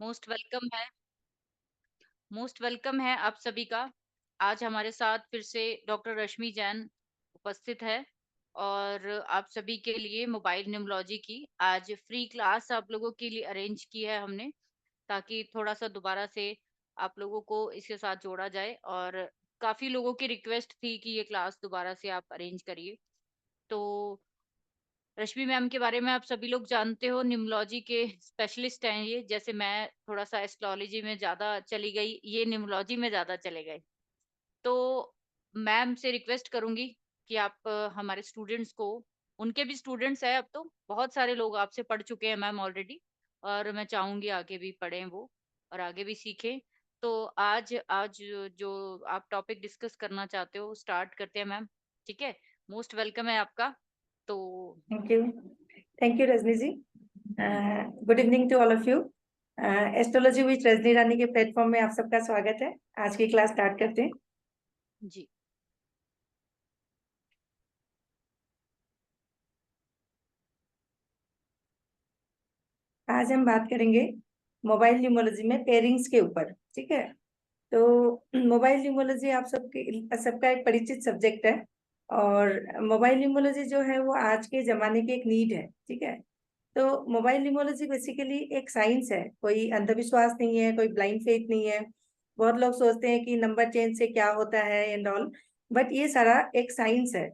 Most welcome है most welcome है आप सभी का। आज हमारे साथ फिर से डॉक्टर रश्मि जैन उपस्थित है और आप सभी के लिए मोबाइल न्यूमोलॉजी की आज फ्री क्लास आप लोगों के लिए अरेंज की है हमने, ताकि थोड़ा-सा दोबारा से आप लोगों को इसके साथ जोड़ा जाए और काफ़ी लोगों की रिक्वेस्ट थी कि ये क्लास दोबारा से आप अरेंज करिए। तो रश्मि मैम के बारे में आप सभी लोग जानते हो, न्यूमरोलॉजी के स्पेशलिस्ट हैं ये। जैसे मैं थोड़ा-सा एस्ट्रोलॉजी में ज़्यादा चली गई, ये न्यूमरोलॉजी में ज़्यादा चले गए। तो मैम से रिक्वेस्ट करूँगी कि आप हमारे स्टूडेंट्स को, उनके भी स्टूडेंट्स हैं अब तो, बहुत सारे लोग आपसे पढ़ चुके हैं मैम ऑलरेडी, और मैं चाहूँगी आगे भी पढ़ें वो और आगे भी सीखें। तो आज आज जो आप टॉपिक डिस्कस करना चाहते हो, स्टार्ट करते हैं मैम, ठीक है? मोस्ट वेलकम है आपका। तो thank you. Thank you Rajni ji. हुँ, good evening to all of you. Astrology with Rajni Rani के प्लेटफॉर्म में आप सबका स्वागत है। आज की क्लास स्टार्ट करते हैं। जी। आज हम बात करेंगे मोबाइल न्यूमरोलॉजी में पेयरिंग्स के ऊपर, ठीक है। तो मोबाइल न्यूमरोलॉजी आप सबका एक परिचित सब्जेक्ट है और मोबाइल न्यूमरोलॉजी जो है वो आज के जमाने की एक नीड है, ठीक है। तो मोबाइल न्यूमरोलॉजी बेसिकली एक साइंस है, कोई अंधविश्वास नहीं है, कोई ब्लाइंड फेथ नहीं है। बहुत लोग सोचते हैं कि नंबर चेंज से क्या होता है एंड ऑल, बट ये सारा एक साइंस है।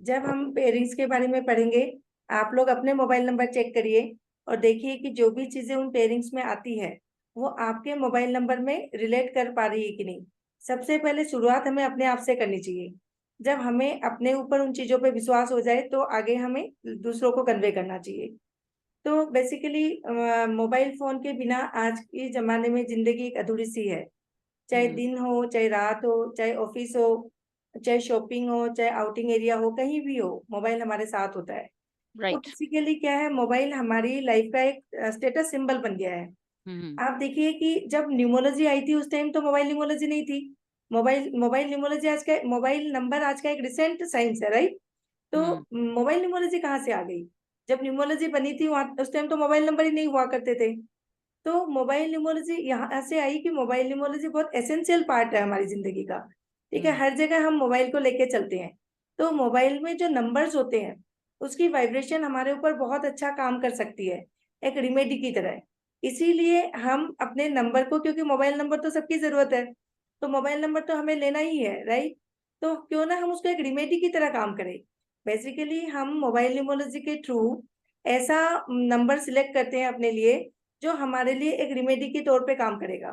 जब हम पेयरिंग्स के बारे में पढ़ेंगे, आप लोग अपने मोबाइल नंबर चेक करिए और देखिए कि जो भी चीजें उन पेयरिंग्स में आती है वो आपके मोबाइल नंबर में रिलेट कर पा रही है कि नहीं। सबसे पहले शुरुआत हमें अपने आप से करनी चाहिए। जब हमें अपने ऊपर उन चीजों पे विश्वास हो जाए तो आगे हमें दूसरों को कन्वे करना चाहिए। तो बेसिकली मोबाइल फोन के बिना आज के जमाने में जिंदगी एक अधूरी सी है। चाहे हुँ, दिन हो, चाहे रात हो, चाहे ऑफिस हो, चाहे शॉपिंग हो, चाहे आउटिंग एरिया हो, कहीं भी हो, मोबाइल हमारे साथ होता है। तो राइट। बेसिकली क्या है, मोबाइल हमारी लाइफ का एक स्टेटस सिंबल बन गया है। हुँ, हुँ, आप देखिए कि जब न्यूमरोलॉजी आई थी उस टाइम तो मोबाइल न्यूमरोलॉजी नहीं थी। मोबाइल मोबाइल न्यूमरोलॉजी आज का, मोबाइल नंबर आज का एक रिसेंट साइंस है, राइट। तो हुँ, मोबाइल न्यूमरोलॉजी कहाँ से आ गई? जब न्यूमरोलॉजी बनी थी वहां उस टाइम तो मोबाइल नंबर ही नहीं हुआ करते थे। तो मोबाइल न्यूमरोलॉजी यहाँ से आई कि मोबाइल न्यूमरोलॉजी बहुत एसेंशियल पार्ट है हमारी जिंदगी का, ठीक है। हुँ, हर जगह हम मोबाइल को लेके चलते हैं। तो मोबाइल में जो नंबर्स होते हैं उसकी वाइब्रेशन हमारे ऊपर बहुत अच्छा काम कर सकती है, एक रिमेडी की तरह। इसीलिए हम अपने नंबर को, क्योंकि मोबाइल नंबर तो सबकी जरूरत है, तो मोबाइल नंबर तो हमें लेना ही है, राइट। तो क्यों ना हम उसको एक रिमेडी की तरह काम करें। बेसिकली हम मोबाइल न्यूमरोलॉजी के थ्रू ऐसा नंबर सिलेक्ट करते हैं अपने लिए जो हमारे लिए एक रिमेडी के तौर पे काम करेगा,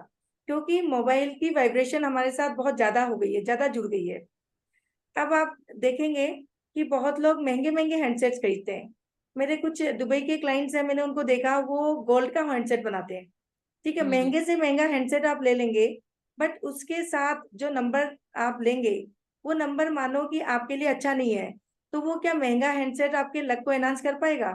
क्योंकि मोबाइल की वाइब्रेशन हमारे साथ बहुत ज्यादा हो गई है, ज्यादा जुड़ गई है। अब आप देखेंगे कि बहुत लोग महंगे महंगे हैंडसेट्स खरीदते हैं। मेरे कुछ दुबई के क्लाइंट्स हैं, मैंने उनको देखा, वो गोल्ड का हैंडसेट बनाते हैं, ठीक है। हुँ, हुँ, महंगे से महंगा हैंडसेट आप ले लेंगे, बट उसके साथ जो नंबर आप लेंगे वो नंबर मानो कि आपके लिए अच्छा नहीं है, तो वो क्या महंगा हैंडसेट आपके लक को एनहांस कर पाएगा?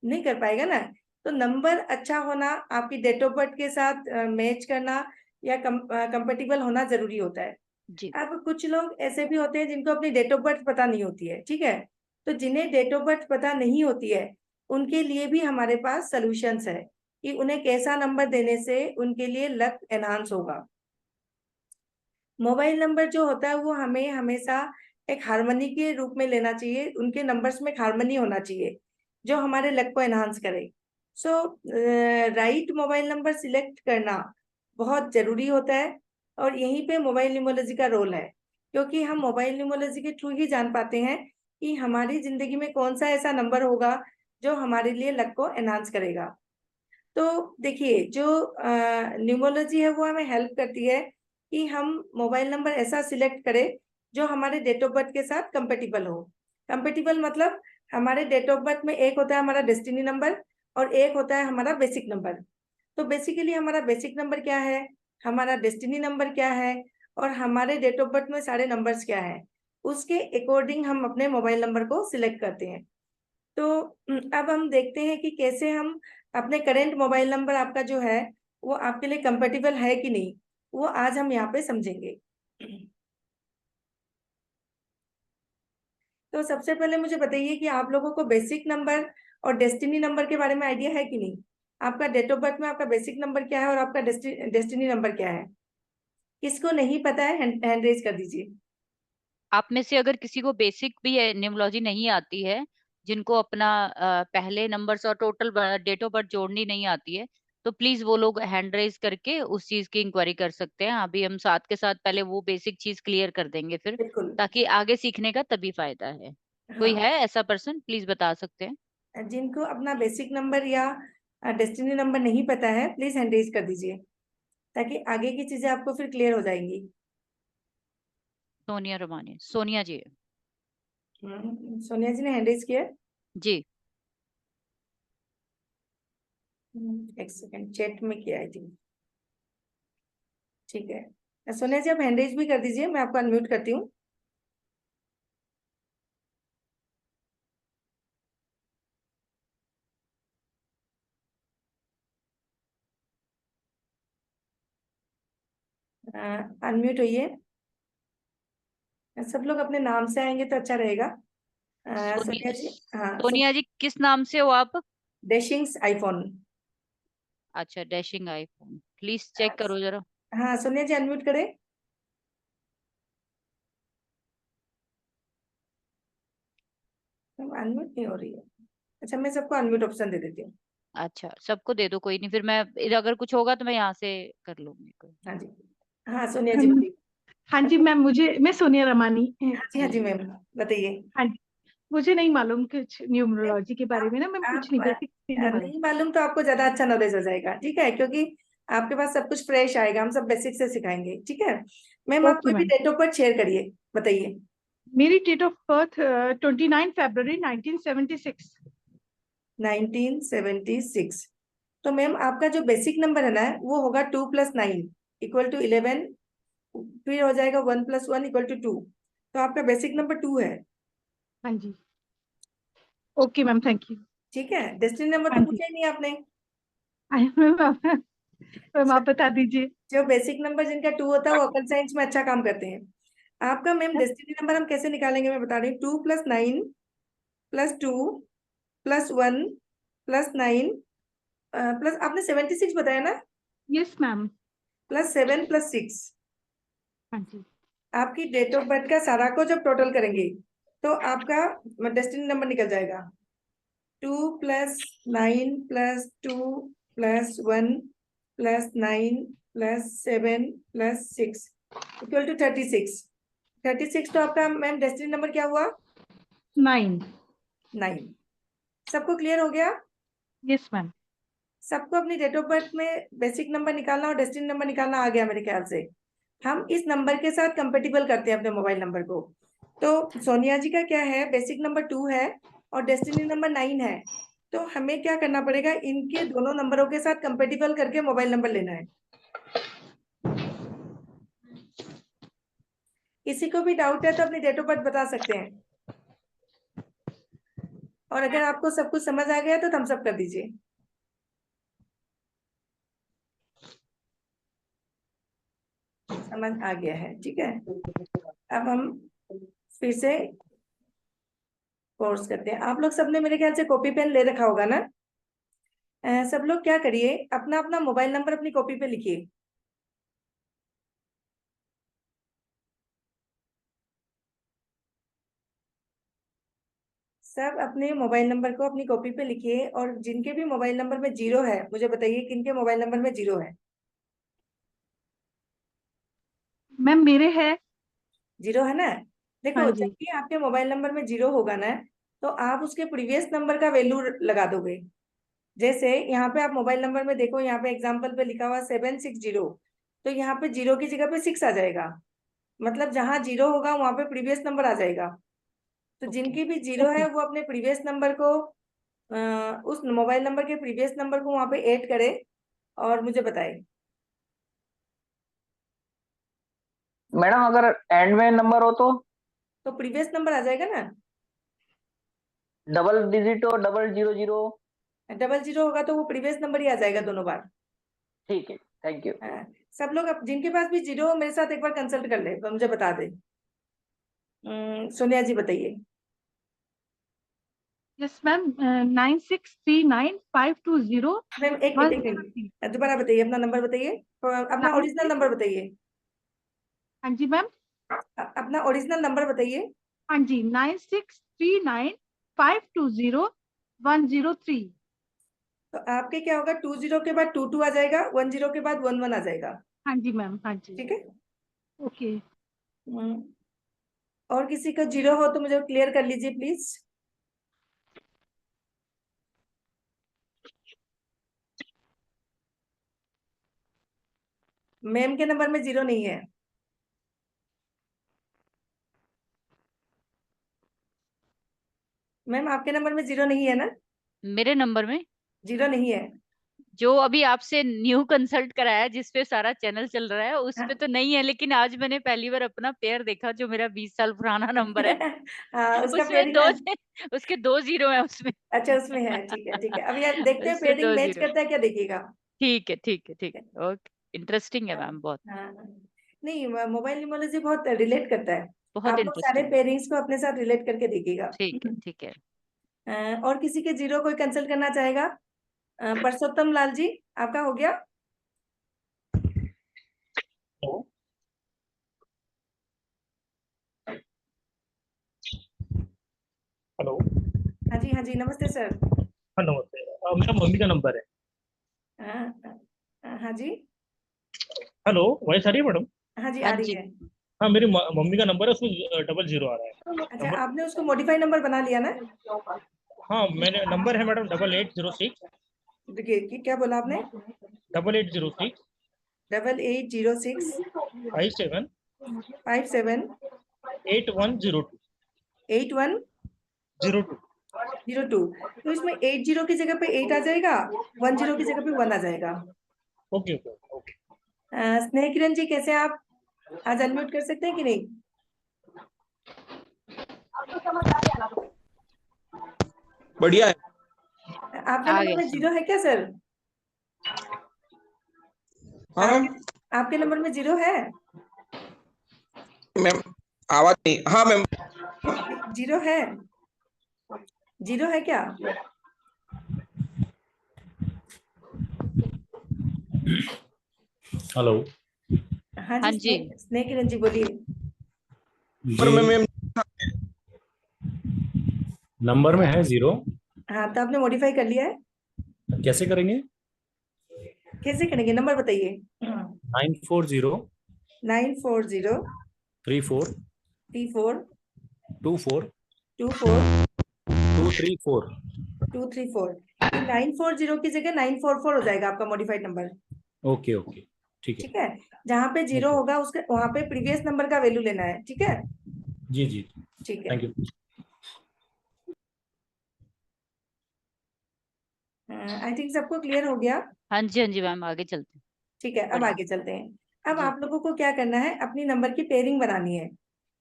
नहीं कर पाएगा ना। तो नंबर अच्छा होना, आपकी डेट ऑफ बर्थ के साथ मैच करना या कंपेटिबल होना जरूरी होता है। जी। अब कुछ लोग ऐसे भी होते हैं जिनको अपनी डेट ऑफ बर्थ पता नहीं होती है, ठीक है। तो जिन्हें डेट ऑफ बर्थ पता नहीं होती है उनके लिए भी हमारे पास सॉल्यूशंस है कि उन्हें कैसा नंबर देने से उनके लिए लक एनहांस होगा। मोबाइल नंबर जो होता है वो हमें हमेशा एक हार्मनी के रूप में लेना चाहिए, उनके नंबर्स में हार्मनी होना चाहिए जो हमारे लक को एनहांस करे। सो राइट मोबाइल नंबर सिलेक्ट करना बहुत जरूरी होता है और यहीं पे मोबाइल न्यूमरोलॉजी का रोल है, क्योंकि हम मोबाइल न्यूमरोलॉजी के थ्रू ही जान पाते हैं कि हमारी जिंदगी में कौन सा ऐसा नंबर होगा जो हमारे लिए लक को एनहांस करेगा। तो देखिए, जो न्यूमरोलॉजी है वो हमें हेल्प करती है कि हम मोबाइल नंबर ऐसा सिलेक्ट करें जो हमारे डेट ऑफ बर्थ के साथ कंपेटिबल हो। कंपेटिबल मतलब हमारे डेट ऑफ बर्थ में एक होता है हमारा डेस्टिनी नंबर और एक होता है हमारा बेसिक नंबर। तो बेसिकली हमारा बेसिक नंबर क्या है, हमारा डेस्टिनी नंबर क्या है और हमारे डेट ऑफ बर्थ में सारे नंबर्स क्या है, उसके अकॉर्डिंग हम अपने मोबाइल नंबर को सिलेक्ट करते हैं। तो अब हम देखते हैं कि कैसे हम अपने करेंट मोबाइल नंबर आपका जो है वो आपके लिए कंपेटिबल है कि नहीं, वो आज हम यहाँ पे समझेंगे। तो सबसे पहले मुझे बताइए कि आप लोगों को बेसिक नंबर और डेस्टिनी नंबर के बारे में आइडिया है कि नहीं। आपका डेट ऑफ बर्थ में आपका बेसिक नंबर क्या है और आपका डेस्टिनी नंबर क्या है? किसको नहीं पता है हैंड रेज कर दीजिए। आप में से अगर किसी को बेसिक भी न्यूमरोलॉजी नहीं आती है, जिनको अपना पहले नंबर्स और टोटल डेट ऑफ बर्थ जोड़नी नहीं आती है, तो प्लीज वो लोग हैंड रेज करके उस चीज की इंक्वायरी कर सकते हैं। अभी हम साथ के साथ पहले वो बेसिक चीज क्लियर कर देंगे फिर, बिल्कुल। ताकि आगे सीखने का तभी फायदा है। कोई हाँ, है ऐसा पर्सन, प्लीज बता सकते हैं? जिनको अपना बेसिक नंबर या डेस्टिनी नंबर नहीं पता है, प्लीज हैंड रेज कर दीजिए, ताकि आगे की चीजें आपको फिर क्लियर हो जाएंगी। सोनिया रमानी, सोनिया जी। सोनिया जी ने हैंड रेज किया है। जी। एक सेकंड, चैट में किया आई थिंक। ठीक है, सोनिया जी आप हैंड रेज भी कर दीजिए, मैं आपको अनम्यूट करती हूँ। अनम्यूट होइए। सब लोग अपने नाम से आएंगे तो अच्छा रहेगा। सोनिया जी। हाँ, सोनिया जी किस नाम से हो आप? डैशिंग्स आईफोन। अच्छा, डैशिंग आईफोन, प्लीज चेक करो जरा। हाँ, सोनिया जी अनम्यूट करें। अनम्यूट नहीं हो रही है। अच्छा, मैं सबको अनम्यूट ऑप्शन दे देती हूँ। अच्छा, सबको दे दो, कोई नहीं, फिर मैं अगर कुछ होगा तो मैं यहाँ से कर लूंगी कोई। हाँ जी। हाँ, सोनिया जी हम्म, बताइए। हाँ जी अच्छा। मैम, मैं सोनिया रमानी। हाँ जी मैम, बताइए। हाँ जी, मुझे नहीं मालूम कुछ नहीं, न्यूमरोलॉजी के बारे में ना मैम, कुछ आप नहीं, बेसिक नहीं मालूम। नहीं मालूम तो आपको ज्यादा अच्छा नॉलेज हो जाएगा, ठीक है, क्योंकि आपके पास सब कुछ फ्रेश आएगा, हम सब बेसिक से सिखाएंगे, ठीक है। मैम आप ओके कोई भी ma'am. Date of birth share करिए, बताइए। मेरी डेट ऑफ बर्थ 29 फरवरी 1976। 1976। तो मैम आपका जो बेसिक नंबर है ना, वो होगा 2+9 = 11। फिर हो जाएगा 1+1 = 2। तो आपका बेसिक नंबर 2 है। हाँ जी। Okay ma'am, thank you. ठीक है, डेस्टिनी नंबर तो हाँ जी। पूछा ही नहीं आपने। मैम आप बता दीजिए। जो बेसिक नंबर जिनका 2 होता है वो अकल साइंस में अच्छा काम करते हैं। आपका मैम डेस्टिनी नंबर हम कैसे निकालेंगे, मैं बता रही हूँ। 2+9+2+1 +9 प्लस आपने 76 बताया ना, यस मैम। +7 +6। हाँ जी। आपकी डेट ऑफ बर्थ का सारा को जब टोटल करेंगे तो आपका डेस्टिनी नंबर निकल जाएगा। 2+9+2+1+9+7+6 36। तो आपका मैम डेस्टिनी नंबर क्या हुआ? 9। 9। सबको क्लियर हो गया? Yes ma'am. सबको अपनी डेट ऑफ बर्थ में बेसिक नंबर निकालना और डेस्टिनी नंबर निकालना आ गया मेरे ख्याल से। हम इस नंबर के साथ कंपेटिबल करते हैं अपने मोबाइल नंबर को। तो सोनिया जी का क्या है, बेसिक नंबर 2 है और डेस्टिनी नंबर 9 है। तो हमें क्या करना पड़ेगा, इनके दोनों नंबरों के साथ कंपेटिबल करके मोबाइल नंबर लेना है। किसी को भी डाउट है तो अपनी डेट ऑफ बर्थ बता सकते हैं, और अगर आपको सब कुछ समझ आ गया तो थम्स अप कर दीजिए। समझ आ गया है, ठीक है। अब हम फिर से कोर्स करते हैं। आप लोग सबने मेरे ख्याल से कॉपी पेन ले रखा होगा ना। सब लोग क्या करिए, अपना अपना मोबाइल नंबर अपनी कॉपी पे लिखिए। सब अपने मोबाइल नंबर को अपनी कॉपी पे लिखिए, और जिनके भी मोबाइल नंबर में 0 है मुझे बताइए किनके मोबाइल नंबर में 0 है। मैम मेरे है। 0 है ना। हाँ देखो, जब जी। भी आपके मोबाइल नंबर में 0 होगा ना, तो आप उसके प्रीवियस नंबर का वैल्यू लगा दोगे। जैसे यहाँ पे आप मोबाइल नंबर में देखो, यहाँ पे एग्जाम्पल पे लिखा हुआ 760। तो यहाँ पे 0 की जगह पे 6 आ जाएगा। मतलब जहाँ 0 होगा वहां पे प्रीवियस नंबर आ जाएगा। तो ओके। जिनकी भी 0 ओके है वो अपने प्रीवियस नंबर को उस मोबाइल नंबर के प्रीवियस नंबर को वहां पे ऐड करे और मुझे बताए। मैडम अगर एंड में नंबर हो तो प्रीवियस नंबर आ जाएगा ना। डबल डिजिट हो, डबल जीरो जीरो। 00 होगा तो वो प्रीवियस नंबर ही आ जाएगा दोनों बार। ठीक है, थैंक यू। हाँ, सब लोग जिनके पास भी 0 हो मेरे साथ एक बार कंसल्ट कर ले तो मुझे बता दे। सोनिया जी बताइए। Yes, ma'am. 9639520103. मैम एक मिनट, दोबारा बताइए, अपना नंबर बताइए, अपना ओरिजिनल नंबर बताइए। हाँ जी मैम। अपना ओरिजिनल नंबर बताइए। हाँ जी, 9639520103। तो आपके क्या होगा, 20 के बाद 22 आ जाएगा, 10 के बाद 11 आ जाएगा। हाँ जी मैम, हाँ जी। ठीक है। ओके। और किसी का 0 हो तो मुझे क्लियर कर लीजिए प्लीज। मैम के नंबर में 0 नहीं है। मैम आपके नंबर में 0 नहीं है ना? मेरे नंबर में 0 नहीं है। जो अभी आपसे न्यू कंसल्ट कराया जिसपे सारा चैनल चल रहा है उस पे हाँ। तो नहीं है, लेकिन आज मैंने पहली बार अपना पेयर देखा जो मेरा 20 साल पुराना नंबर है। हाँ, उसका उसमें पेयरिंग। उसके 2 जीरो है उसमें। अच्छा, उसमें है, ठीक है, ठीक है। अब यार देखते हैं उसमें पेयरिंग 2 मैच जीरो। करता है क्या, देखिएगा। ठीक है, ठीक है, ठीक है, ओके। इंटरेस्टिंग है मैम, बहुत हाँ, नहीं, मोबाइल न्यूमरोलॉजी बहुत रिलेट करता है। बहुत आप लोग सारे इंटरेस्टिंग। पेयरिंग्स को अपने साथ रिलेट करके देखिएगा। ठीक है, ठीक है। और किसी के 0 कोई कंसल्ट करना चाहेगा? परसोत्तम लाल जी, आपका हो गया? हेलो। हाँ जी, हाँ जी, नमस्ते सर। हाँ नमस्ते, मेरा मम्मी का नंबर है। हाँ जी। हेलो, वॉइस आ रही है मैडम? हाँ जी, हाँ आ रही जी। है। हाँ, मेरी मम्मी का नंबर है, उसमें 00 आ रहा है अच्छा, नंबर। आपने उसको मॉडिफाई नंबर बना लिया ना? हाँ, मैंने नंबर है मैडम 8806 देखिए, क्या बोला आपने? 8806 8806 57 57 8102 02। 8102। तो इसमें 80 की जगह पे 8 आ जाएगा, 10 की जगह पे 1 आ जाएगा। Okay okay okay. स्नेह किरण जी, कैसे हैं आप? आज अनम्यूट कर सकते हैं कि नहीं? बढ़िया है। आपके आ नंबर गया में समझ। 0 है क्या सर? हाँ मैम। आपके नंबर में 0 है? मैम आवाज नहीं। हाँ मैम। 0 है? 0 है क्या? हेलो। हाँ हाँ जी, जी। स्नेह किरण जी बोलिए। पर ये मैम नंबर में है 0। हाँ, तो आपने मॉडिफाई कर लिया है? कैसे करेंगे? कैसे करेंगे, नंबर बताइए। 940 940 34 34 24 24 234। 234। ये 940 की जगह 944 हो जाएगा आपका मॉडिफाइड नंबर। ओके ओके, ठीक है। ठीक है। जहाँ पे 0 ओके, होगा उसके वहां पे प्रीवियस नंबर का वैल्यू लेना है। ठीक है। जी जी, ठीक है। Thank you. आई थिंक सबको क्लियर हो गया। हाँ जी, हाँ जी मैम, आगे चलते हैं। ठीक है, अब बढ़िया। आगे चलते हैं। अब जी। आप लोगों को क्या करना है, अपनी नंबर की पेयरिंग बनानी है।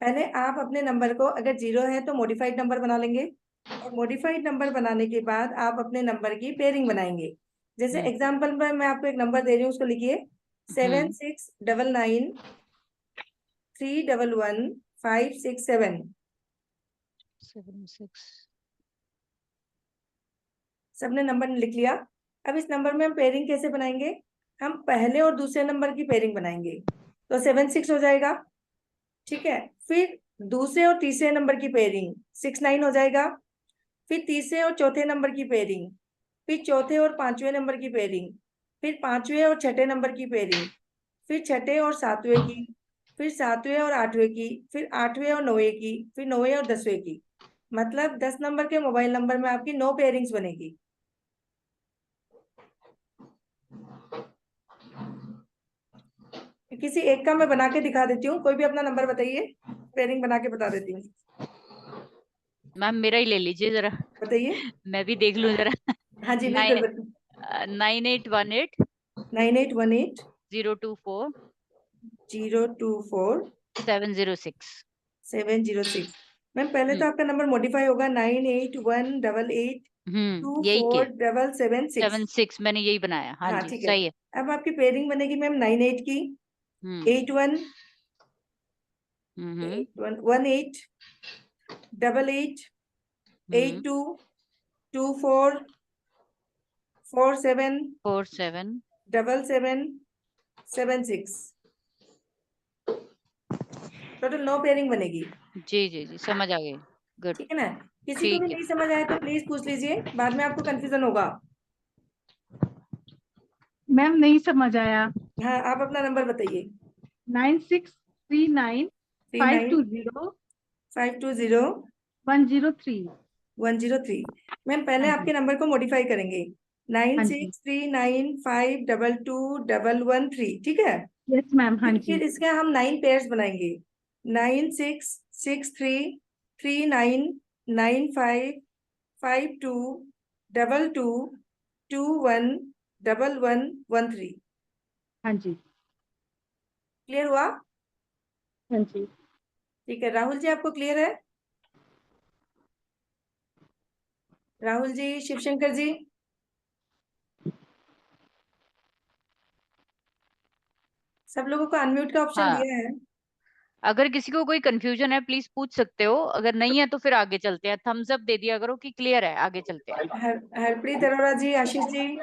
पहले आप अपने नंबर को, अगर 0 है तो मॉडिफाइड नंबर बना लेंगे, और मॉडिफाइड नंबर बनाने के बाद आप अपने नंबर की पेयरिंग बनाएंगे। जैसे हम्म। एग्जाम्पल में मैं आपको एक नंबर दे रही हूँ, उसको लिखिए। 7699 311 567। 76। सबने नंबर लिख लिया? अब इस नंबर में हम पेयरिंग कैसे बनाएंगे? हम पहले और दूसरे नंबर की पेयरिंग बनाएंगे। तो 76 हो जाएगा। ठीक है। फिर दूसरे और तीसरे नंबर की पेयरिंग 69 हो जाएगा। फिर तीसरे और चौथे नंबर की पेयरिंग, फिर चौथे और पांचवें नंबर की पेयरिंग, फिर पांचवें और छठे नंबर की पेयरिंग, फिर छठे और सातवें की, फिर सातवें और आठवें की, फिर आठवें और नौवें की, फिर नौवें और 10वें की। मतलब 10 नंबर के मोबाइल नंबर में आपकी 9 पेयरिंग्स बनेगी। किसी एक का मैं बना के दिखा देती हूँ, कोई भी अपना नंबर बताइए, पेयरिंग बना के बता देती हूँ। मैम मेरा ही ले लीजिए जरा। बताइए। मैं भी देख लूं जरा। हाँ जी, बिल्कुल। 9818 9818 024 024 706। 706। मैम पहले हम्म। तो आपका नंबर मॉडिफाई होगा, 981888 यही के 24776। 76 मैंने यही बनाया, हाँ हाँ, जी ठीक है। सही है। अब आपकी पेयरिंग बनेगी मैम 98 की, हम्म 81 हम्म 18 88 हम्म 82 2447 47 7776 टोटल 9 पेयरिंग बनेगी। जी समझ आ गई। गुड। ठीक है ना? किसी को भी ठीक है। नहीं समझ आया तो प्लीज पूछ लीजिए, बाद में आपको कंफ्यूजन होगा। मैम नहीं समझ आया। हाँ, आप अपना नंबर बताइए। 9639 520 520 103। 103। मैम पहले हाँ आपके जी। नंबर को मॉडिफाई करेंगे। हाँ जी। 9639522113। ठीक है? Yes ma'am. हाँ जी। फिर इसका हम 9 पेयर्स बनाएंगे। 9663995222211113। हाँ जी। क्लियर हुआ? हाँ जी। ठीक है, राहुल जी आपको क्लियर है? राहुल जी, शिवशंकर जी, सब लोगों को अनम्यूट का ऑप्शन हाँ, दिया है। अगर किसी को कोई कंफ्यूजन है प्लीज पूछ सकते हो, अगर नहीं है तो फिर आगे चलते हैं। थम्स अप दे दिया करो कि क्लियर है, आगे चलते हैं। हरप्रीत अरोड़ा जी, आशीष जी।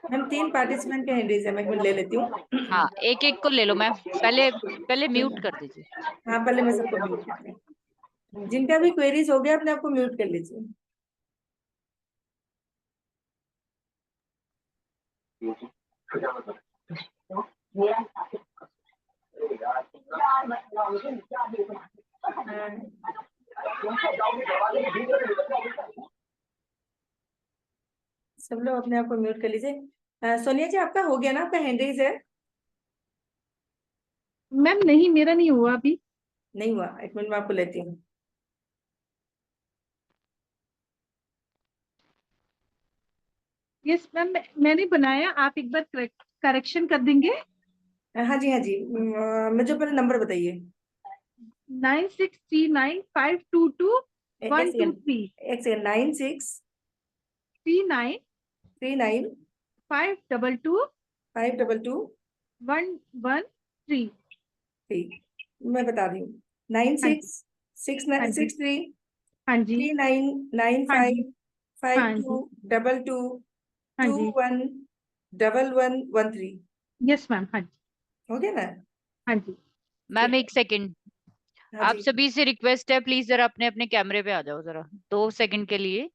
हम 3 पार्टिसिपेंट के हैंडीज है, मैं एक मिनट ले लेती हूँ। हाँ, एक एक को ले लो मैम। पहले पहले म्यूट कर दीजिए। हाँ, पहले मैं सबको म्यूट करती हूँ। जिनका भी क्वेरीज हो गया अपने आप को म्यूट कर लीजिए। सब लोग अपने आप को म्यूट कर लीजिए। सोनिया जी, आपका हो गया ना? आपका हैंड रेज है? मैम नहीं, मेरा नहीं हुआ अभी। नहीं हुआ? एक मिनट में आपको लेती हूँ। यस मैम, मैंने बनाया, आप एक बार करेक्शन कर देंगे। हाँ जी, हाँ जी। मुझे पहले नंबर बताइए। 9639522123। एक सेकेंड 96 39 39 522 522 113। 3। मैं बता रही हूँ। 9 हाँ 6 जी। 6 हाँ 9 जी। 6 3 हाँ जी। 3 9 9 हाँ 5 जी। 5 हाँ 2 जी। 2 2 हाँ 2 जी। 1 1 1 1 3। Yes ma'am. हाँ जी। हो गया ना? हाँ जी। ठीक मैम है। एक सेकंड, हाँ आप जी। सभी से रिक्वेस्ट है, प्लीज जरा अपने अपने कैमरे पे आ जाओ जरा 2 सेकंड के लिए।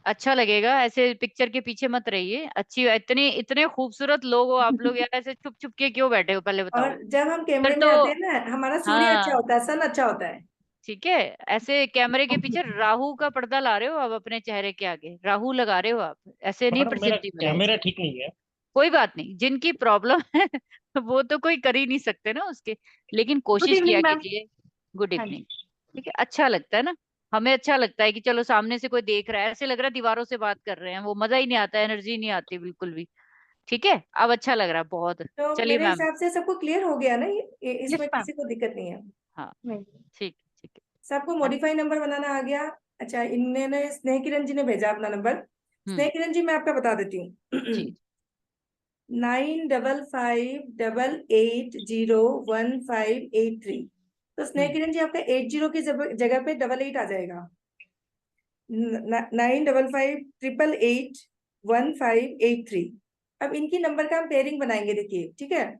अच्छा लगेगा, ऐसे पिक्चर के पीछे मत रहिए। अच्छी, इतने इतने खूबसूरत लोग हो आप लोग यार, ऐसे छुप छुप के क्यों बैठे हो पहले बताओ। और जब हम फिर कैमरे में तो आते हैं ना, हमारा सूर्य अच्छा हाँ, होता है, सन अच्छा होता है। ठीक है। ऐसे कैमरे के पीछे राहु का पर्दा ला रहे हो आप अपने चेहरे के आगे, राहु लगा रहे हो आप, ऐसे नहीं मैडम मेरा प्रसिद्धि मिलेगी। कैमरा ठीक नहीं है। कोई बात नहीं, जिनकी प्रॉब्लम है वो तो कोई कर ही नहीं सकते ना उसके, लेकिन गुड कोशिश किया इवनिंग मैम। कीजिए। गुड हाँ इवनिंग। जी। ठीक है, अच्छा लगता है ना, हमें अच्छा लगता है कि चलो सामने से कोई देख रहा है, ऐसे लग रहा है दीवारों से बात कर रहे हैं, वो मजा ही नहीं आता, एनर्जी नहीं आती बिल्कुल भी। ठीक है, अब अच्छा लग रहा है बहुत। तो चलिए मेरे मैम। हिसाब से सबको क्लियर हो गया ना? यस इसमें मैम। किसी को दिक्कत नहीं है? हाँ, नहीं। ठीक ठीक सबको है ना। मॉडिफाई नंबर बनाना आ गया? अच्छा, इन्होंने स्नेह किरण जी ने भेजा अपना नंबर। हम्म। स्नेह किरण जी, मैं आपका बता देती हूँ। जी 9558801583। तो स्नेह हम्म किरण जी, आपका 80 की जगह पे 88 आ जाएगा। 9558881583। अब इनकी नंबर का हम पेयरिंग बनाएंगे, देखिए। ठीक है?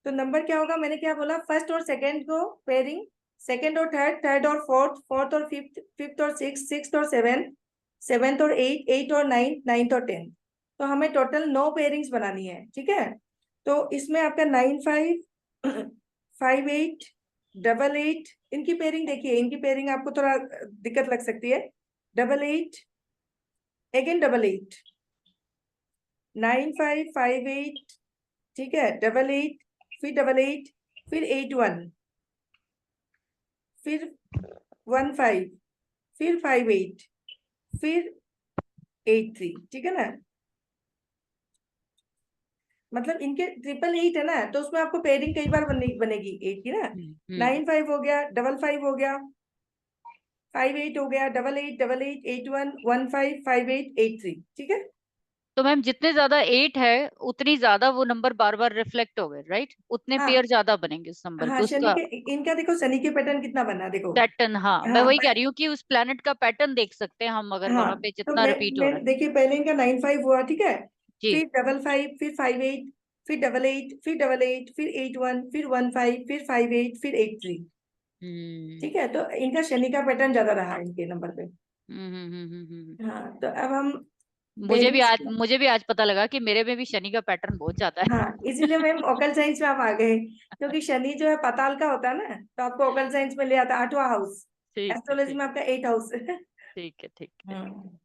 तो नंबर क्या होगा? मैंने क्या बोला? फर्स्ट और सेकंड को पेयरिंग, सेकंड और थर्ड, थर्ड और फोर्थ, फोर्थ और फिफ्थ, फिफ्थ और सिक्स, सिक्स और सेवन, सेवेंथ और एट, एट और नाइन्थ, नाइन्थ और 10। तो हमें टोटल 9 पेयरिंग्स बनानी है। ठीक है? तो इसमें आपका 955888, इनकी पेयरिंग देखिए। इनकी पेयरिंग आपको थोड़ा दिक्कत लग सकती है। 88, अगेन 88, 9558, ठीक है, 88, फिर 88, फिर 81, फिर 15, फिर 58, फिर 83। ठीक है ना? मतलब इनके 888 है ना, तो उसमें आपको पेयरिंग कई बार बनेगी 8 की ना। हम्म। 95 हो गया, 55 हो गया, 58 हो गया, 88, 88, 81, 15, 58, 83। ठीक है? तो मैम जितने ज्यादा 8 है उतनी ज्यादा वो नंबर बार बार रिफ्लेक्ट हो गए, राइट? उतने हाँ पेयर ज्यादा बनेंगे उस नंबर हाँ, के, शनि उसका के इनका देखो, शनि के पैटर्न कितना बना देखो। पैटर्न। हाँ, मैं हाँ वही कह रही हूँ कि उस प्लेनेट का पैटर्न देख सकते हैं हम, अगर हाँ, वहां पे तो जितना रिपीट हो रहा है। देखिए पहले इनका 9-5 हुआ, ठीक है, जी। फिर 55, फिर 58, फिर 88, फिर 88, फिर 81, फिर 15, फिर 58, फिर 83। ठीक है, तो इनका शनि का पैटर्न ज्यादा रहा इनके नंबर पे। हाँ, तो अब हम पेरेंट्स, मुझे भी आज पता लगा कि मेरे में भी शनि का पैटर्न बहुत ज्यादा है। हाँ, इसीलिए मैम ओकल साइंस में आप आ गए, क्योंकि शनि जो है पाताल का होता है ना, तो आपको ओकल साइंस में ले आता है 8वां हाउस, ठीक है, एस्ट्रोलॉजी में आपका 8 हाउस। ठीक है, ठीक है, हाँ,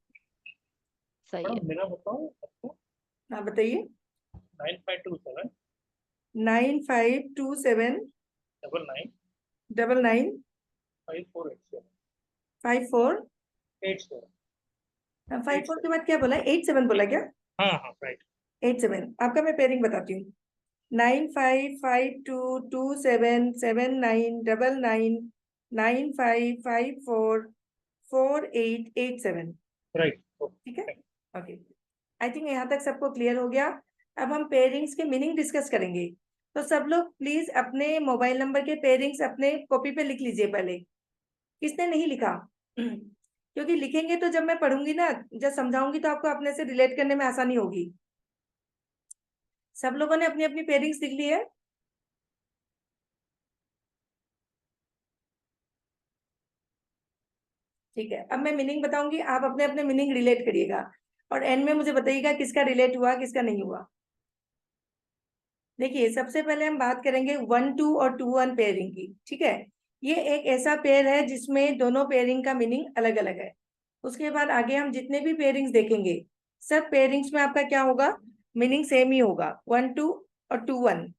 सही है। मैडम मेरा बताओ आपको। हाँ बताइए। 9527 9527 99 99 5487 54 87। 54 के बाद क्या बोला, 87 बोला क्या? हाँ हाँ राइट। 87 आपका मैं पेयरिंग बताती हूँ। 955227999955444887। राइट। ठीक है, ओके। आई थिंक यहाँ तक सबको क्लियर हो गया। अब हम पेयरिंग्स के मीनिंग डिस्कस करेंगे, तो सब लोग प्लीज अपने मोबाइल नंबर के पेयरिंग्स अपने कॉपी पे लिख लीजिए पहले। किसने नहीं लिखा? क्योंकि लिखेंगे तो जब मैं पढ़ूंगी ना, जब समझाऊंगी, तो आपको अपने से रिलेट करने में आसानी होगी। सब लोगों ने अपनी अपनी पेयरिंग्स लिख ली है? ठीक है, अब मैं मीनिंग बताऊंगी, आप अपने अपने मीनिंग रिलेट करिएगा, और एंड में मुझे बताइएगा किसका रिलेट हुआ किसका नहीं हुआ। देखिए, सबसे पहले हम बात करेंगे 1-2 और 2-1 पेयरिंग की। ठीक है, ये एक ऐसा पेयर है जिसमें दोनों पेयरिंग का मीनिंग अलग अलग है। उसके बाद आगे हम जितने भी पेयरिंग्स देखेंगे, सब पेयरिंग्स में आपका क्या होगा, मीनिंग सेम ही होगा, 1-2 और 2-1।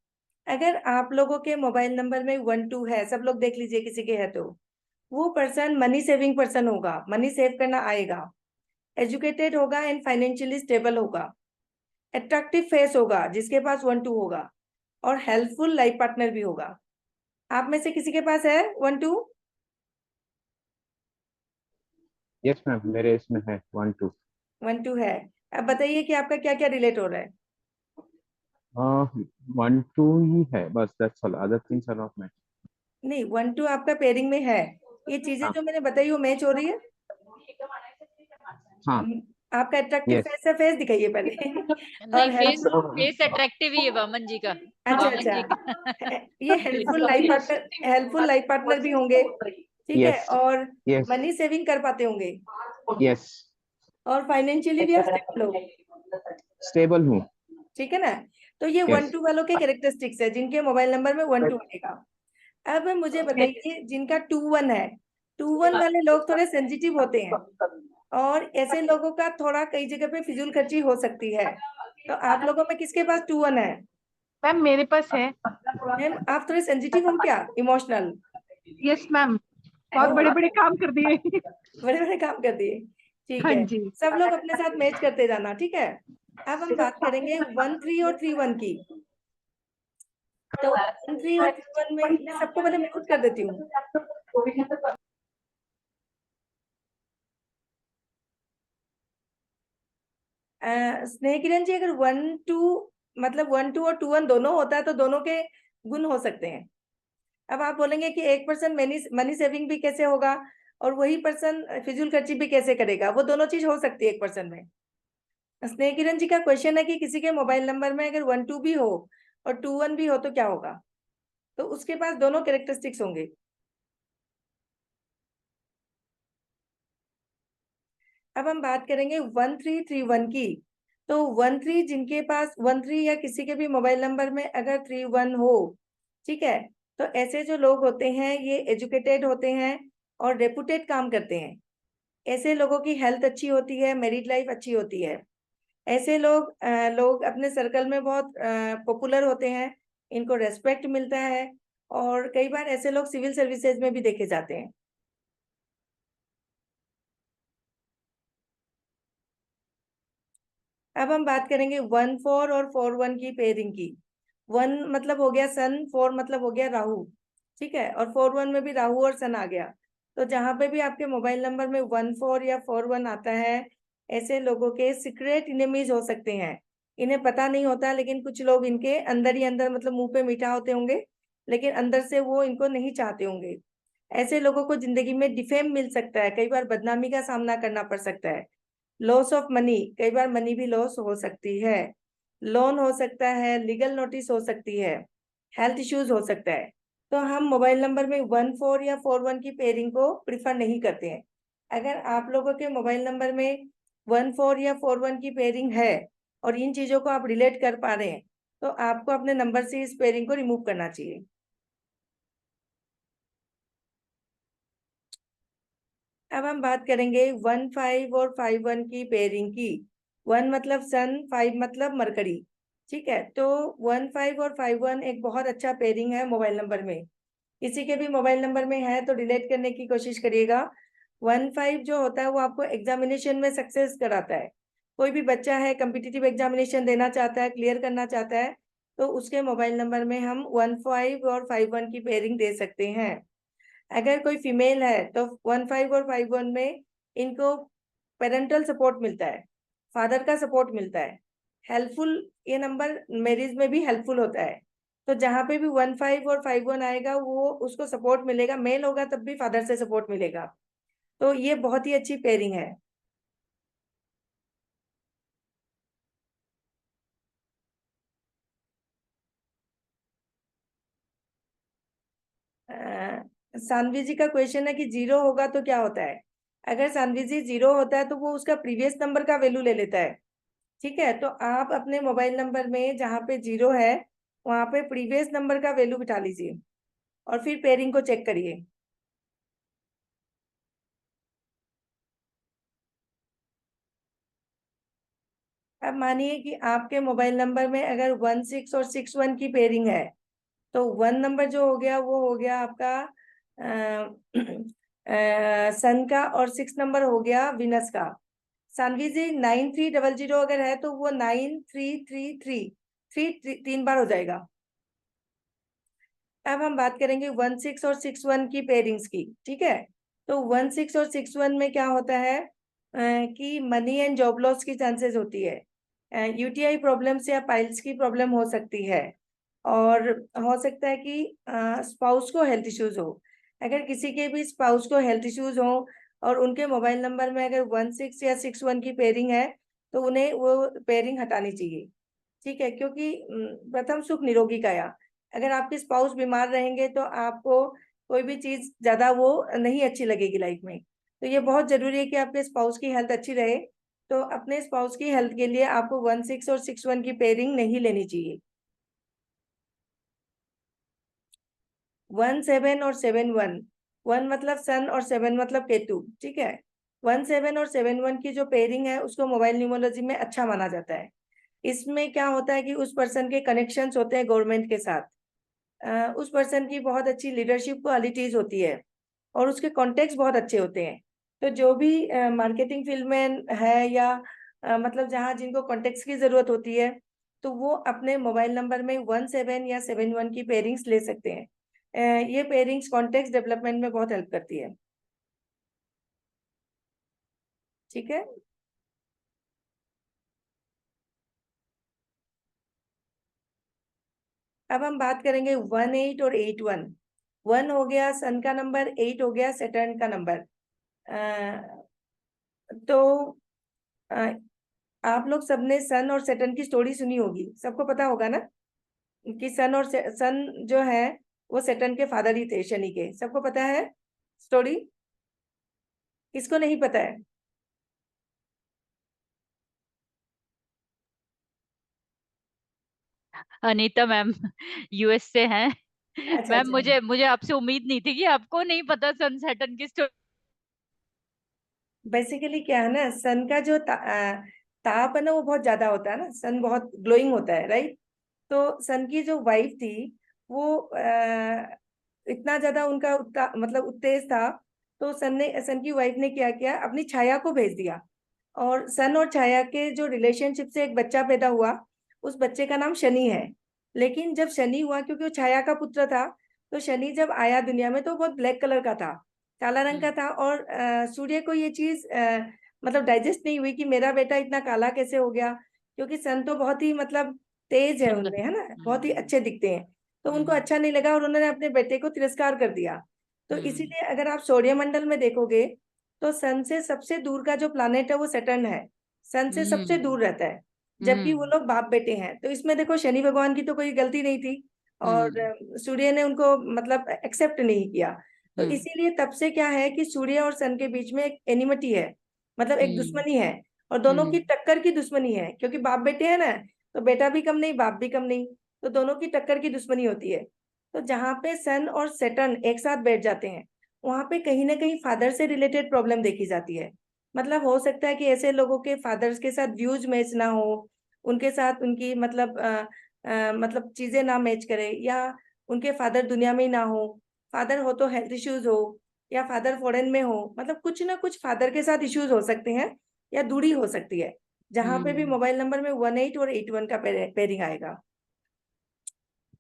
अगर आप लोगों के मोबाइल नंबर में 1-2 है, सब लोग देख लीजिए किसी के है, तो वो पर्सन मनी सेविंग पर्सन होगा, मनी सेव करना आएगा, एजुकेटेड होगा एंड फाइनेंशियली स्टेबल होगा, अट्रैक्टिव फेस होगा जिसके पास 1-2 होगा, और हेल्पफुल लाइफ पार्टनर भी होगा। आप में से किसी के पास है 1-2? यस मैम, मेरे इसमें है 1-2। 1-2 है। अब बताइए कि आपका क्या क्या रिलेट हो रहा है। 1-2 ही है बस, that's all, other things are not match. नहीं, 1-2 आपका पेयरिंग में है, ये चीजें हाँ जो मैंने बताई वो मैच हो रही है। हाँ आपका अट्रैक्टिव यस। फेस है, फेस दिखाइए पहले। नहीं, और फेस हेल्पफुल, फेस अट्रैक्टिव ही है वामन जी का। अच्छा वामन अच्छा, जी का। ये helpful life partner, helpful life partner भी होंगे, ठीक है, यस और यस मनी सेविंग कर पाते होंगे, यस, और फाइनेंशियली भी आप स्टेबल हो। स्टेबल हूँ। ठीक है ना, तो ये यस 1-2 वालों के कैरेक्टरिस्टिक्स है जिनके मोबाइल नंबर में 1-2 आएगा। अब मुझे बताइए जिनका 2-1 है, 2-1 वाले लोग थोड़े सेंसिटिव होते हैं, और ऐसे लोगों का थोड़ा कई जगह पे फिजूल खर्ची हो सकती है। तो आप लोगों में किसके पास 2-1 है? मैम मेरे पास है। मैम आप थोड़े सेंसिटिव हो क्या, इमोशनल? यस मैम, बहुत बड़े बड़े काम कर दिए। बड़े बड़े काम कर दिए, ठीक हाँ है। जी। सब लोग अपने साथ मैच करते जाना, ठीक है। अब हम बात करेंगे 1-3 और 3-1 की। तो 1-3 और 3-1 में मैं सबको पहले म्यूट कर देती हूँ। स्नेह किरण जी, अगर 1-2 मतलब 1-2 और 2-1 दोनों होता है तो दोनों के गुण हो सकते हैं। अब आप बोलेंगे कि एक पर्सन मनी सेविंग भी कैसे होगा, और वही पर्सन फिजूल खर्ची भी कैसे करेगा, वो दोनों चीज हो सकती है एक पर्सन में। स्नेह किरण जी का क्वेश्चन है कि किसी के मोबाइल नंबर में अगर 1-2 भी हो और 2-1 भी हो तो क्या होगा, तो उसके पास दोनों कैरेक्टरिस्टिक्स होंगे। अब हम बात करेंगे 1-3-3-1 की। तो 1-3 जिनके पास 1-3 या किसी के भी मोबाइल नंबर में अगर 3-1 हो, ठीक है, तो ऐसे जो लोग होते हैं ये एजुकेटेड होते हैं और रेपुटेड काम करते हैं। ऐसे लोगों की हेल्थ अच्छी होती है, मैरिड लाइफ अच्छी होती है। ऐसे लोग अपने सर्कल में बहुत पॉपुलर होते हैं, इनको रेस्पेक्ट मिलता है, और कई बार ऐसे लोग सिविल सर्विसेज में भी देखे जाते हैं। अब हम बात करेंगे 1-4 और 4-1 की पेयरिंग की। 1 मतलब हो गया सन, 4 मतलब हो गया राहु, ठीक है, और 4-1 में भी राहु और सन आ गया। तो जहां पे भी आपके मोबाइल नंबर में 1-4 या 4-1 आता है, ऐसे लोगों के सीक्रेट इनेमीज हो सकते हैं, इन्हें पता नहीं होता, लेकिन कुछ लोग इनके अंदर ही अंदर, मतलब मुंह पे मीठा होते होंगे लेकिन अंदर से वो इनको नहीं चाहते होंगे। ऐसे लोगों को जिंदगी में डिफेम मिल सकता है, कई बार बदनामी का सामना करना पड़ सकता है, लॉस ऑफ मनी, कई बार मनी भी लॉस हो सकती है, लोन हो सकता है, लीगल नोटिस हो सकती है, हेल्थ इश्यूज हो सकता है। तो हम मोबाइल नंबर में 14 या 41 की पेयरिंग को प्रिफर नहीं करते हैं। अगर आप लोगों के मोबाइल नंबर में 14 या 41 की पेयरिंग है और इन चीजों को आप रिलेट कर पा रहे हैं, तो आपको अपने नंबर से इस पेयरिंग को रिमूव करना चाहिए। अब हम बात करेंगे 15 और 51 की पेयरिंग की। 1 मतलब सन, 5 मतलब मरकरी। ठीक है, तो 15 और 51 एक बहुत अच्छा पेयरिंग है मोबाइल नंबर में। किसी के भी मोबाइल नंबर में है तो रिलेट करने की कोशिश करिएगा। 15 जो होता है वो आपको एग्जामिनेशन में सक्सेस कराता है। कोई भी बच्चा है कम्पिटिटिव एग्जामिनेशन देना चाहता है, क्लियर करना चाहता है, तो उसके मोबाइल नंबर में हम 15 और 51 की पेयरिंग दे सकते हैं। अगर कोई फीमेल है तो 15 और 51 में इनको पेरेंटल सपोर्ट मिलता है, फादर का सपोर्ट मिलता है, हेल्पफुल, ये नंबर मैरिज में भी हेल्पफुल होता है। तो जहाँ पे भी 15 और 51 आएगा वो उसको सपोर्ट मिलेगा, मेल होगा तब भी फादर से सपोर्ट मिलेगा। तो ये बहुत ही अच्छी पेयरिंग है। सानवी जी का क्वेश्चन है कि 0 होगा तो क्या होता है। अगर सानवी जी 0 होता है तो वो उसका प्रीवियस नंबर का वैल्यू ले लेता है। ठीक है, तो आप अपने मोबाइल नंबर में जहाँ पे 0 है वहां पे प्रीवियस नंबर का वैल्यू बिठा लीजिए और फिर पेयरिंग को चेक करिए। अब मानिए कि आपके मोबाइल नंबर में अगर 16 और 61 की पेयरिंग है, तो 1 नंबर जो हो गया वो हो गया आपका सन का, और 6 नंबर हो गया विनस का। सानवी जी 9300 अगर है तो वो 9333 3 बार हो जाएगा। अब हम बात करेंगे 16 और 61 की पेयरिंग्स की। ठीक है, तो 16 और 61 में क्या होता है कि मनी एंड जॉब लॉस की चांसेस होती है, यूटीआई प्रॉब्लम्स या पाइल्स की प्रॉब्लम हो सकती है, और हो सकता है कि स्पाउस को हेल्थ इश्यूज हो। अगर किसी के भी स्पाउस को हेल्थ इश्यूज हो और उनके मोबाइल नंबर में अगर 16 या 61 की पेयरिंग है तो उन्हें वो पेयरिंग हटानी चाहिए। ठीक है, क्योंकि प्रथम सुख निरोगी काया, अगर आपके स्पाउस बीमार रहेंगे तो आपको कोई भी चीज ज्यादा वो नहीं अच्छी लगेगी लाइफ में। तो ये बहुत जरूरी है कि आपके स्पाउस की हेल्थ अच्छी रहे। तो अपने स्पाउस की हेल्थ के लिए आपको 16 और 61 की पेयरिंग नहीं लेनी चाहिए। 17 और 71, 1 मतलब सन और 7 मतलब केतु। ठीक है, 17 और 71 की जो पेयरिंग है उसको मोबाइल न्यूमरोलॉजी में अच्छा माना जाता है। इसमें क्या होता है कि उस पर्सन के कनेक्शंस होते हैं गवर्नमेंट के साथ, उस पर्सन की बहुत अच्छी लीडरशिप क्वालिटीज होती है और उसके कॉन्टेक्ट बहुत अच्छे होते हैं। तो जो भी मार्केटिंग फील्ड में है या मतलब जहाँ जिनको कॉन्टेक्ट की जरूरत होती है, तो वो अपने मोबाइल नंबर में 17 या 71 की पेयरिंग्स ले सकते हैं। ये पेयरिंग्स कॉन्टेक्ट डेवलपमेंट में बहुत हेल्प करती है। ठीक है, अब हम बात करेंगे 18 और 81। 1 हो गया सन का नंबर, 8 हो गया सैटर्न का नंबर। तो अ, आप लोग सबने सन और सैटर्न की स्टोरी सुनी होगी, सबको पता होगा ना कि सन जो है वो सैटर्न के फादर ही थे, शनि के। सबको पता है स्टोरी, किसको नहीं पता है? अनीता मैम यूएस से हैं। अच्छा मैम अच्छा, मुझे मुझे आपसे उम्मीद नहीं थी कि आपको नहीं पता सन सैटर्न की स्टोरी। बेसिकली क्या है ना, सन का जो ताप है ना वो बहुत ज्यादा होता है ना, सन बहुत ग्लोइंग होता है, राइट। तो सन की जो वाइफ थी वो इतना ज्यादा उनका मतलब उत्तेज था, तो सन की वाइफ ने क्या किया, अपनी छाया को भेज दिया, और सन और छाया के जो रिलेशनशिप से एक बच्चा पैदा हुआ, उस बच्चे का नाम शनि है। लेकिन जब शनि हुआ, क्योंकि वो छाया का पुत्र था, तो शनि जब आया दुनिया में तो बहुत ब्लैक कलर का था, काला रंग का था, और सूर्य को ये चीज मतलब डाइजेस्ट नहीं हुई कि मेरा बेटा इतना काला कैसे हो गया, क्योंकि सन तो बहुत ही मतलब तेज है सुंदर। उनमें, है ना, बहुत ही अच्छे दिखते हैं। तो उनको हम्म अच्छा नहीं लगा और उन्होंने अपने बेटे को तिरस्कार कर दिया। तो हम्म इसीलिए अगर आप सौरमंडल में देखोगे तो सन से सबसे दूर का जो प्लानेट है वो सैटर्न है, सन से सबसे हम्म दूर रहता है। जबकि वो हम्म लोग बाप बेटे हैं। तो इसमें देखो शनि भगवान की तो कोई गलती नहीं थी, और हम्म सूर्य ने उनको मतलब एक्सेप्ट नहीं किया। तो हम्म इसीलिए तब से क्या है कि सूर्य और सन के बीच में एक एनिमिटी है, मतलब एक हम्म दुश्मनी है। और दोनों की हम्म टक्कर की दुश्मनी है, क्योंकि बाप बेटे हैं ना, तो बेटा भी कम नहीं बाप भी कम नहीं, तो दोनों की टक्कर की दुश्मनी होती है। तो जहाँ पे सन और सेटर्न एक साथ बैठ जाते हैं, वहां पे कहीं ना कहीं फादर से रिलेटेड प्रॉब्लम देखी जाती है। मतलब हो सकता है कि ऐसे लोगों के फादर्स के साथ व्यूज मैच ना हो, उनके साथ उनकी मतलब मतलब चीजें ना मैच करे, या उनके फादर दुनिया में ही ना हो, फादर हो तो हेल्थ इश्यूज हो, या फादर फॉरेन में हो, मतलब कुछ ना कुछ फादर के साथ इश्यूज हो सकते हैं, या दूरी हो सकती है। जहां पे भी हम्म मोबाइल नंबर में 18 और 81 का पेयरिंग आएगा,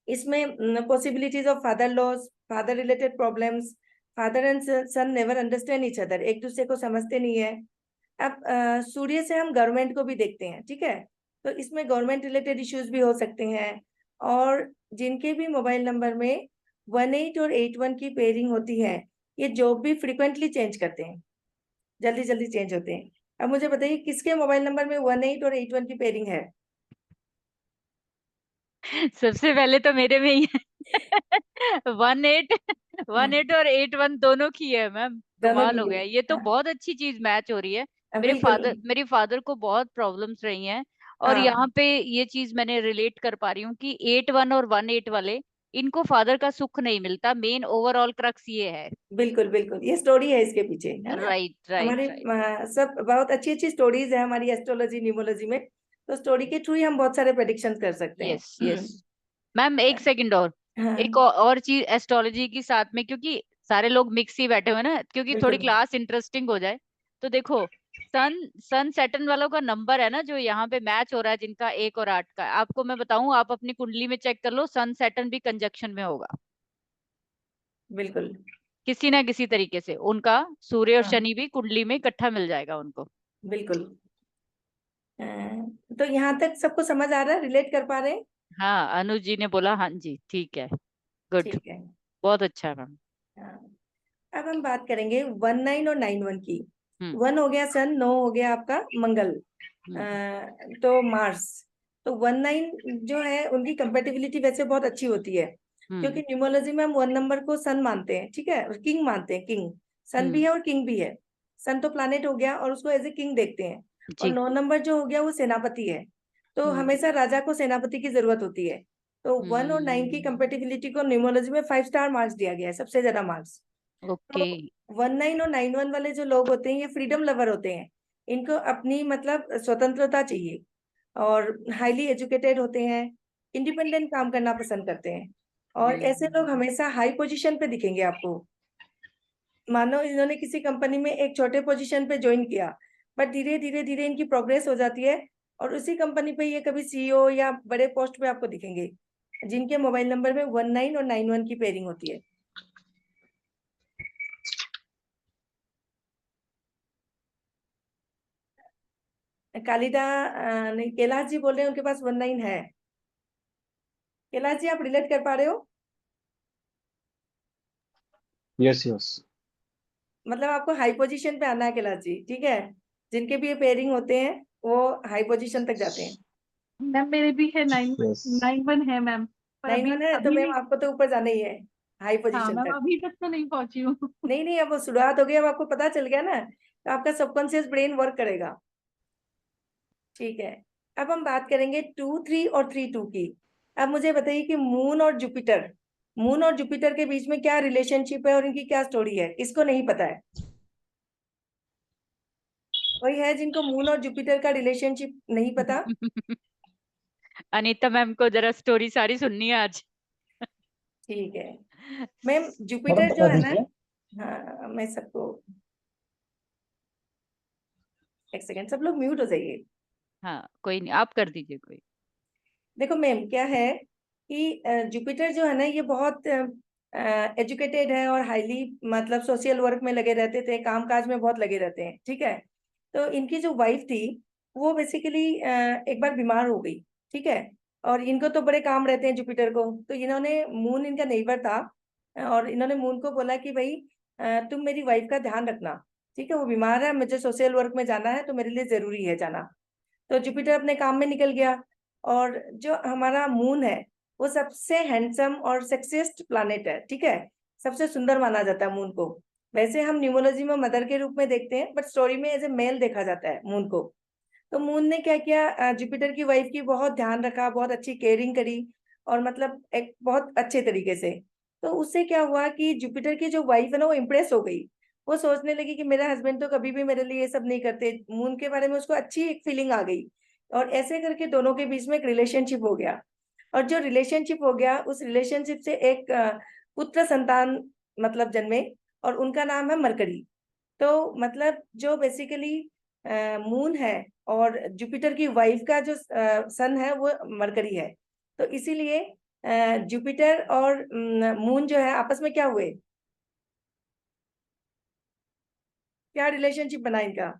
इसमें possibilities of father loss, father related problems, father and son never understand each other, एक दूसरे को समझते नहीं है। अब सूर्य से हम गवर्नमेंट को भी देखते हैं, ठीक है, तो इसमें गवर्नमेंट रिलेटेड इश्यूज भी हो सकते हैं। और जिनके भी मोबाइल नंबर में 18 और 81 की पेयरिंग होती है, ये जॉब भी फ्रिक्वेंटली चेंज करते हैं, जल्दी जल्दी चेंज होते हैं। अब मुझे बताइए किसके मोबाइल नंबर में 18 और 81 की पेयरिंग है? सबसे पहले तो मेरे में ही है। 18 और 81 दोनों की है मैम। दोनों कमाल की हो है। गया, ये तो हाँ, बहुत अच्छी चीज मैच हो रही है। बिल्कुल। मेरे फादर को बहुत प्रॉब्लम्स रही हैं, और हाँ, यहाँ पे ये चीज मैंने रिलेट कर पा रही हूँ कि 81 और 18 वाले, इनको फादर का सुख नहीं मिलता। मेन ओवरऑल क्रक्स ये है। बिल्कुल बिल्कुल, ये स्टोरी है इसके पीछे, है ना। राइट राइट हमारी राइट। सब बहुत अच्छी अच्छी स्टोरीज है हमारी एस्ट्रोलॉजी न्यूमरोलॉजी में। तो स्टोरी के थ्रू ही हम बहुत सारे प्रेडिक्शन कर सकते हैं। Yes yes. मैम एक सेकंड और, एक हाँ, और चीज एस्ट्रोलॉजी के साथ में, क्योंकि सारे लोग मिक्स ही बैठे हुए हैं ना, क्योंकि थोड़ी बिल्कुल क्लास इंटरेस्टिंग हो जाए। तो देखो, सन सन सैटर्न वालों का नंबर है ना जो यहाँ पे मैच हो रहा है, जिनका 1 और 8 का, आपको मैं बताऊं, आप अपनी कुंडली में चेक कर लो, सन सैटर्न भी कंजक्शन में होगा बिल्कुल। किसी ना किसी तरीके से। उनका सूर्य और हाँ, शनि भी कुंडली में इकट्ठा मिल जाएगा उनको। बिल्कुल। अ, तो यहाँ तक सबको समझ आ रहा है, रिलेट कर पा रहे हैं? हाँ, अनुज जी ने बोला हाँ जी, ठीक है। गुड। ठीक है। बहुत अच्छा मैम। हाँ, अब हम बात करेंगे 19 और 91 की। हम्म 1 हो गया सन, 9 हो गया आपका मंगल, हम्म तो मार्स। तो 19 जो है उनकी कंपेटिबिलिटी वैसे बहुत अच्छी होती है, क्योंकि हम्म न्यूमरोलॉजी में हम 1 नंबर को सन मानते हैं, ठीक है, और किंग मानते हैं, किंग। सन भी हम्म है और किंग भी है। सन तो प्लानेट हो गया और उसको एज ए किंग देखते हैं। और जी। 9 नंबर जो हो गया वो सेनापति है। तो हम्म हमेशा राजा को सेनापति की जरूरत होती है। तो 1 और 9 की हम्म कंपेटिबिलिटी को न्यूमरोलॉजी में 5 स्टार मार्क्स दिया गया है, सबसे ज्यादा मार्क्स। ओके। तो 19 और 91 वाले जो लोग होते हैं ये फ्रीडम लवर होते हैं। इनको अपनी मतलब स्वतंत्रता चाहिए, और हाईली एजुकेटेड होते हैं, इंडिपेंडेंट काम करना पसंद करते हैं। और ऐसे लोग हम्म हमेशा हाई पोजीशन पे दिखेंगे आपको। मानो इन्होंने किसी कंपनी में एक छोटे पोजीशन पे ज्वाइन किया, बट धीरे धीरे धीरे इनकी प्रोग्रेस हो जाती है, और उसी कंपनी पे ये कभी सीईओ या बड़े पोस्ट पे आपको दिखेंगे, जिनके मोबाइल नंबर में 19 और 91 की पेयरिंग होती है। कालिदा नहीं, कैलाश जी बोल रहे हैं उनके पास 19 है। कैलाश जी आप रिलेट कर पा रहे हो? Yes, yes. मतलब आपको हाई पोजीशन पे आना है कैलाश जी, ठीक है। जिनके भी ये पेयरिंग होते हैं वो हाई पोजीशन तक जाते हैं। मैम मेरे भी है नाइन Yes. 91 है मैम, पर 91 है तो अभी मैम नहीं। आपको तो ऊपर जाना ही है, हाई हाँ पोजीशन मैम, तक। अभी तक तो नहीं पहुंची हूँ। नहीं नहीं, अब वो शुरुआत हो गई, अब आपको पता चल गया ना, तो आपका सबकॉन्शियस ब्रेन वर्क करेगा। ठीक है। अब हम बात करेंगे 2 3 और 3 2 की। अब मुझे बताइए कि मून और जुपिटर के बीच में क्या रिलेशनशिप है और इनकी क्या स्टोरी है, किसको नहीं पता है? कोई है जिनको मून और जुपिटर का रिलेशनशिप नहीं पता? अनीता मैम को जरा स्टोरी सारी सुननी है आज। ठीक है मैम, मैडम जुपिटर जो बता है ना, दीजिए। हाँ मैं सबको, एक सेकेंड, सब लोग म्यूट हो जाइए। हाँ कोई नहीं, आप कर दीजिए कोई। देखो मैम क्या है कि जुपिटर जो है ना ये बहुत एजुकेटेड है और हाईली मतलब सोशल वर्क में लगे रहते थे, काम काज में बहुत लगे रहते हैं, ठीक है। तो इनकी जो वाइफ थी वो बेसिकली एक बार बीमार हो गई, ठीक है। और इनको तो बड़े काम रहते हैं जुपिटर को, तो इन्होंने, मून इनका नेबर था, और इन्होंने मून को बोला कि भाई तुम मेरी वाइफ का ध्यान रखना, ठीक है, वो बीमार है, मुझे सोशल वर्क में जाना है, तो मेरे लिए जरूरी है जाना। तो जुपिटर अपने काम में निकल गया। और जो हमारा मून है वो सबसे हैंडसम और सेक्सिएस्ट प्लैनेट है, ठीक है, सबसे सुंदर माना जाता है मून को। वैसे हम न्यूमोलॉजी में मदर के रूप में देखते हैं, बट स्टोरी में एज ए मेल देखा जाता है मून को। तो मून ने क्या किया, जुपिटर की वाइफ की बहुत ध्यान रखा, बहुत अच्छी केयरिंग करी, और मतलब एक बहुत अच्छे तरीके से। तो उससे क्या हुआ कि जुपिटर की जो वाइफ है ना वो इम्प्रेस हो गई। वो सोचने लगी कि मेरा हस्बैंड तो कभी भी मेरे लिए ये सब नहीं करते, मून के बारे में उसको अच्छी एक फीलिंग आ गई। और ऐसे करके दोनों के बीच में एक रिलेशनशिप हो गया। और जो रिलेशनशिप हो गया, उस रिलेशनशिप से एक पुत्र संतान मतलब जन्मे, और उनका नाम है मरकरी। तो मतलब जो बेसिकली मून है और जुपिटर की वाइफ का जो सन है वो मरकरी है। तो इसीलिए जुपिटर और मून जो है आपस में क्या हुए, क्या रिलेशनशिप बना इनका,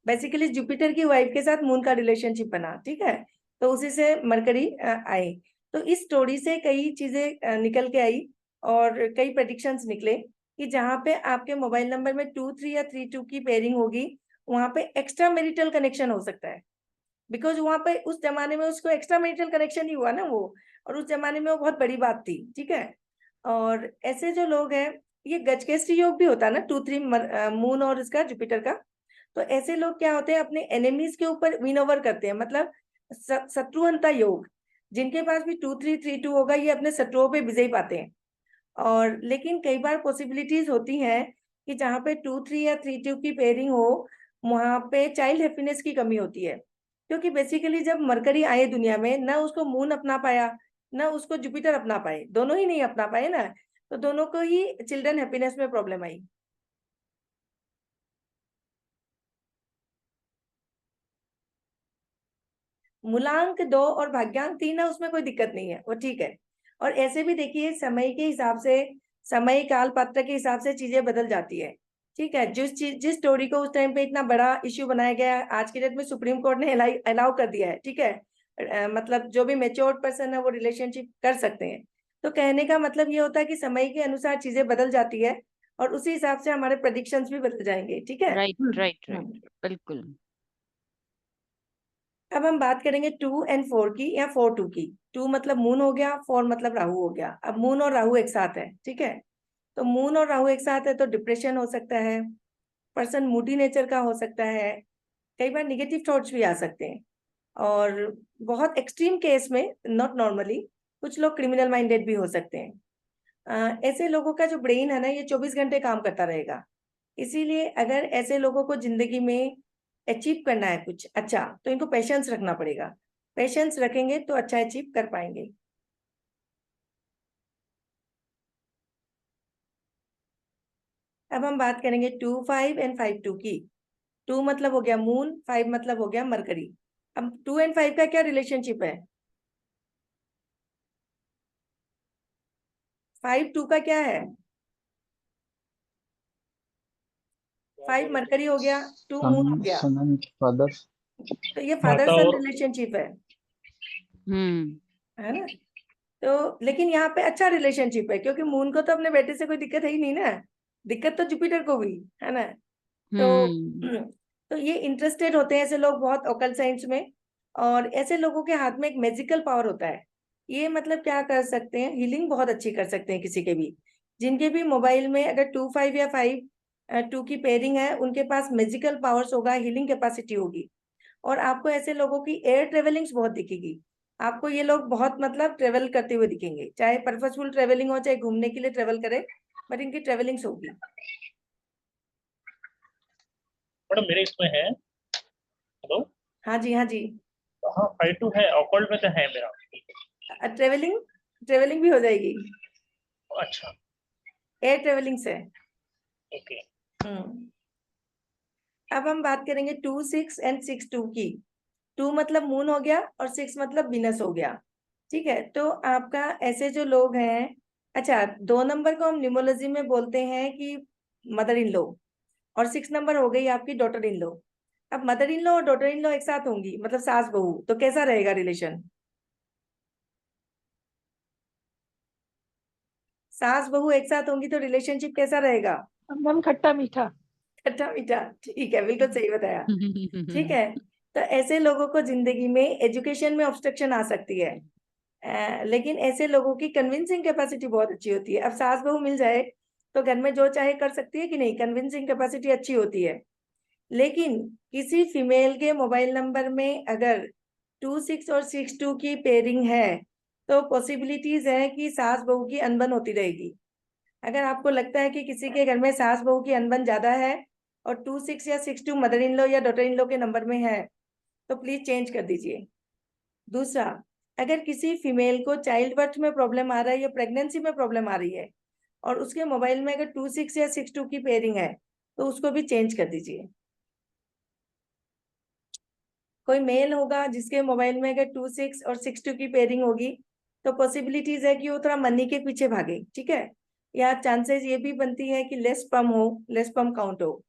बेसिकली जुपिटर की वाइफ के साथ मून का रिलेशनशिप बना, ठीक है। तो उसी से मरकरी आई। तो इस स्टोरी से कई चीजें निकल के आई, और कई प्रेडिक्शंस निकले कि जहाँ पे आपके मोबाइल नंबर में 2 3 या 3 2 की पेयरिंग होगी, वहां पे एक्स्ट्रा मैरिटल कनेक्शन हो सकता है। बिकॉज वहां पे उस जमाने में उसको एक्स्ट्रा मैरिटल कनेक्शन ही हुआ ना वो, और उस जमाने में वो बहुत बड़ी बात थी, ठीक है। और ऐसे जो लोग हैं, ये गजकेसरी योग भी होता है ना, 2 3 मून और इसका जुपिटर का। तो ऐसे लोग क्या होते हैं, अपने एनिमीज के ऊपर विन ओवर करते हैं, मतलब शत्रुअंता योग। जिनके पास भी 2 3 3 2 होगा, ये अपने शत्रुओं पे विजय पाते हैं। और लेकिन कई बार पॉसिबिलिटीज होती हैं कि जहाँ पे 2 3 या 3 2 की पेयरिंग हो, वहां पे चाइल्ड हैप्पीनेस की कमी होती है। क्योंकि बेसिकली जब मरकरी आए दुनिया में, ना उसको मून अपना पाया, ना उसको जुपिटर अपना पाए, दोनों ही नहीं अपना पाए ना, तो दोनों को ही चिल्ड्रन हैप्पीनेस में प्रॉब्लम आई। मूलांक 2 और भाग्यांक 3 है, उसमें कोई दिक्कत नहीं है, वो ठीक है। और ऐसे भी देखिए, समय के हिसाब से, समय काल पात्र के हिसाब से चीजें बदल जाती है, ठीक है। जिस स्टोरी को उस टाइम पे इतना बड़ा इश्यू बनाया गया है, आज के डेट में सुप्रीम कोर्ट ने अलाउ कर दिया है, ठीक है। मतलब जो भी मेच्योर्ड पर्सन है वो रिलेशनशिप कर सकते हैं। तो कहने का मतलब ये होता है कि समय के अनुसार चीजें बदल जाती है, और उसी हिसाब से हमारे प्रेडिक्शंस भी बदल जाएंगे, ठीक है। राइट राइट राइट, बिल्कुल। अब हम बात करेंगे 2 और 4 की, या 4 2 की। 2 मतलब मून हो गया, 4 मतलब राहु हो गया। अब मून और राहु एक साथ है, ठीक है। तो मून और राहु एक साथ है तो डिप्रेशन हो सकता है, पर्सन मूडी नेचर का हो सकता है, कई बार निगेटिव थॉट्स भी आ सकते हैं। और बहुत एक्सट्रीम केस में, नॉट नॉर्मली, कुछ लोग क्रिमिनल माइंडेड भी हो सकते हैं। ऐसे लोगों का जो ब्रेन है ना, ये 24 घंटे काम करता रहेगा। इसीलिए अगर ऐसे लोगों को जिंदगी में अचीव करना है कुछ अच्छा, तो इनको पेशेंस रखना पड़ेगा। पेशेंस रखेंगे तो अच्छा अचीव कर पाएंगे। अब हम बात करेंगे 2 5 एंड 5 2 की। 2 मतलब हो गया मून, 5 मतलब हो गया मरकरी। अब 2 एंड 5 का क्या रिलेशनशिप है, 5 2 का क्या है, 5 मरकरी हो गया, 2 मून हो गया। son and father. तो ये फादर माता सन और रिलेशनशिप हम्म। है ना। तो लेकिन यहाँ पे अच्छा रिलेशनशिप है, क्योंकि मून को तो अपने बेटे से कोई दिक्कत है ही नहीं ना, दिक्कत तो जुपिटर को भी है ना। तो हम्म। तो ये इंटरेस्टेड होते हैं ऐसे लोग बहुत ओकल साइंस में। और ऐसे लोगों के हाथ में एक मैजिकल पावर होता है। ये मतलब क्या कर सकते हैं, हीलिंग बहुत अच्छी कर सकते हैं किसी के भी। जिनके भी मोबाइल में अगर 2 5 या 5 2 की पेयरिंग है, उनके पास मैजिकल पावर्स होगा, हीलिंग कैपेसिटी होगी। और आपको ऐसे लोगों की एयर ट्रेवलिंग्स बहुत दिखेगी। आपको ये लोग बहुत मतलब ट्रेवल करते हुए दिखेंगे, चाहे पर्पसफुल ट्रेवलिंग हो, चाहे घूमने के लिए ट्रेवल करें, बट इनकी ट्रेवलिंग्स होगी। मैडम मेरे इसमें है। हेलो। हाँ जी, हाँ जी। हाँ 5 2 है, ऑकल्ट में तो है मेरा। ट्रेवलिंग, ट्रेवलिंग भी हो जाएगी, अच्छा। एयर ट्रेवलिंग से। ओके। हम्म। अब हम बात करेंगे 2 6 एंड 6 2 की। 2 मतलब मून हो गया, और 6 मतलब वीनस हो गया, ठीक है। तो आपका ऐसे जो लोग हैं, अच्छा 2 नंबर को हम न्यूमरोलॉजी में बोलते हैं कि मदर इन लॉ। और 6 नंबर हो गई आपकी डॉटर इन लॉ। अब मदर इन लॉ और डॉटर इन लॉ एक साथ होंगी, मतलब सास बहू, तो कैसा रहेगा रिलेशन? सास बहू एक साथ होंगी तो रिलेशनशिप कैसा रहेगा? मैम खट्टा मीठा। खट्टा मीठा, ठीक है, बिल्कुल सही बताया। ठीक है, तो ऐसे लोगों को जिंदगी में एजुकेशन में ऑब्स्ट्रक्शन आ सकती है, लेकिन ऐसे लोगों की कन्विंसिंग कैपेसिटी बहुत अच्छी होती है। अब सास बहू मिल जाए तो घर में जो चाहे कर सकती है कि नहीं, कन्विंसिंग कैपेसिटी अच्छी होती है। लेकिन किसी फीमेल के मोबाइल नंबर में अगर 26 और 62 की पेयरिंग है तो पॉसिबिलिटीज है कि सास बहू की अनबन होती रहेगी। अगर आपको लगता है कि किसी के घर में सास बहू की अनबन ज्यादा है और 26 या 62 मदर इन लॉ या डॉटर इन लॉ के नंबर में है तो प्लीज चेंज कर दीजिए। दूसरा, अगर किसी फीमेल को चाइल्ड बर्थ में प्रॉब्लम आ रहा है या प्रेगनेंसी में प्रॉब्लम आ रही है और उसके मोबाइल में अगर 26 या 62 की पेयरिंग है तो उसको भी चेंज कर दीजिए। कोई मेल होगा जिसके मोबाइल में अगर 26 और 62 की पेयरिंग होगी तो पॉसिबिलिटीज है कि वो थोड़ा मनी के पीछे भागे, ठीक है, या चांसेस ये भी बनती है कि लेस पम हो, लेस पम काउंट हो।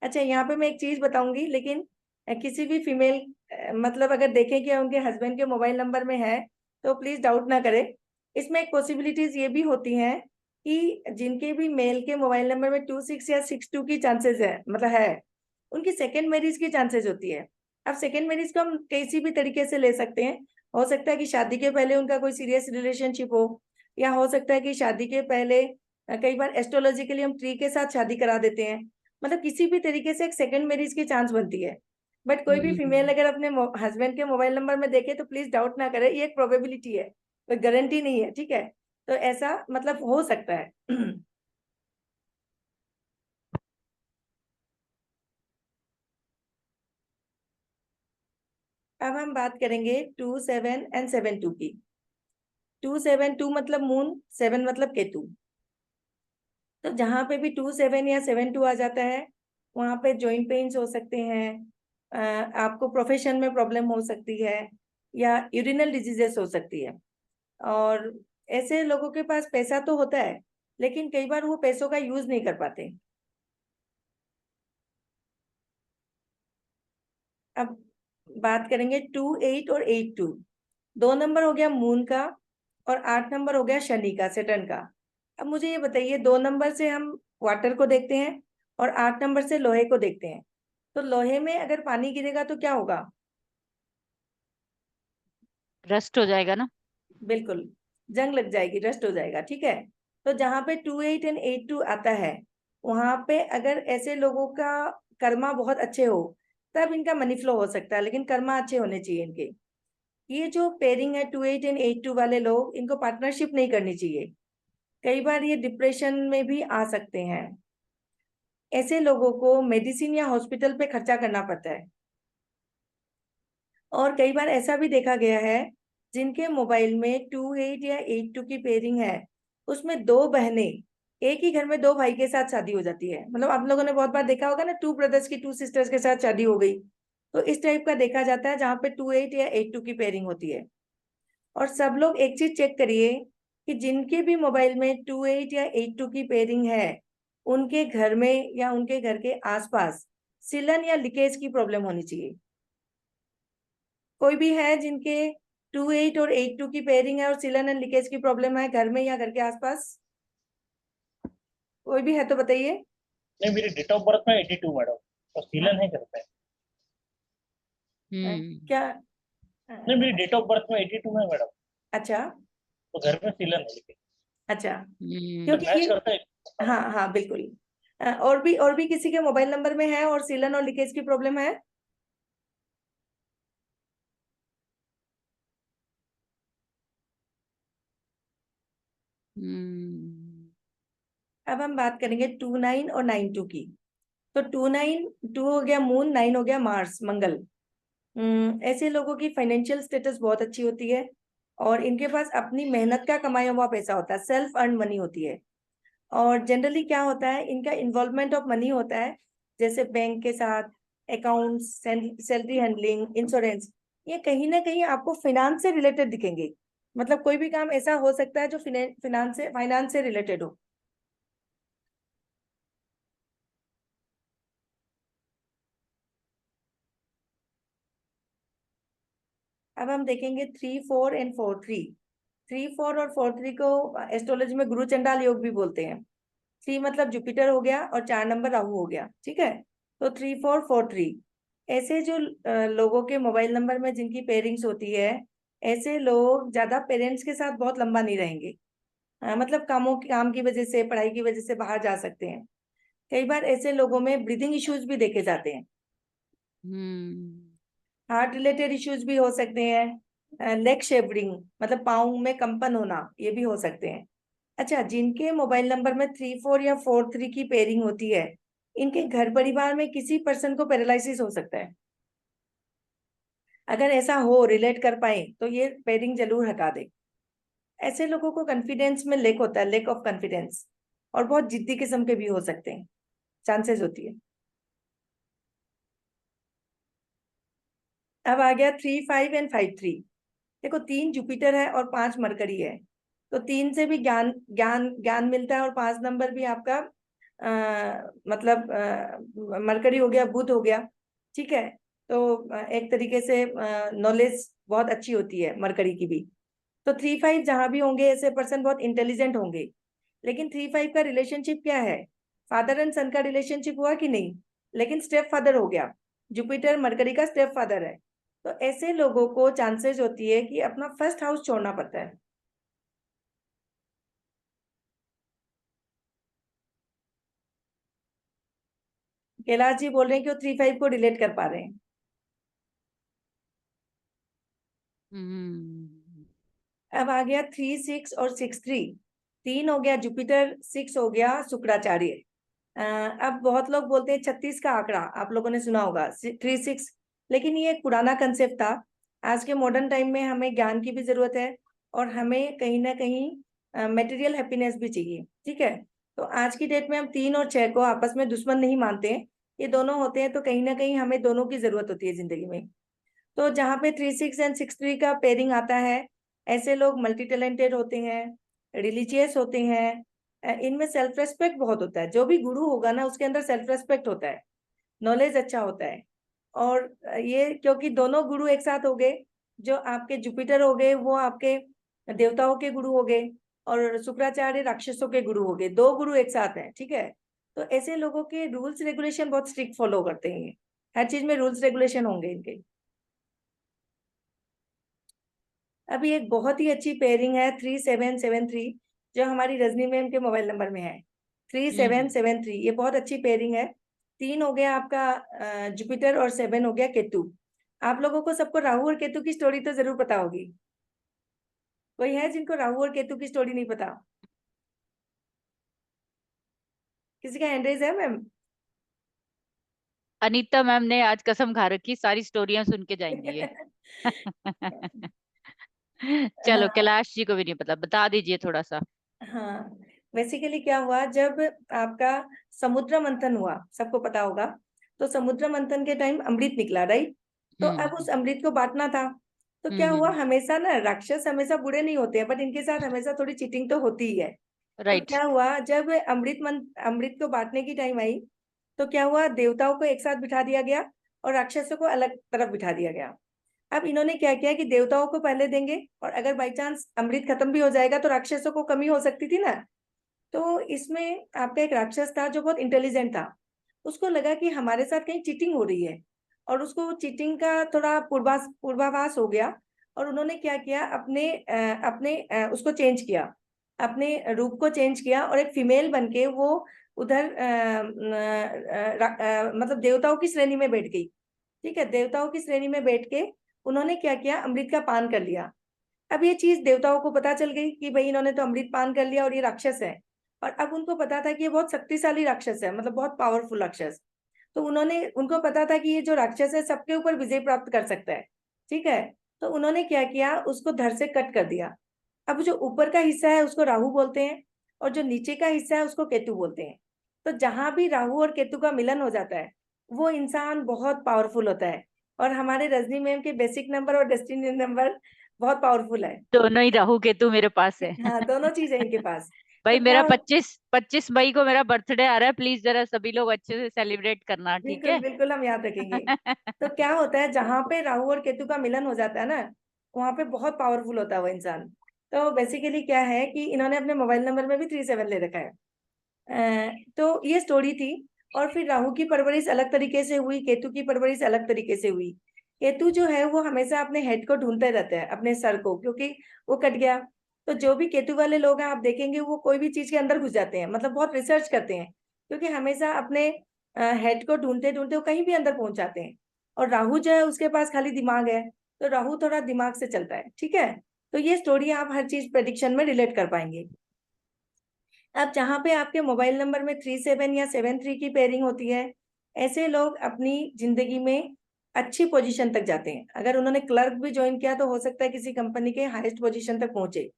अच्छा, यहाँ पे मैं एक चीज बताऊंगी, लेकिन किसी भी फीमेल मतलब अगर देखें कि उनके हस्बैंड के मोबाइल नंबर में है तो प्लीज डाउट ना करें। इसमें एक पॉसिबिलिटीज ये भी होती हैं कि जिनके भी मेल के मोबाइल नंबर में 26 या 62 की चांसेस है, मतलब है, उनकी सेकेंड मैरिज की चांसेस होती है। अब सेकेंड मैरिज को हम किसी भी तरीके से ले सकते हैं। हो सकता है कि शादी के पहले उनका कोई सीरियस रिलेशनशिप हो, या हो सकता है कि शादी के पहले कई बार एस्ट्रोलॉजिकली हम ट्री के साथ शादी करा देते हैं, मतलब किसी भी तरीके से एक सेकंड मैरिज की चांस बनती है। बट कोई भी फीमेल अगर अपने हस्बैंड के मोबाइल नंबर में देखे तो प्लीज डाउट ना करे, ये एक प्रोबेबिलिटी है, कोई गारंटी नहीं है, ठीक है, तो ऐसा मतलब हो सकता है। अब हम बात करेंगे 27 एंड 72 की। 272 मतलब मून, 7 मतलब केतु। तो जहां पे भी 27 या 72 आ जाता है वहां पे जॉइंट पेन्स हो सकते हैं, आपको प्रोफेशन में प्रॉब्लम हो सकती है, या यूरिनल डिजीजेस हो सकती है। और ऐसे लोगों के पास पैसा तो होता है लेकिन कई बार वो पैसों का यूज नहीं कर पाते। अब बात करेंगे 28 और 82। 2 नंबर हो गया मून का और 8 नंबर हो गया शनि का, सेटर्न का। अब मुझे ये बताइए, 2 नंबर से हम वाटर को देखते हैं और 8 नंबर से लोहे को देखते हैं, तो लोहे में अगर पानी गिरेगा तो क्या होगा? रस्ट हो जाएगा ना। बिल्कुल, जंग लग जाएगी, रस्ट हो जाएगा, ठीक है। तो जहां पे 28 एंड 82 आता है वहां पे अगर ऐसे लोगों का कर्मा बहुत अच्छे हो तब इनका मनी फ्लो हो सकता है, लेकिन कर्मा अच्छे होने चाहिए इनके। ये जो पेयरिंग है 28 एंड 82 वाले लोग, इनको पार्टनरशिप नहीं करनी चाहिए। कई बार ये डिप्रेशन में भी आ सकते हैं। ऐसे लोगों को मेडिसिन या हॉस्पिटल पे खर्चा करना पड़ता है। और कई बार ऐसा भी देखा गया है जिनके मोबाइल में 28 या 82 की पेयरिंग है, उसमें 2 बहनें एक ही घर में 2 भाई के साथ शादी हो जाती है। मतलब आप लोगों ने बहुत बार देखा होगा ना, 2 ब्रदर्स की 2 सिस्टर्स के साथ शादी हो गई, तो इस टाइप का देखा जाता है जहाँ पे 28 या 82 की पेयरिंग होती है। और सब लोग एक चीज चेक करिए कि जिनके भी मोबाइल में 28 या 82 की पेयरिंग है उनके घर में या उनके घर के आसपास सीलन या लीकेज की प्रॉब्लम होनी चाहिए। कोई भी है जिनके 28 और 82 की पेयरिंग है और सीलन एंड लीकेज की प्रॉब्लम है घर में या घर के आसपास? कोई भी है तो बताइए। नहीं, मेरी डेट ऑफ बर्थ में 82 मैडम, और सीलन है घर पे। क्या? नहीं, मेरी डेट ऑफ बर्थ में 82 है मैडम, अच्छा तो घर में सीलन है, लेकिन अच्छा, तो क्योंकि मैच ये, करता है। हाँ हाँ बिल्कुल, और भी किसी के मोबाइल नंबर में है और सीलन और लीकेज की प्रॉब्लम है? अब हम बात करेंगे 29 और 92 की। तो 2 हो गया मून, 9 हो गया मार्स, मंगल। ऐसे लोगों की फाइनेंशियल स्टेटस बहुत अच्छी होती है और इनके पास अपनी मेहनत का कमाया हुआ पैसा होता है, सेल्फ अर्न मनी होती है। और जनरली क्या होता है, इनका इन्वॉल्वमेंट ऑफ मनी होता है, जैसे बैंक के साथ, अकाउंट्स, सैलरी हैंडलिंग, इंश्योरेंस, ये कहीं ना कहीं आपको फाइनेंस से रिलेटेड दिखेंगे। मतलब कोई भी काम ऐसा हो सकता है जो फाइनेंस से रिलेटेड हो। अब हम देखेंगे 3, 4 एंड 4, 3। 3, 4 और 4, 3 को एस्ट्रोलॉजी में गुरु चंडाल योग भी बोलते हैं। 3 मतलब जुपिटर हो गया और 4 नंबर राहु हो गया, ठीक है। तो 3, 4, 4, 3 ऐसे जो लोगों के मोबाइल नंबर में जिनकी पेयरिंग्स होती है, ऐसे लोग ज्यादा पेरेंट्स के साथ बहुत लंबा नहीं रहेंगे। मतलब काम की वजह से, पढ़ाई की वजह से बाहर जा सकते हैं। कई बार ऐसे लोगों में ब्रीदिंग इश्यूज भी देखे जाते हैं। हार्ट रिलेटेड इश्यूज भी हो सकते हैं। लेग शेवरिंग मतलब पाँव में कंपन होना, ये भी हो सकते हैं। अच्छा, जिनके मोबाइल नंबर में 3, 4 या 4, 3 की पेयरिंग होती है, इनके घर परिवार में किसी पर्सन को पैरालिसिस हो सकता है। अगर ऐसा हो, रिलेट कर पाए, तो ये पेयरिंग जरूर हटा दे। ऐसे लोगों को कॉन्फिडेंस में लेक होता है, लेक ऑफ कॉन्फिडेंस, और बहुत जिद्दी किस्म के भी हो सकते हैं, चांसेस होती है। अब आ गया 3, 5 एंड 5, 3। देखो 3 जुपिटर है और 5 मरकरी है, तो 3 से भी ज्ञान ज्ञान ज्ञान मिलता है, और 5 नंबर भी आपका मतलब मरकरी हो गया, बुध हो गया, ठीक है। तो एक तरीके से नॉलेज बहुत अच्छी होती है मरकरी की भी। तो 3, 5 जहां भी होंगे, ऐसे पर्सन बहुत इंटेलिजेंट होंगे। लेकिन 3, 5 का रिलेशनशिप क्या है? फादर एंड सन का रिलेशनशिप हुआ कि नहीं? लेकिन स्टेप फादर हो गया, जुपिटर मरकरी का स्टेप फादर है। तो ऐसे लोगों को चांसेस होती है कि अपना फर्स्ट हाउस छोड़ना पड़ता है। कैलाश जी बोल रहे हैं कि वो 3, 5 को रिलेट कर पा रहे हैं। अब आ गया 3, 6 और 6, 3। 3 हो गया जुपिटर, 6 हो गया शुक्राचार्य। अब बहुत लोग बोलते हैं 36 का आंकड़ा, आप लोगों ने सुना होगा 3, 6, लेकिन ये एक पुराना कंसेप्ट था। आज के मॉडर्न टाइम में हमें ज्ञान की भी जरूरत है, और हमें कहीं ना कहीं मटेरियल हैप्पीनेस भी चाहिए, ठीक है। तो आज की डेट में हम 3 और 6 को आपस में दुश्मन नहीं मानते हैं, ये दोनों होते हैं, तो कहीं ना कहीं हमें दोनों की जरूरत होती है जिंदगी में। तो जहाँ पे 3, 6 एंड 6, 3 का पेयरिंग आता है, ऐसे लोग मल्टी टैलेंटेड होते हैं, रिलीजियस होते हैं। इनमें सेल्फ रेस्पेक्ट बहुत होता है। जो भी गुरु होगा ना, उसके अंदर सेल्फ रेस्पेक्ट होता है, नॉलेज अच्छा होता है। और ये क्योंकि दोनों गुरु एक साथ हो गए, जो आपके जुपिटर हो गए वो आपके देवताओं के गुरु हो गए, और शुक्राचार्य राक्षसों के गुरु हो गए, 2 गुरु एक साथ हैं, ठीक है। तो ऐसे लोगों के रूल्स रेगुलेशन बहुत स्ट्रिक्ट फॉलो करते हैं, हर चीज में रूल्स रेगुलेशन होंगे इनके। अभी एक बहुत ही अच्छी पेयरिंग है 3, 7, 7, 3, जो हमारी रजनी मैम के मोबाइल नंबर में है। 3, 7, 7, 3 ये बहुत अच्छी पेयरिंग है। 3 हो गया आपका जुपिटर, और 7 हो गया केतु। आप लोगों को सबको राहु और केतु की स्टोरी तो जरूर पता होगी। कोई है जिनको राहु और केतु की स्टोरी नहीं पता? किसी का हैंड रेज है मैम? अनीता मैम ने आज कसम खा रखी, सारी स्टोरियां सुन के जाएंगी ये। चलो, हाँ कैलाश जी को भी नहीं पता, बता दीजिए थोड़ा सा। हाँ, बेसिकली क्या हुआ, जब आपका समुद्र मंथन हुआ, सबको पता होगा, तो समुद्र मंथन के टाइम अमृत निकला, राइट। तो अब उस अमृत को बांटना था, तो क्या हुआ, हमेशा ना राक्षस हमेशा बुरे नहीं होते हैं, बट इनके साथ हमेशा थोड़ी चीटिंग तो होती ही है। तो राइट। क्या हुआ, जब अमृत को बांटने की टाइम आई, तो क्या हुआ, देवताओं को एक साथ बिठा दिया गया और राक्षसों को अलग तरफ बिठा दिया गया। अब इन्होंने क्या किया कि देवताओं को पहले देंगे, और अगर बाई चांस अमृत खत्म भी हो जाएगा तो राक्षसों को कमी हो सकती थी ना। तो इसमें आपका एक राक्षस था जो बहुत इंटेलिजेंट था, उसको लगा कि हमारे साथ कहीं चीटिंग हो रही है, और उसको चीटिंग का थोड़ा पूर्वाभास हो गया, और उन्होंने क्या किया, उसको चेंज किया, अपने रूप को चेंज किया, और एक फीमेल बन के वो उधर मतलब देवताओं की श्रेणी में बैठ गई, ठीक है। देवताओं की श्रेणी में बैठ के उन्होंने क्या किया, अमृत का पान कर लिया। अब ये चीज देवताओं को पता चल गई कि भाई इन्होंने तो अमृत पान कर लिया और ये राक्षस है, और अब उनको पता था कि ये बहुत शक्तिशाली राक्षस है, मतलब बहुत पावरफुल राक्षस। तो उनको पता था कि ये जो राक्षस है सबके ऊपर विजय प्राप्त कर सकता है, ठीक है। तो उन्होंने क्या किया, उसको धड़ से कट कर दिया। अब जो ऊपर का हिस्सा है उसको राहु बोलते हैं, और जो नीचे का हिस्सा है उसको केतु बोलते हैं। तो जहां भी राहु और केतु का मिलन हो जाता है, वो इंसान बहुत पावरफुल होता है। और हमारे रजनी मैम के बेसिक नंबर और डेस्टिनी नंबर बहुत पावरफुल है। दोनों ही राहु केतु मेरे पास है। हाँ, दोनों चीज है इनके पास। भाई, तो क्या, मेरा 25 मई को मेरा बर्थडे आ रहा है, प्लीज जरा सभी लोग अच्छे से सेलिब्रेट करना, ठीक बिल्कुल है। बिल्कुल हम याद रखेंगे। तो क्या होता है, जहां पे राहु और केतु का मिलन हो जाता है ना, वहां पे बहुत पावरफुल होता है वो इंसान। तो बेसिकली क्या है कि इन्होंने अपने मोबाइल नंबर में भी 37 ले रखा है। तो ये स्टोरी थी। और फिर राहु की परवरिश अलग तरीके से हुई, केतु की परवरिश अलग तरीके से हुई। केतु जो है वो हमेशा अपने हेड को ढूंढते रहते हैं, अपने सर को, क्योंकि वो कट गया। तो जो भी केतु वाले लोग हैं आप देखेंगे वो कोई भी चीज के अंदर घुस जाते हैं, मतलब बहुत रिसर्च करते हैं, क्योंकि हमेशा अपने हेड को ढूंढते ढूंढते वो कहीं भी अंदर पहुंच जाते हैं। और राहु जो है उसके पास खाली दिमाग है, तो राहु थोड़ा दिमाग से चलता है, ठीक है। तो ये स्टोरी आप हर चीज प्रेडिक्शन में रिलेट कर पाएंगे। अब जहाँ पे आपके मोबाइल नंबर में 37 या 73 की पेयरिंग होती है, ऐसे लोग अपनी जिंदगी में अच्छी पोजीशन तक जाते हैं। अगर उन्होंने क्लर्क भी ज्वाइन किया तो हो सकता है किसी कंपनी के हाईएस्ट पोजीशन तक पहुंचे।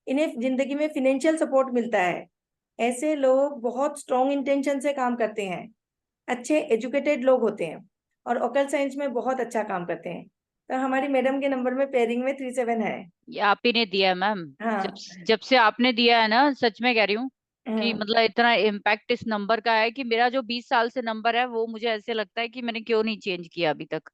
इन्हें जिंदगी में फिनेंशियल सपोर्ट मिलता है। ऐसे लोग बहुत स्ट्रॉन्ग इंटेंशन से काम करते हैं, अच्छे एजुकेटेड लोग होते हैं, और ऑकल्ट साइंस में बहुत अच्छा काम करते हैं। तो हमारी मैडम के नंबर में पेयरिंग में 37 है। ये आप ही ने दिया है मैम। जब हाँ जब से आपने दिया है ना, सच में कह रही हूँ कि हाँ। मतलब इतना इम्पैक्ट इस नंबर का है कि मेरा जो 20 साल से नंबर है वो मुझे ऐसे लगता है कि मैंने क्यों नहीं चेंज किया अभी तक।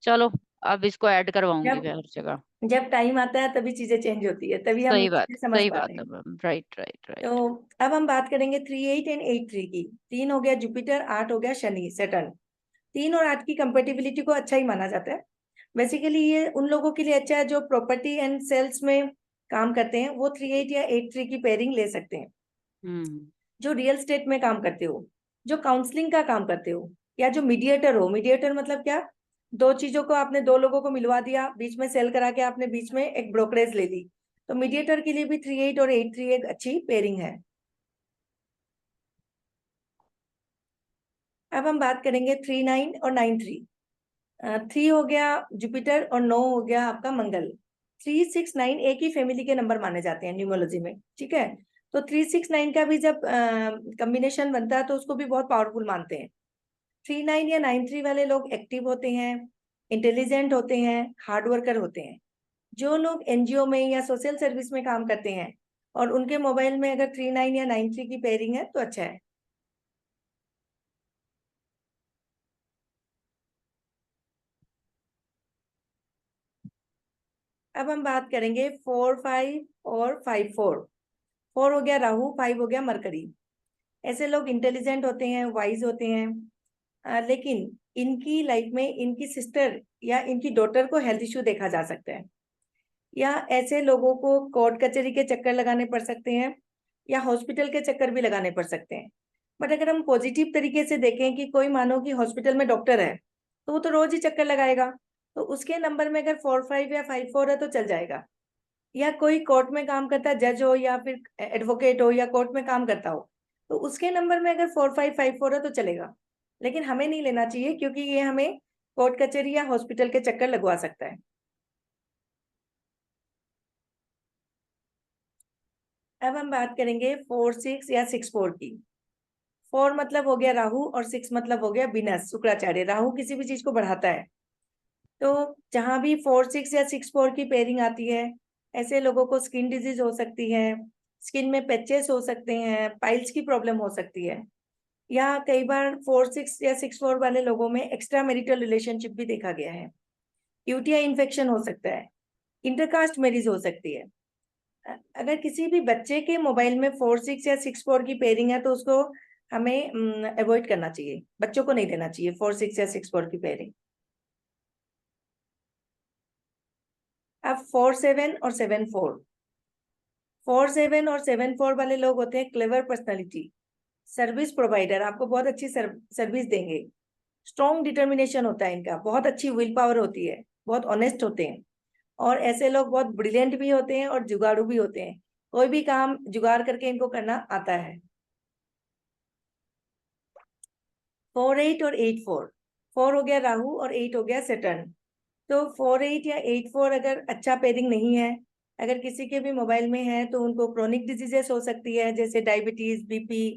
चलो, अब इसको ऐड करवाऊंगी जब मैं हर जगह। जब टाइम आता है तभी चीजें चेंज होती है, तभी हम चीजें समझ सही पाते बात है हैं। मैम। राइट राइट तो राइट। अब हम बात करेंगे 38 एंड 83 की। 3 हो गया जुपिटर, 8 हो गया शनि सैटर्न। 3 और 8 की कंपेटिबिलिटी को अच्छा ही माना जाता है। बेसिकली ये उन लोगों के लिए अच्छा है जो प्रॉपर्टी एंड सेल्स में काम करते हैं, वो 38 या 83 की पेयरिंग ले सकते हैं। हम्म। जो रियल स्टेट में काम करते हो, जो काउंसलिंग का काम करते हो, या जो मीडिएटर हो। मीडिएटर मतलब क्या, दो चीजों को आपने, दो लोगों को मिलवा दिया, बीच में सेल करा के आपने बीच में एक ब्रोकरेज ले ली। तो मीडिएटर के लिए भी 38 और 83 एक अच्छी पेयरिंग है। अब हम बात करेंगे 39 और 93। 3 हो गया जुपिटर और 9 हो गया आपका मंगल। 369 एक ही फैमिली के नंबर माने जाते हैं न्यूमरोलॉजी में, ठीक है। तो 369 का भी जब कॉम्बिनेशन बनता है तो उसको भी बहुत पावरफुल मानते हैं। 39 या 93 वाले लोग एक्टिव होते हैं, इंटेलिजेंट होते हैं, हार्ड वर्कर होते हैं। जो लोग एनजीओ में या सोशल सर्विस में काम करते हैं और उनके मोबाइल में अगर 39 या 93 की पेयरिंग है तो अच्छा है। अब हम बात करेंगे 4 5 और 5 4। 4 हो गया राहु, 5 हो गया मरकरी। ऐसे लोग इंटेलिजेंट होते हैं, वाइज होते हैं, लेकिन इनकी लाइफ में इनकी सिस्टर या इनकी डॉटर को हेल्थ इश्यू देखा जा सकता है, या ऐसे लोगों को कोर्ट कचहरी के चक्कर लगाने पड़ सकते हैं, या हॉस्पिटल के चक्कर भी लगाने पड़ सकते हैं। बट अगर हम पॉजिटिव तरीके से देखें कि कोई मानो कि हॉस्पिटल में डॉक्टर है, तो वो तो रोज ही चक्कर लगाएगा, तो उसके नंबर में अगर 4 5 या 5 4 है तो चल जाएगा। या कोई कोर्ट में काम करता है, जज हो या फिर एडवोकेट हो या कोर्ट में काम करता हो, तो उसके नंबर में अगर 4 5 5 4 है तो चलेगा। लेकिन हमें नहीं लेना चाहिए, क्योंकि ये हमें कोर्ट कचहरी या हॉस्पिटल के चक्कर लगवा सकता है। अब हम बात करेंगे 4 6 या 6 4 की। 4 मतलब हो गया राहु और 6 मतलब हो गया विनस शुक्राचार्य। राहु किसी भी चीज को बढ़ाता है। तो जहां भी 4 6 या 6 4 की पेयरिंग आती है, ऐसे लोगों को स्किन डिजीज हो सकती है, स्किन में पैचेस हो सकते हैं, पाइल्स की प्रॉब्लम हो सकती है, या कई बार 4 6 या 6 4 वाले लोगों में एक्स्ट्रा मैरिटल रिलेशनशिप भी देखा गया है। यूटीआई इन्फेक्शन हो सकता है, इंटरकास्ट मैरिज हो सकती है। अगर किसी भी बच्चे के मोबाइल में 4 6 या 6 4 की पेयरिंग है तो उसको हमें अवॉइड करना चाहिए, बच्चों को नहीं देना चाहिए 4 6 या 6 4 की पेयरिंग। अब 4 7 और 7 4। 4 7 और 7 4 वाले लोग होते हैं क्लेवर पर्सनालिटी, सर्विस प्रोवाइडर, आपको बहुत अच्छी सर्विस देंगे। स्ट्रॉन्ग डिटर्मिनेशन होता है इनका, बहुत अच्छी विल पावर होती है, बहुत ऑनेस्ट होते हैं। और ऐसे लोग बहुत ब्रिलियंट भी होते हैं और जुगाड़ू भी होते हैं, कोई भी काम जुगाड़ करके इनको करना आता है। 4 8 और 8 4। 4 हो गया राहु और 8 हो गया सेटर्न। तो 4 8 या 8 4 अगर अच्छा पेयरिंग नहीं है, अगर किसी के भी मोबाइल में है, तो उनको क्रोनिक डिजीजेस हो सकती है, जैसे डायबिटीज, बीपी,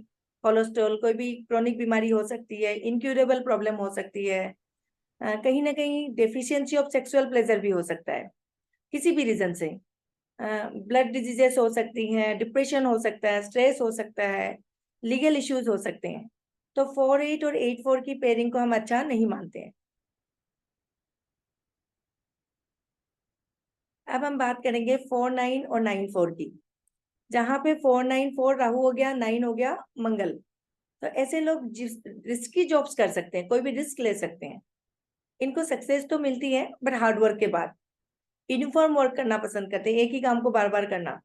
कोलेस्ट्रॉल, कोई भी क्रोनिक बीमारी हो सकती है, इनक्यूरेबल प्रॉब्लम हो सकती है, कहीं ना कहीं डेफिशिएंसी ऑफ सेक्सुअल प्लेजर भी हो सकता है किसी भी रीजन से। ब्लड डिजीजेस हो सकती हैं, डिप्रेशन हो सकता है, स्ट्रेस हो सकता है, लीगल इश्यूज हो सकते हैं। तो 4 8 और 8 4 की पेयरिंग को हम अच्छा नहीं मानते हैं। अब हम बात करेंगे 4, 9 और 9, 4 की। जहां पे 4, 9, 4 राहु हो गया, 9 हो गया मंगल। तो ऐसे लोग जिस रिस्की जॉब्स कर सकते हैं, कोई भी रिस्क ले सकते हैं। इनको सक्सेस तो मिलती है बट हार्ड वर्क के बाद। यूनिफॉर्म वर्क करना पसंद करते हैं, एक ही काम को बार बार करना।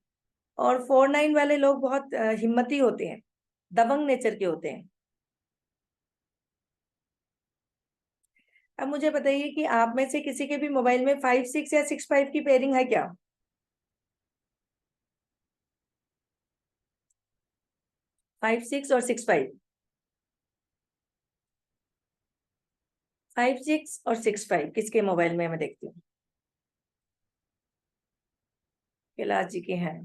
और 4, 9 वाले लोग बहुत हिम्मती होते हैं, दबंग नेचर के होते हैं। अब मुझे बताइए कि आप में से किसी के भी मोबाइल में 5, 6 या 6, 5 की पेयरिंग है क्या? 5, 6 और 6, 5। 5, 6 और 6, 5 किसके मोबाइल में? मैं देखती हूँ। कैलाश जी के हैं।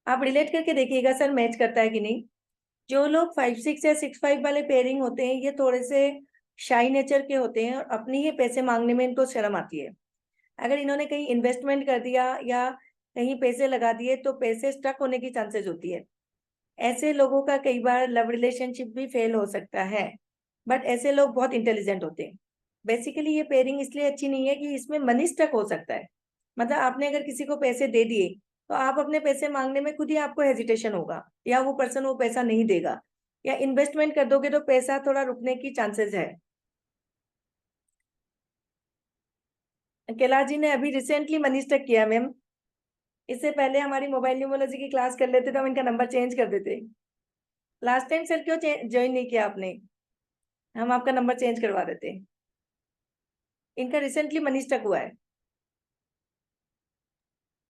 आप रिलेट करके देखिएगा सर मैच करता है कि नहीं। जो लोग 5, 6 या 6, 5 वाले पेयरिंग होते हैं, ये थोड़े से शाई नेचर के होते हैं और अपनी ही पैसे मांगने में इनको शर्म आती है। अगर इन्होंने कहीं इन्वेस्टमेंट कर दिया या कहीं पैसे लगा दिए तो पैसे स्टक होने की चांसेस होती है। ऐसे लोगों का कई बार लव रिलेशनशिप भी फेल हो सकता है, बट ऐसे लोग बहुत इंटेलिजेंट होते हैं। बेसिकली ये पेयरिंग इसलिए अच्छी नहीं है कि इसमें मनी स्टक हो सकता है। मतलब आपने अगर किसी को पैसे दे दिए तो आप अपने पैसे मांगने में खुद ही आपको हेजिटेशन होगा, या वो पर्सन वो पैसा नहीं देगा, या इन्वेस्टमेंट कर दोगे तो पैसा थोड़ा रुकने की चांसेस है। कैलाश जी ने अभी रिसेंटली मनी स्टक किया मैम। इससे पहले हमारी मोबाइल न्यूमरोलॉजी की क्लास कर लेते तो हम इनका नंबर चेंज कर देते। लास्ट टाइम सर क्यों ज्वाइन नहीं किया आपने? हम आपका नंबर चेंज करवा देते। इनका रिसेंटली मनी स्टक हुआ है।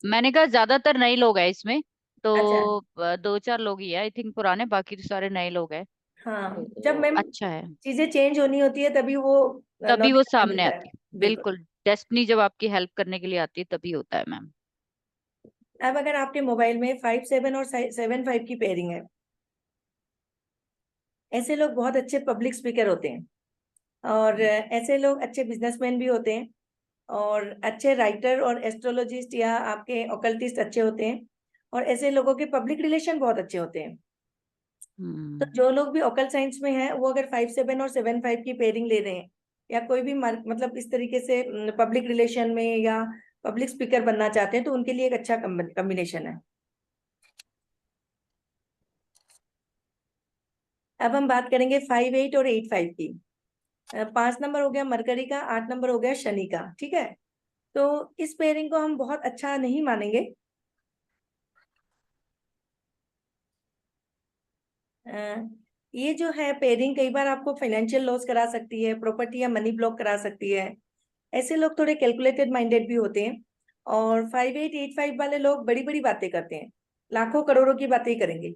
मैंने कहा ज्यादातर नए लोग हैं इसमें, तो अच्छा। 2-4 लोग ही है आई थिंक, पुराने, बाकी तो सारे नए लोग हैं। हाँ, जब तो मैम अच्छा है, चीजें चेंज होनी होती है तभी वो तभी वो नॉलेज सामने मिलता है। आती है। बिल्कुल। बिल्कुल, डेस्टिनी जब आपकी हेल्प करने के लिए आती है तभी होता है मैम। अब अगर आपके मोबाइल में 5, 7 और 7, 5 की पेयरिंग है, ऐसे लोग बहुत अच्छे पब्लिक स्पीकर होते हैं और ऐसे लोग अच्छे बिजनेसमैन भी होते हैं और अच्छे राइटर और एस्ट्रोलॉजिस्ट या आपके ऑकल्टिस्ट अच्छे होते हैं और ऐसे लोगों के पब्लिक रिलेशन बहुत अच्छे होते हैं। तो जो लोग भी ऑकल्ट साइंस में हैं वो अगर 5, 7 और 7, 5 की पेयरिंग ले रहे हैं या कोई भी मतलब इस तरीके से पब्लिक रिलेशन में या पब्लिक स्पीकर बनना चाहते हैं तो उनके लिए एक अच्छा कॉम्बिनेशन है। अब हम बात करेंगे 5, 8 और 8, 5 की। 5 नंबर हो गया मरकरी का, 8 नंबर हो गया शनि का। ठीक है, तो इस पेयरिंग को हम बहुत अच्छा नहीं मानेंगे। ये जो है पेयरिंग कई बार आपको फाइनेंशियल लॉस करा सकती है, प्रॉपर्टी या मनी ब्लॉक करा सकती है। ऐसे लोग थोड़े कैलकुलेटेड माइंडेड भी होते हैं और 5, 8, 8, 5 वाले लोग बड़ी बड़ी बातें करते हैं, लाखों करोड़ों की बातें ही करेंगे।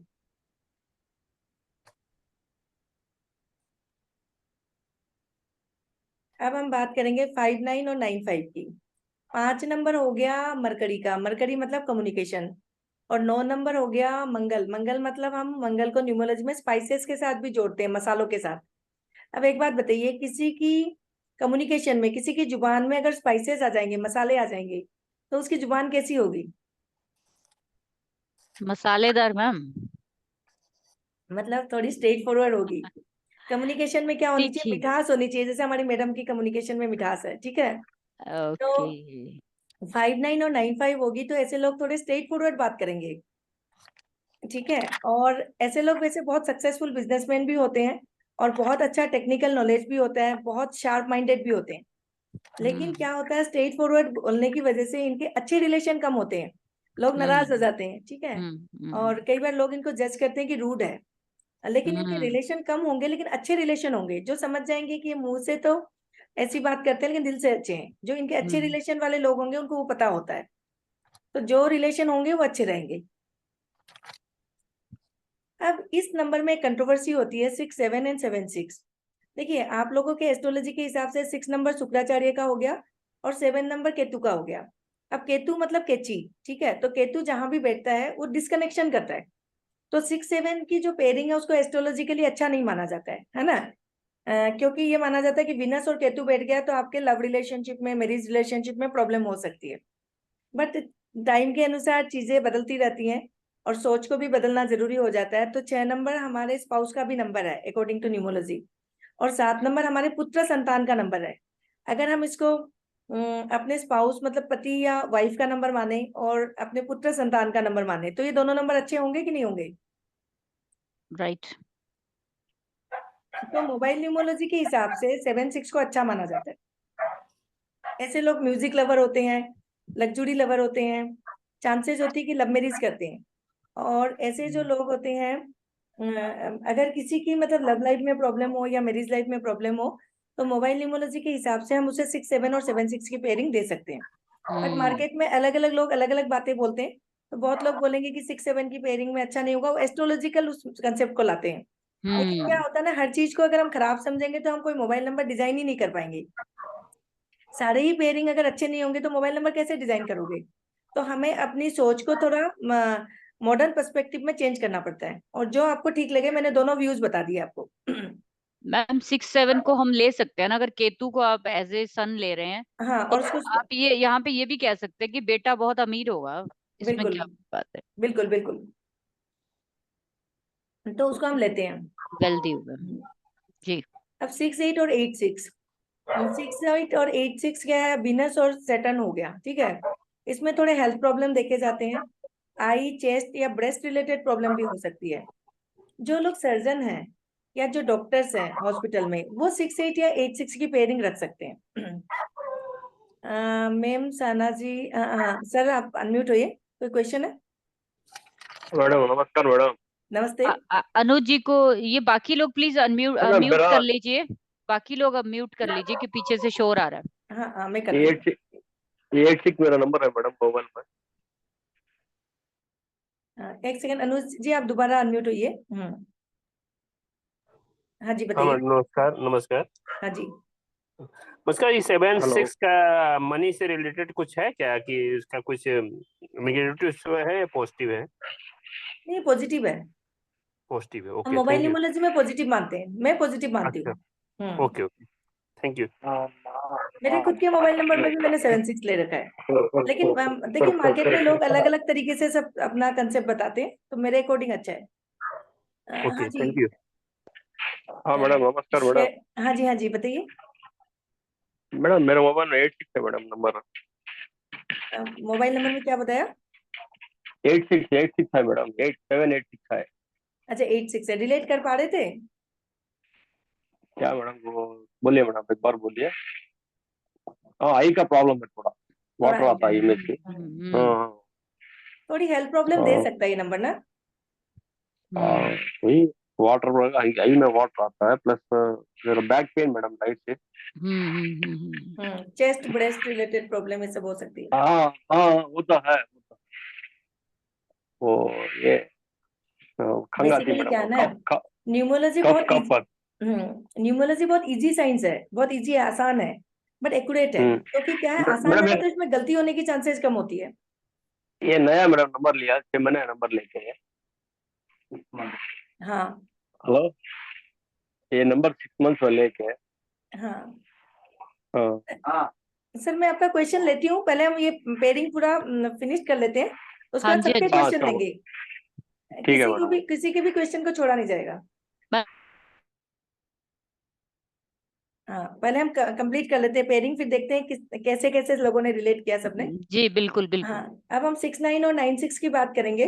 अब हम बात करेंगे 5, 9 और 9, 5 की। 5 नंबर हो गया मरकरी का, मरकरी मतलब कम्युनिकेशन। और 9 नंबर हो गया मंगल, मंगल मतलब हम मंगल को न्यूमरोलॉजी में स्पाइसेस के साथ भी जोड़ते हैं, मसालों के साथ। अब एक बात बताइए, किसी की कम्युनिकेशन में, किसी की जुबान में अगर स्पाइसेस आ जाएंगे, मसाले आ जाएंगे, तो उसकी जुबान कैसी होगी? मसालेदार मैम। मतलब थोड़ी स्ट्रेट फॉरवर्ड होगी। कम्युनिकेशन में क्या होनी चाहिए? तीखी। मिठास होनी चाहिए, जैसे हमारी मैडम की कम्युनिकेशन में मिठास है। ठीक है, तो ओके। 5, 9 और 9, 5 होगी तो ऐसे लोग थोड़े स्ट्रेट फॉरवर्ड बात करेंगे। ठीक है, और ऐसे लोग वैसे बहुत सक्सेसफुल बिजनेसमैन भी होते हैं और बहुत अच्छा टेक्निकल नॉलेज भी होता है, बहुत शार्प माइंडेड भी होते हैं। लेकिन क्या होता है, स्ट्रेट फॉरवर्ड बोलने की वजह से इनके अच्छे रिलेशन कम होते हैं, लोग नाराज हो हम्म। जाते हैं। ठीक है, हम्म। और कई बार लोग इनको जज करते हैं कि रूड है, लेकिन इनके हम्म। रिलेशन कम होंगे लेकिन अच्छे रिलेशन होंगे, जो समझ जाएंगे कि ये मुंह से तो ऐसी बात करते हैं लेकिन दिल से अच्छे हैं। जो इनके अच्छे हम्म। रिलेशन वाले लोग होंगे उनको वो पता होता है, तो जो रिलेशन होंगे वो अच्छे रहेंगे। अब इस नंबर में कंट्रोवर्सी होती है 6, 7 एंड 7, 6। देखिए, आप लोगों के एस्ट्रोलॉजी के हिसाब से 6 नंबर शुक्राचार्य का हो गया और 7 नंबर केतु का हो गया। अब केतु मतलब केची। ठीक है, तो केतु जहां भी बैठता है वो डिस्कनेक्शन करता है। तो 6, 7 की जो पेयरिंग है उसको एस्ट्रोलॉजिकली अच्छा नहीं माना जाता है ना। क्योंकि ये माना जाता है कि विनस और केतु बैठ गया तो आपके लव रिलेशनशिप में, मैरिज रिलेशनशिप में प्रॉब्लम हो सकती है। बट टाइम के अनुसार चीजें बदलती रहती हैं और सोच को भी बदलना जरूरी हो जाता है। तो 6 नंबर हमारे स्पाउस का भी नंबर है अकॉर्डिंग टू न्यूमरोलॉजी, और 7 नंबर हमारे पुत्र संतान का नंबर है। अगर हम इसको अपने स्पाउस मतलब पति या वाइफ का नंबर माने और अपने पुत्र संतान का नंबर माने, तो ये दोनों नंबर अच्छे होंगे कि नहीं होंगे? राइट। तो मोबाइल न्यूमरोलॉजी के हिसाब से 7-6 को अच्छा माना जाता है। ऐसे लोग म्यूजिक लवर होते हैं, लग्जरी लवर होते हैं, चांसेस होती है कि लव मैरिज करते हैं। और ऐसे जो लोग होते हैं, अगर किसी की मतलब लव लाइफ में प्रॉब्लम हो या मैरिज लाइफ में प्रॉब्लम हो, तो मोबाइल न्यूमरोलॉजी के हिसाब से हम उसे 6-7 और 7-6 की पेयरिंग दे सकते हैं। बट मार्केट में अलग अलग लोग अलग अलग बातें बोलते हैं, तो बहुत लोग बोलेंगे कि 6-7 की पेयरिंग में अच्छा नहीं होगा, वो एस्ट्रोलॉजिकल उस कंसेप्ट को लाते हैं। लेकिन क्या होता है ना, हर चीज को अगर हम खराब समझेंगे तो हम कोई मोबाइल नंबर डिजाइन ही नहीं कर पाएंगे। सारे ही पेयरिंग अगर अच्छे नहीं होंगे तो मोबाइल नंबर कैसे डिजाइन करोगे? तो हमें अपनी सोच को थोड़ा मॉडर्न पर्सपेक्टिव में चेंज करना पड़ता है, और जो आपको ठीक लगे, मैंने दोनों व्यूज बता दिए आपको। मैम 6-7 को हम ले सकते हैं ना, अगर केतु को आप एज ए सन ले रहे हैं हाँ, तो और उसको आप ये यहाँ पे ये भी कह सकते हैं कि बेटा बहुत अमीर होगा, इसमें बिल्कुल क्या बात है। बिल्कुल बिल्कुल, तो उसको हम लेते हैं। वेल्दी होगा जी। अब 6-8 और 8-6, 6-8 और 8-6 क्या है, वीनस और सैटर्न हो गया, ठीक है। इसमें थोड़े हेल्थ प्रॉब्लम देखे जाते हैं, आई, चेस्ट या ब्रेस्ट रिलेटेड प्रॉब्लम भी हो सकती है। जो लोग सर्जन हैं या जो डॉक्टर्स हैं हॉस्पिटल में, वो 6-8 या 8-6 की पेयरिंग रख सकते हैं। मैम साना जी, सर आप अनम्यूट होइए, कोई क्वेश्चन है? मैडम नमस्कार मैडम। नमस्ते। अनुज जी को ये बाकी लोग प्लीज अनम्यूट मैडम म्यूट मेरा कर लीजिए, बाकी लोग अब म्यूट कर लीजिए कि पीछे से शोर आ रहा है। हाँ हाँ, मैं करती हूँ। 8-6 मेरा नंबर है मैडम मोबाइल में। एक सेकंड, अनुज जी आप दोबारा अनम्यूट होइए। हाँ जी, हाँ बताइए। मैडम नमस्कार नमस्कार। हाँ जी, उसका ये 7-6 का मनी से रिलेटेड कुछ है क्या, कि उसका कुछ नेगेटिव है या पॉजिटिव है? नहीं पॉजिटिव है। पॉजिटिव है, हम okay mobile thank you. Numerology में पॉजिटिव मानते हैं, मैं पॉजिटिव मानती अच्छा, हूँ। Okay okay thank you. मेरे खुद के मोबाइल नंबर में भी मैंने 7-6 ले रखा है। लेकिन देखिए, मार्केट में लोग अलग अलग तरीके से सब अपना कंसेप्ट बताते हैं, तो मेरे अकॉर्डिंग अच्छा है। हाँ ओके जी। Thank you. हाँ मैडम नमस्कार मैडम। हाँ जी, हाँ जी, बताइए। मैडम मेरा मोबाइल में 8-6 है मैडम नंबर। मोबाइल नंबर में क्या बताया? 8-6 है मैडम, 8-7-8-6 है। अच्छा, 8-6 है, रिलेट कर पा रहे थे? क्या मैडम वो बोलिए मैडम, एक बार बोलिए। हाँ आई का प्रॉब्लम है थोड़ा, थोड़ा वाटर आता है आई में से। हाँ थोड़ी हेल्थ प्रॉब्लम दे हाँ सकता है ये नंबर ना। हाँ, वही वाटर आई में वाटर आता है, प्लस मेरा बैक पेन मैडम राइट से। चेस्ट ब्रेस्ट रिलेटेड प्रॉब्लम ये सब हो सकती है। हाँ हाँ वो तो है, वो ये खंगाती बेसिकली क्या है मैडम, ना, कफ न्यूमरोलॉजी कफ बहुत कफ कफ। न्यूमरोलॉजी बहुत इजी साइंस है, बहुत इजी है, आसान है, बट एक्यूरेट है। तो फिर क्या है, आसान मैडम है ना, तो इसमें गलती होने की चांसेस कम होती है। ये नया मैडम नंबर लिया, 6 महीने नंबर लेके है। हाँ हेलो, ये नंबर 6 मंथ लेके है। हाँ हाँ सर, मैं आपका क्वेश्चन लेती हूँ, पहले हम ये पेयरिंग पूरा फिनिश कर लेते हैं, उसके हाँ बाद जी, हाँ सबके जी। क्वेश्चन चलो लेंगे। ठीक है मैडम। किसी के भी क्वेश्चन को छोड़ा नहीं जाएगा। हाँ, पहले हम कंप्लीट कर लेते हैं पेयरिंग, फिर देखते हैं कैसे कैसे लोगों ने रिलेट किया सबने। जी बिल्कुल हाँ, बिल्कुल। अब हम 6-9 और 9-6 की बात करेंगे।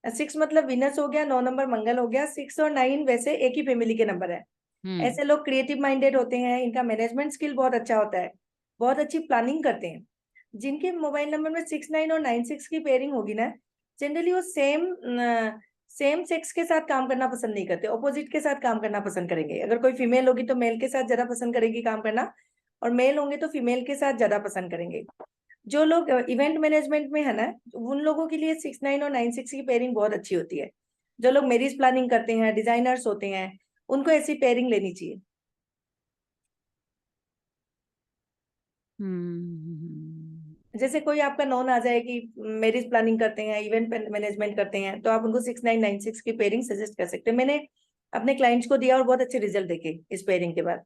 6 मतलब विनस हो गया, 9 नंबर मंगल हो गया। 6 और 9 वैसे एक ही फैमिली के नंबर है। ऐसे लोग क्रिएटिव माइंडेड होते हैं, इनका मैनेजमेंट स्किल बहुत अच्छा होता है, बहुत अच्छी प्लानिंग करते हैं। जिनके मोबाइल नंबर में 6-9 और 9-6 की पेयरिंग होगी ना, जनरली वो सेम सेक्स के साथ काम करना पसंद नहीं करते, ऑपोजिट के साथ काम करना पसंद करेंगे। अगर कोई फीमेल होगी तो मेल के साथ ज्यादा पसंद करेगी काम करना, और मेल होंगे तो फीमेल के साथ ज्यादा पसंद करेंगे। जो लोग इवेंट मैनेजमेंट में है ना, उन लोगों के लिए 6-9 और 9-6 की पेयरिंग बहुत अच्छी होती है। जो लोग मैरिज प्लानिंग करते हैं, डिजाइनर्स होते हैं, उनको ऐसी पेयरिंग लेनी चाहिए। जैसे कोई आपका नॉन आ जाए कि मैरिज प्लानिंग करते हैं, इवेंट मैनेजमेंट करते हैं, तो आप उनको 6-9-9-6 की पेयरिंग सजेस्ट कर सकते हैं। मैंने अपने क्लाइंट्स को दिया और बहुत अच्छे रिजल्ट देखे इस पेयरिंग के बाद।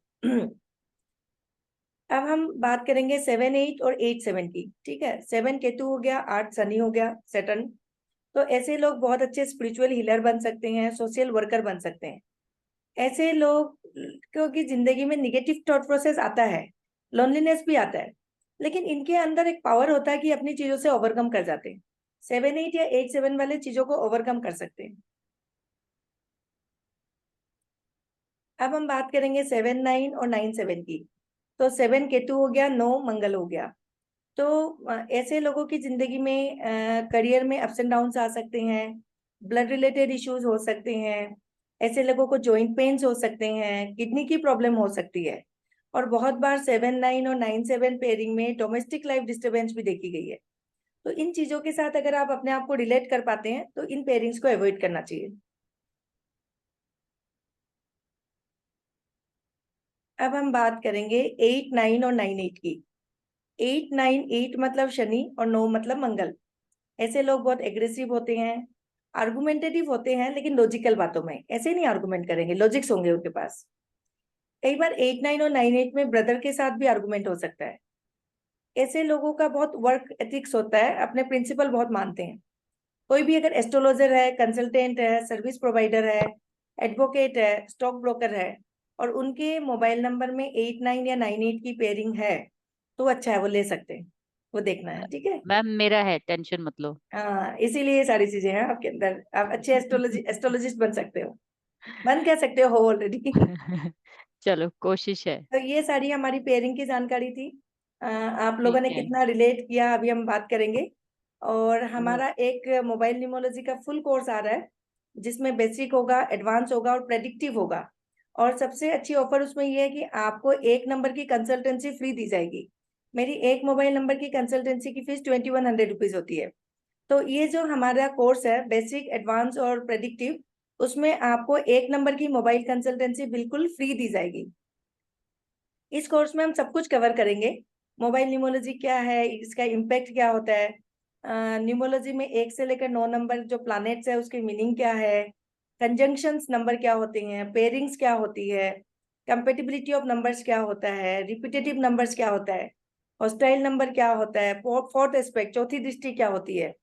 अब हम बात करेंगे 7-8 और 8-7 की, ठीक है। 7 केतु हो गया, 8 शनि हो गया, सैटर्न। तो ऐसे लोग बहुत अच्छे स्पिरिचुअल हीलर बन सकते हैं, सोशल वर्कर बन सकते हैं। ऐसे लोग क्योंकि जिंदगी में निगेटिव थॉट प्रोसेस आता है, लोनलीनेस भी आता है, लेकिन इनके अंदर एक पावर होता है कि अपनी चीजों से ओवरकम कर जाते हैं। 7-8 या 8-7 वाले चीजों को ओवरकम कर सकते हैं। अब हम बात करेंगे 7-9 और 9-7 की। तो 7 केतु हो गया, 9 मंगल हो गया। तो ऐसे लोगों की जिंदगी में करियर में अप्स एंड डाउन्स आ सकते हैं, ब्लड रिलेटेड इश्यूज हो सकते हैं, ऐसे लोगों को जॉइंट पेन्स हो सकते हैं, किडनी की प्रॉब्लम हो सकती है। और बहुत बार 7-9 और 9-7 पेयरिंग में डोमेस्टिक लाइफ डिस्टर्बेंस भी देखी गई है। तो इन चीजों के साथ अगर आप अपने आप को रिलेट कर पाते हैं तो इन पेयरिंग्स को अवॉइड करना चाहिए। अब हम बात करेंगे 8-9 और 9-8 की। 8-9-8 मतलब शनि और 9 मतलब मंगल। ऐसे लोग बहुत एग्रेसिव होते हैं, आर्गुमेंटेटिव होते हैं, लेकिन लॉजिकल बातों में ऐसे नहीं आर्गुमेंट करेंगे, लॉजिक्स होंगे उनके पास। कई बार 8-9 और 9-8 में ब्रदर के साथ भी आर्गुमेंट हो सकता है। ऐसे लोगों का बहुत वर्क एथिक्स होता है, अपने प्रिंसिपल बहुत मानते हैं। कोई भी अगर एस्ट्रोलॉजर है, कंसल्टेंट है, सर्विस प्रोवाइडर है, एडवोकेट है, स्टॉक ब्रोकर है, और उनके मोबाइल नंबर में 8-9 या 9-8 की पेयरिंग है, तो अच्छा है, वो ले सकते हैं, वो देखना है। ठीक है मैम मेरा है, टेंशन मत लो। हाँ, इसीलिए ये सारी चीजें हैं आपके अंदर। आप अच्छे एस्ट्रोलॉजिस्ट बन सकते हो, बन कह सकते हो ऑलरेडी। चलो कोशिश है। तो ये सारी हमारी पेयरिंग की जानकारी थी। आप लोगों ठीक ने है। कितना रिलेट किया अभी हम बात करेंगे। और ओ, हमारा एक मोबाइल न्यूमरोलॉजी का फुल कोर्स आ रहा है, जिसमें बेसिक होगा, एडवांस होगा और प्रेडिक्टिव होगा। और सबसे अच्छी ऑफर उसमें ये है कि आपको 1 नंबर की कंसल्टेंसी फ्री दी जाएगी। मेरी एक मोबाइल नंबर की कंसल्टेंसी की फीस 2100 रुपीज होती है। तो ये जो हमारा कोर्स है बेसिक, एडवांस और प्रेडिक्टिव, उसमें आपको 1 नंबर की मोबाइल कंसल्टेंसी बिल्कुल फ्री दी जाएगी। इस कोर्स में हम सब कुछ कवर करेंगे। मोबाइल न्यूमरोलॉजी क्या है, इसका इम्पैक्ट क्या होता है, न्यूमरोलॉजी में 1 से लेकर 9 नंबर जो प्लैनेट्स है उसकी मीनिंग क्या है, कंजंक्शंस नंबर क्या होते हैं, पेयरिंग्स क्या होती है, कंपेटिबिलिटी ऑफ नंबर्स क्या होता है, रिपीटेटिव नंबर्स क्या होता है, हॉस्टाइल नंबर क्या होता है, फोर्थ एस्पेक्ट चौथी दृष्टि क्या होती है,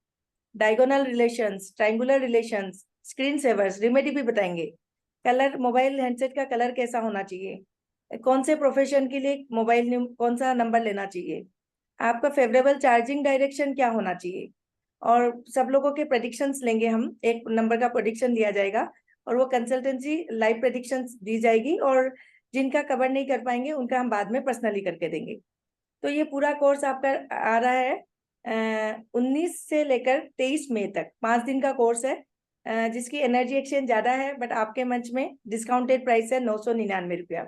diagonal relations, triangular relations, screen savers, remedy भी बताएंगे। कलर, मोबाइल हैंडसेट का कलर कैसा होना चाहिए, कौन से प्रोफेशन के लिए मोबाइल कौन सा नंबर लेना चाहिए, आपका फेवरेबल चार्जिंग डायरेक्शन क्या होना चाहिए। और सब लोगों के प्रेडिक्शंस लेंगे हम, 1 नंबर का प्रेडिक्शन दिया जाएगा और वो कंसल्टेंसी लाइव प्रेडिक्शंस दी जाएगी, और जिनका कवर नहीं कर पाएंगे उनका हम बाद में पर्सनली करके देंगे। तो ये पूरा कोर्स आपका आ रहा है 19 से लेकर 23 मई तक, 5 दिन का कोर्स है, जिसकी एनर्जी एक्सचेंज ज्यादा है, बट आपके मंच में डिस्काउंटेड प्राइस है 999 रुपया।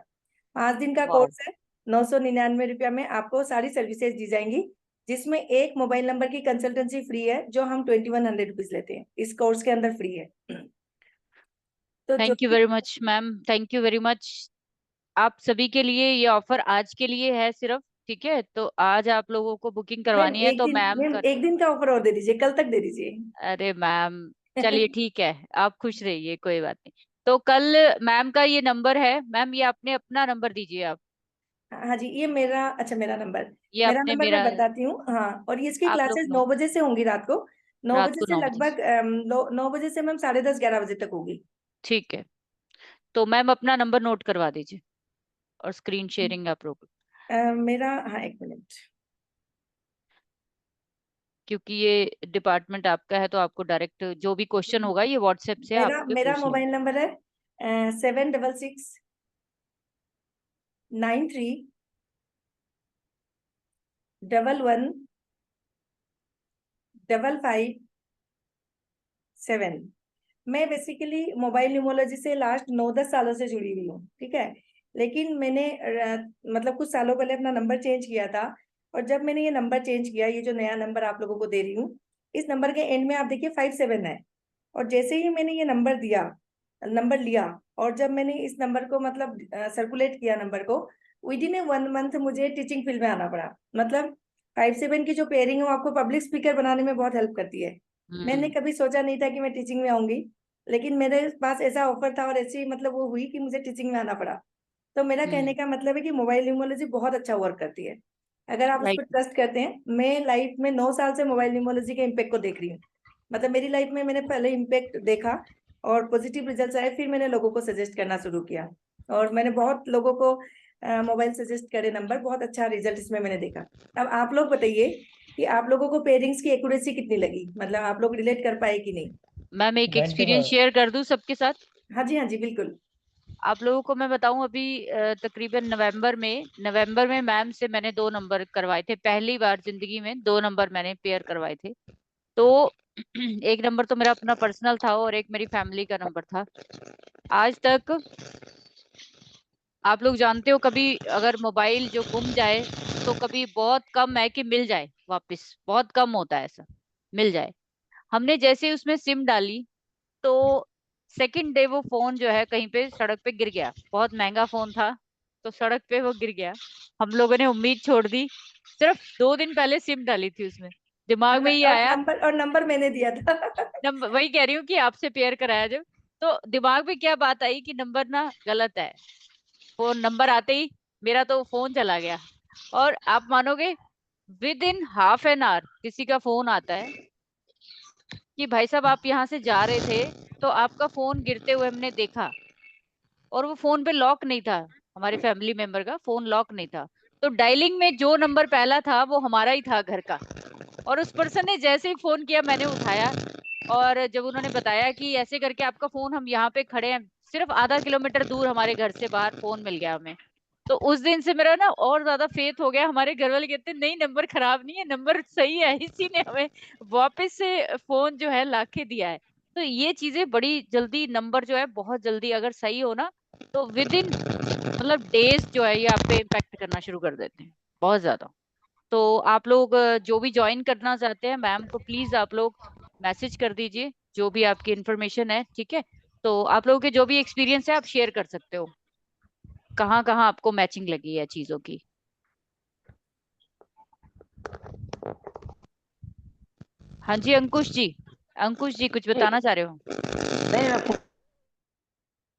5 दिन का वाह। कोर्स है, 999 रुपया में आपको सारी सर्विसेज दी जाएंगी, जिसमें एक मोबाइल नंबर की कंसल्टेंसी फ्री है, जो हम 2100 रुपीज लेते हैं, इस कोर्स के अंदर फ्री है। तो जो thank you very much ma'am, thank you very much. आप सभी के लिए ये ऑफर आज के लिए है सिर्फ, ठीक है? तो आज आप लोगों को बुकिंग मैम करवानी है एक तो दिन, मैम मैम कर। एक दिन का ऑफर और दे दीजिए, कल तक दे दीजिए। अरे मैम, चलिए ठीक है, आप खुश रहिए, कोई बात नहीं। तो कल मैम का ये नंबर है, मैम ये आपने अपना नंबर दीजिए आप। हाँ जी, ये मेरा, अच्छा मेरा नंबर, ये मेरा आपने नंबर मैं मेरा, बताती हूँ। हाँ, और ये इसकी आप लोग क्लासेस 9 नोट, बजे से होंगी रात को। 9 रात बजे को से 9 बजे से। लगभग 9 बजे से मैम 10:30-11 बजे तक होगी। ठीक है, तो मैम अपना नंबर नोट करवा दीजिए और स्क्रीन शेयरिंग आप लोग, मेरा, हाँ 1 मिनट। क्योंकि ये डिपार्टमेंट आपका है तो आपको डायरेक्ट जो भी क्वेश्चन होगा ये व्हाट्सएप से आप मेरा पे मेरा पूछ लें। मोबाइल नंबर है 7 93 11 55 7। मैं बेसिकली मोबाइल न्यूमरोलॉजी से लास्ट 9-10 सालों से जुड़ी हुई हूँ, ठीक है। लेकिन मैंने मतलब कुछ सालों पहले अपना नंबर चेंज किया था, और जब मैंने ये नंबर चेंज किया, ये जो नया नंबर आप लोगों को दे रही हूँ, इस नंबर के एंड में आप देखिए 57 है। और जैसे ही मैंने ये नंबर लिया, और जब मैंने इस नंबर को मतलब सर्कुलेट किया नंबर को, विद इन ए 1 मंथ मुझे टीचिंग फील्ड में आना पड़ा। मतलब 57 की जो पेयरिंग है वो आपको पब्लिक स्पीकर बनाने में बहुत हेल्प करती है। मैंने कभी सोचा नहीं था कि मैं टीचिंग में आऊंगी, लेकिन मेरे पास ऐसा ऑफर था और ऐसी मतलब वो हुई कि मुझे टीचिंग में आना पड़ा। तो मेरा कहने का मतलब है कि मोबाइल न्यूमरोलॉजी बहुत अच्छा वर्क करती है, अगर आप उस पर राइट। ट्रस्ट करते हैं। मैं लाइफ में 9 साल से मोबाइल न्यूमरोलॉजी के इम्पैक्ट को देख रही हूँ। मतलब मेरी लाइफ में मैंने पहले इम्पैक्ट देखा और पॉजिटिव रिजल्ट्स आए, फिर मैंने लोगों को सजेस्ट करना शुरू किया, और मैंने बहुत लोगों को मोबाइल सजेस्ट करे नंबर, बहुत अच्छा रिजल्ट इसमें मैंने देखा। अब आप लोग बताइए कि आप लोगों को पेयरिंग्स की एक्यूरेसी कितनी लगी, मतलब आप लोग रिलेट कर पाए कि नहीं? मैम एक 95। एक्सपीरियंस शेयर कर दूं सबके साथ। हाँ जी बिल्कुल। आप लोगों को मैं बताऊं, अभी तकरीबन नवंबर में मैम से मैंने 2 नंबर करवाए थे। पहली बार जिंदगी में 2 नंबर मैंने पेयर करवाए थे। तो एक नंबर तो मेरा अपना पर्सनल था और एक मेरी फैमिली का नंबर था। आज तक आप लोग जानते हो, कभी अगर मोबाइल जो गुम जाए तो कभी बहुत कम है कि मिल जाए वापस, बहुत कम होता है ऐसा मिल जाए। हमने जैसे ही उसमें सिम डाली तो सेकंड डे वो फोन जो है कहीं पे सड़क पे गिर गया। बहुत महंगा फोन था, तो सड़क पे वो गिर गया। हम लोगों ने उम्मीद छोड़ दी। सिर्फ 2 दिन पहले सिम डाली थी उसमें, दिमाग में ये आया। और नंबर मैंने दिया था। नंबर वही कह रही हूँ कि आपसे पेयर कराया जब, तो दिमाग में क्या बात आई कि नंबर ना गलत है। फोन नंबर आते ही मेरा तो फोन चला गया। और आप मानोगे, with in half an hour किसी का फोन आता है कि भाई साहब आप यहाँ से जा रहे थे तो आपका फोन गिरते हुए हमने देखा। और वो फोन पे लॉक नहीं था, हमारे फैमिली मेंबर का फोन लॉक नहीं था। तो डायलिंग में जो नंबर पहला था वो हमारा ही था, घर का। और उस पर्सन ने जैसे ही फोन किया मैंने उठाया, और जब उन्होंने बताया कि ऐसे करके आपका फोन, हम यहाँ पे खड़े हैं सिर्फ आधा किलोमीटर दूर हमारे घर से बाहर, फोन मिल गया हमें। तो उस दिन से मेरा ना और ज्यादा फेथ हो गया। हमारे घर वाले कहते नहीं, नंबर खराब नहीं है, नंबर सही है, इसी ने हमें वापस से फोन जो है लाके दिया है। तो ये चीजें बड़ी जल्दी, नंबर जो है बहुत जल्दी अगर सही हो ना, तो विद इन मतलब डेज जो है ये आप पे इम्पैक्ट करना शुरू कर देते हैं, बहुत ज्यादा। तो आप लोग जो भी ज्वाइन करना चाहते हैं मैम को, प्लीज आप लोग मैसेज कर दीजिए जो भी आपकी इन्फॉर्मेशन है, ठीक है। तो आप लोगों के जो भी एक्सपीरियंस है आप शेयर कर सकते हो, कहाँ कहाँ आपको मैचिंग लगी है चीजों की। हाँ जी अंकुश जी, अंकुश जी कुछ बताना चाह रहे हो? नहीं मैं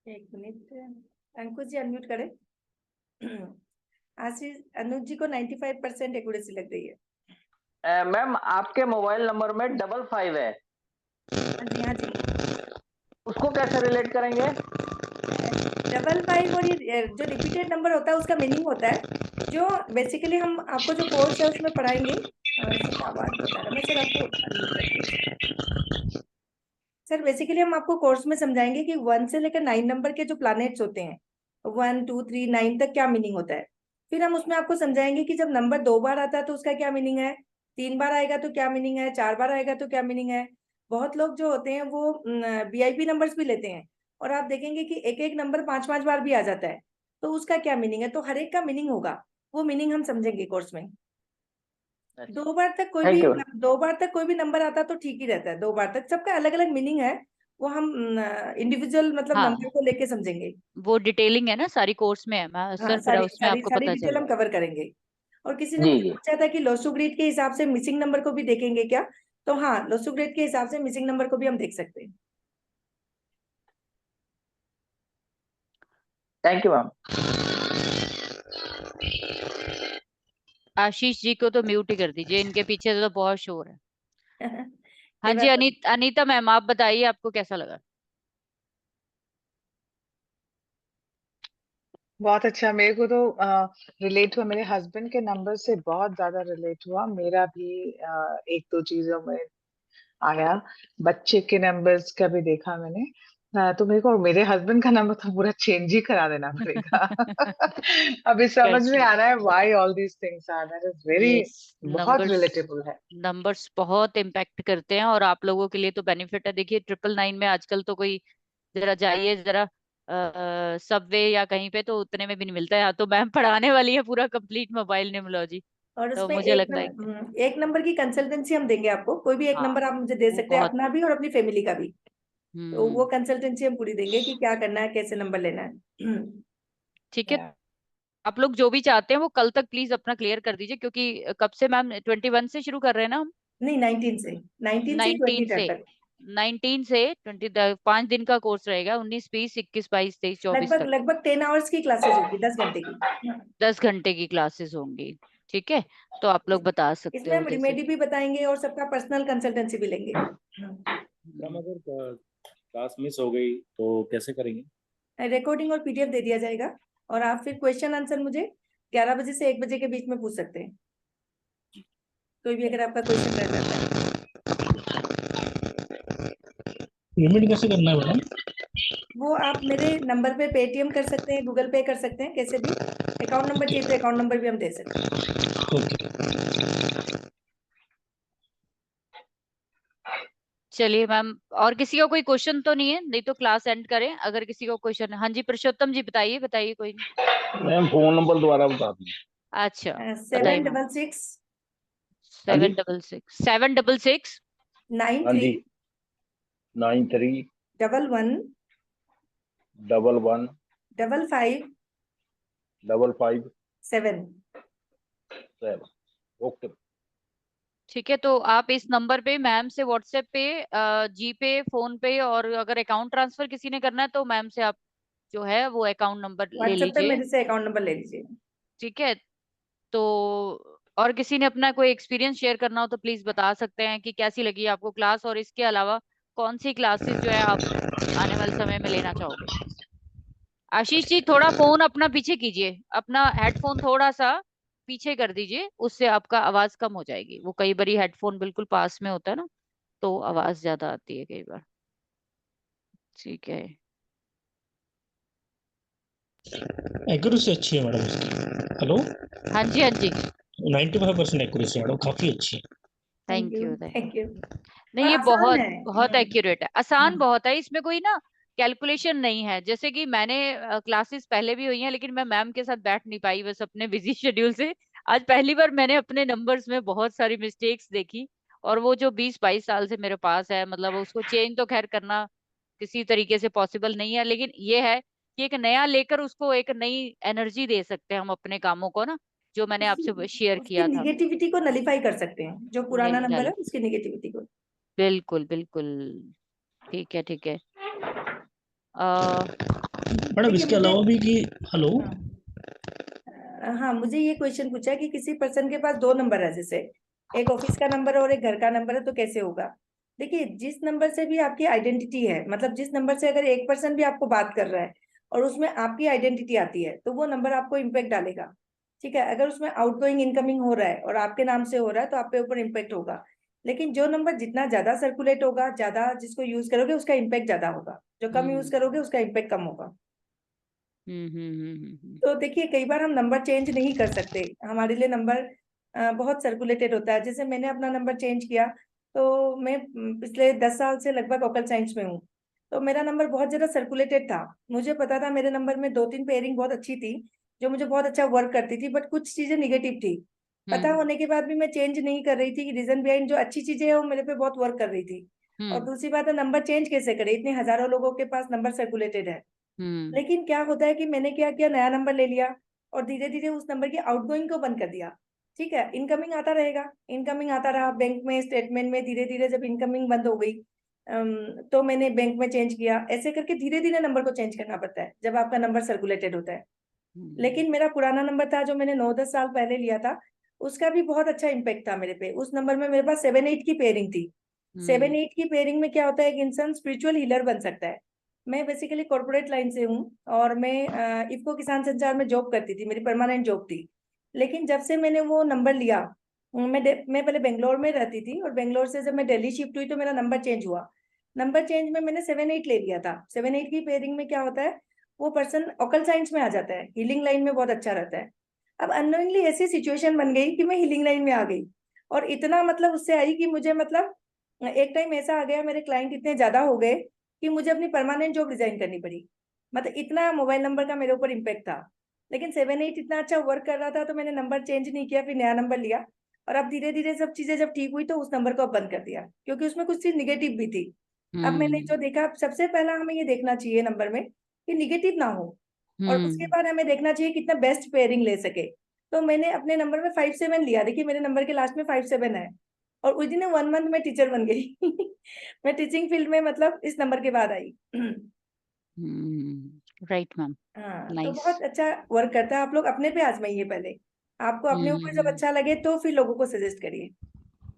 एक मिनट, अंकुश जी अनम्यूट करें। आशीष, अनुज जी को 95% एक्यूरेसी लग रही है। मैम आपके मोबाइल नंबर में 55 है, हाँ जी उसको कैसे रिलेट करेंगे? 55 और ये जो रिपीटेड नंबर होता है उसका मीनिंग होता है, जो बेसिकली हम आपको जो कोर्स है उसमें पढ़ाएंगे। सर आवाज बता रहा, मैं सर आपको unmute करती हूँ। सर बेसिकली हम आपको कोर्स में समझाएंगे कि 1 से लेकर 9 नंबर के जो प्लैनेट्स होते हैं, 1 2 3 9 तक क्या मीनिंग होता है। फिर हम उसमें आपको समझाएंगे कि जब नंबर 2 बार आता है तो उसका क्या मीनिंग है, 3 बार आएगा तो क्या मीनिंग है, 4 बार आएगा तो क्या मीनिंग है। बहुत लोग जो होते हैं वो VIP नंबर्स भी लेते हैं, और आप देखेंगे कि एक एक नंबर 5 5 बार भी आ जाता है, तो उसका क्या मीनिंग है। तो हर एक का मीनिंग होगा, वो मीनिंग हम समझेंगे कोर्स में। दो बार तक कोई भी थैंक यू। 2 बार तक कोई भी नंबर आता तो ठीक ही रहता है, 2 बार तक सबका अलग अलग मीनिंग है। वो हम इंडिविजुअल मतलब हाँ, नंबर को लेके समझेंगे। वो डिटेलिंग है ना सारी कोर्स में है, हाँ सर फिर सारी उसमें सारी आपको सारी पता डिटेल चले। हम कवर करेंगे। और किसी ने जी मुझे जी पूछा था कि लोसू ग्रिड के हिसाब से मिसिंग नंबर को भी देखेंगे क्या, तो हाँ लोसू ग्रिड के हिसाब से मिसिंग नंबर को भी हम देख सकते हैं। Thank you ma'am. Ashish ji को तो म्यूट ही कर दीजिए, इनके पीछे तो बहुत शोर है। हाँ कई जी बार अनीता मैम, आप बताइए आपको कैसा लगा? बहुत अच्छा। मेरे को तो रिलेट हुआ, मेरे हस्बैंड के नंबर से बहुत ज्यादा रिलेट हुआ। मेरा भी एक दो चीजों में आया। बच्चे के नंबर्स का भी देखा मैंने। तो मेरे को मेरे हस्बैंड का नंबर तो पूरा चेंज ही करा देना पड़ेगा। अभी समझ में आ रहा है why all these things are, that is very yes, बहुत नंबर्स रिलेटेबल है। नंबर्स बहुत इम्पैक्ट करते हैं, और आप लोगों के लिए तो बेनिफिट है। देखिए 999 में आजकल तो कोई, जरा जाइए जरा सबवे या कहीं पे, तो उतने में भी नहीं मिलता है। तो मैम पढ़ाने वाली है पूरा कंप्लीट मोबाइल न्यूमरोलॉजी। और तो उसमें मुझे लगता है कि एक नंबर की कंसल्टेंसी हम देंगे आपको, कोई भी एक हाँ, नंबर आप मुझे दे वो सकते हैं, बहुत। अपना भी और अपनी फैमिली का भी। तो वो हम्म, कंसल्टेंसी हम पूरी देंगे कि क्या करना है, कैसे नंबर लेना है। ठीक है। आप लोग जो भी चाहते हैं वो कल तक प्लीज अपना क्लियर कर दीजिए, क्योंकि कब से मैम, 21 से शुरू कर रहे हैं ना हम? नहीं 19 से 19 20 से तक। 19 से 20 5 दिन का कोर्स रहेगा, 19 20 21 22 23 24 लगभग तक। लगभग 10 आवर्स की क्लासेस होगी, 10 घंटे की। 10 घंटे की क्लासेस होंगी, ठीक है। तो आप लोग बता सकते इसमें हो हम जैसे रिमेडी भी। भी बताएंगे और सबका पर्सनल कंसल्टेंसी भी लेंगे। मैम अगर क्लास मिस हो गई तो कैसे करेंगे? रिकॉर्डिंग और PDF दे दिया जाएगा। और आप फिर क्वेश्चन आंसर मुझे 11 बजे से 1 बजे के बीच में पूछ सकते हैं, कोई भी अगर आपका क्वेश्चन रह जाता है। पेमेंट कैसे करना है मैडम? वो आप मेरे नंबर पे पेटीएम कर सकते हैं, गूगल पे कर सकते हैं, कैसे भी। अकाउंट नंबर चाहिए तो अकाउंट नंबर भी हम दे सकते हैं। ओके। चलिए मैम, और किसी का कोई क्वेश्चन तो नहीं है? नहीं तो क्लास एंड करें अगर किसी को क्वेश्चन है। हाँ जी पुरुषोत्तम जी, बताइए बताइए। कोई नहीं। मैम फोन नंबर दोबारा बता दीजिए। अच्छा बताइए मैम। 766 हाँ जी 766 766 हाँ 93 जी 93 11 11 55 55 7। 7। ओके। ठीक है, तो आप इस नंबर पे मैम से व्हाट्सएप पे, जी पे, फोन पे, और अगर अकाउंट ट्रांसफर किसी ने करना है तो मैम से आप जो है वो अकाउंट नंबर ले व्हाट्सएप पे लीजिए। मेरे से अकाउंट नंबर ले लीजिए। ठीक है। तो और किसी ने अपना कोई एक्सपीरियंस शेयर करना हो तो प्लीज बता सकते हैं कि कैसी लगी आपको क्लास, और इसके अलावा कौन सी क्लासेस जो है आप आने वाले समय में लेना चाहोगे। आशीष जी, थोड़ा फोन अपना पीछे कीजिए, अपना हेडफोन थोड़ा सा पीछे कर दीजिए, उससे आपका आवाज कम हो जाएगी। वो कई बार हेडफोन बिल्कुल पास में होता है ना, तो आवाज ज्यादा आती है कई बार। ठीक है। एक्यूरेसी अच्छी है मैडम इसकी। हेलो, हाँ जी हाँ जी। 95% एक्यूरेसी मैडम, काफी अच्छी है। Thank thank you you. Thank you. नहीं, और ये आसान बहुत है। बहुत एक्यूरेट है, आसान हम्म। बहुत है, इसमें कोई ना कैलकुलेशन नहीं है। जैसे कि मैंने क्लासेस पहले भी हुई हैं, लेकिन मैं मैम के साथ बैठ नहीं पाई बस अपने बिजी शेड्यूल से। आज पहली बार मैंने अपने नंबर्स में बहुत सारी मिस्टेक्स देखी, और वो जो 20-22 साल से मेरे पास है, मतलब उसको चेंज तो खैर करना किसी तरीके से पॉसिबल नहीं है, लेकिन ये है कि एक नया लेकर उसको एक नई एनर्जी दे सकते हैं हम अपने कामों को ना, जो मैंने आपसे शेयर उसकी किया था। निगेटिविटी को नलिफाई कर सकते हैं, जो पुराना नंबर है उसकी निगेटिविटी को। बिल्कुल बिल्कुल। ठीक है ठीक है। आ, मैडम देखिए इसके मुझे, अलावा भी कि हेलो, हाँ मुझे ये क्वेश्चन पूछा है कि किसी पर्सन के पास 2 नंबर है, जैसे एक ऑफिस का नंबर है और एक घर का नंबर है, तो कैसे होगा। देखिए जिस नंबर से भी आपकी आइडेंटिटी है, मतलब जिस नंबर से अगर एक पर्सन भी आपको बात कर रहा है और उसमें आपकी आइडेंटिटी आती है, तो वो नंबर आपको इम्पेक्ट डालेगा। ठीक है, अगर उसमें आउटगोइंग इनकमिंग हो रहा है और आपके नाम से हो रहा है तो आपके ऊपर इम्पेक्ट होगा। लेकिन जो नंबर जितना ज्यादा सर्कुलेट होगा, ज्यादा जिसको यूज करोगे उसका इम्पेक्ट ज्यादा होगा, जो कम यूज करोगे उसका इम्पेक्ट कम होगा। तो देखिए कई बार हम नंबर चेंज नहीं कर सकते, हमारे लिए नंबर बहुत सर्कुलेटेड होता है। जैसे मैंने अपना नंबर चेंज किया, तो मैं पिछले 10 साल से लगभग ओकल साइंस में हूँ, तो मेरा नंबर बहुत ज्यादा सर्कुलेटेड था। मुझे पता था मेरे नंबर में 2-3 पेयरिंग बहुत अच्छी थी, जो मुझे बहुत अच्छा वर्क करती थी, बट कुछ चीजें निगेटिव थी। पता होने के बाद भी मैं चेंज नहीं कर रही थी कि रीजन बिहाइंड जो अच्छी चीजें है वो मेरे पे बहुत वर्क कर रही थी। और दूसरी बात है, नंबर चेंज कैसे करे, इतने हजारों लोगों के पास नंबर सर्कुलेटेड है। लेकिन क्या होता है कि मैंने क्या किया, नया नंबर ले लिया और धीरे धीरे उस नंबर की आउटगोइंग को बंद कर दिया। ठीक है, इनकमिंग आता रहेगा, इनकमिंग आता रहा बैंक में, स्टेटमेंट में। धीरे धीरे जब इनकमिंग बंद हो गई, तो मैंने बैंक में चेंज किया। ऐसे करके धीरे धीरे नंबर को चेंज करना पड़ता है जब आपका नंबर सर्कुलेटेड होता है। लेकिन मेरा पुराना नंबर था जो मैंने 9-10 साल पहले लिया था, उसका भी बहुत अच्छा इम्पेक्ट था मेरे पे। उस नंबर में मेरे पास 7-8 की पेयरिंग थी। 7-8 की पेयरिंग में क्या होता है, एक इंसान स्पिरिचुअल हीलर बन सकता है। मैं बेसिकली कॉर्पोरेट लाइन से हूँ और मैं इफको किसान संचार में जॉब करती थी, मेरी परमानेंट जॉब थी। लेकिन जब से मैंने वो नंबर लिया, मैं पहले बेंगलोर में रहती थी और बेंगलोर से जब मैं दिल्ली शिफ्ट हुई तो मेरा नंबर चेंज हुआ। नंबर चेंज में मैंने 7-8 ले लिया था। 7-8 की पेयरिंग में क्या होता है, वो पर्सन ऑकल साइंस में आ जाता है, हीलिंग लाइन में बहुत अच्छा रहता है। अब अननोइंगली ऐसी सिचुएशन बन गई कि मैं हीलिंग लाइन में आ गई, और इतना मतलब उससे आई कि मुझे मतलब एक टाइम ऐसा आ गया, मेरे क्लाइंट इतने ज्यादा हो गए कि मुझे अपनी परमानेंट जॉब रिजाइन करनी पड़ी। मतलब इतना मोबाइल नंबर का मेरे ऊपर इम्पेक्ट था। लेकिन 7-8 इतना अच्छा वर्क कर रहा था तो मैंने नंबर चेंज नहीं किया, फिर नया नंबर लिया। और अब धीरे धीरे सब चीजें जब ठीक हुई तो उस नंबर को अब बंद कर दिया, क्योंकि उसमें कुछ चीज निगेटिव भी थी। अब मैंने जो देखा, सबसे पहला हमें ये देखना चाहिए नंबर में कि निगेटिव ना हो, और उसके बाद हमें देखना चाहिए कितना बेस्ट पेयरिंग ले सके। तो मैंने अपने नंबर में 5-7 लिया। देखिए मेरे नंबर के लास्ट में 5-7 है, और उस दिन 1 मंथ में टीचर बन गई। मैं टीचिंग फील्ड में मतलब इस नंबर के बाद आई। Right ma'am. हाँ, तो नाइस। बहुत अच्छा वर्क करता है। आप लोग अपने पे आजमाइए पहले, आपको अपने ऊपर जब अच्छा लगे तो फिर लोगों को सजेस्ट करिए।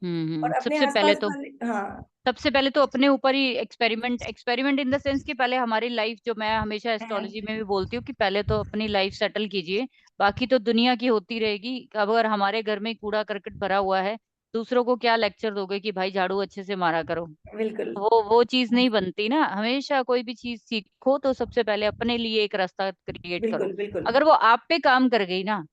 और अपने सबसे पहले आसपास तो वाले, हाँ सबसे पहले तो अपने ऊपर ही एक्सपेरिमेंट इन द सेंस कि पहले हमारी लाइफ, जो मैं हमेशा हाँ, एस्ट्रोलॉजी में भी बोलती हूँ कि पहले तो अपनी लाइफ सेटल कीजिए, बाकी तो दुनिया की होती रहेगी। अगर हमारे घर में कूड़ा करकट भरा हुआ है, दूसरों को क्या लेक्चर दोगे कि भाई झाड़ू अच्छे से मारा करो। बिल्कुल वो चीज नहीं बनती ना। हमेशा कोई भी चीज सीखो तो सबसे पहले अपने लिए एक रास्ता क्रिएट करो। बिल्कुल बिल्कुल। अगर वो आप पे काम कर गई ना,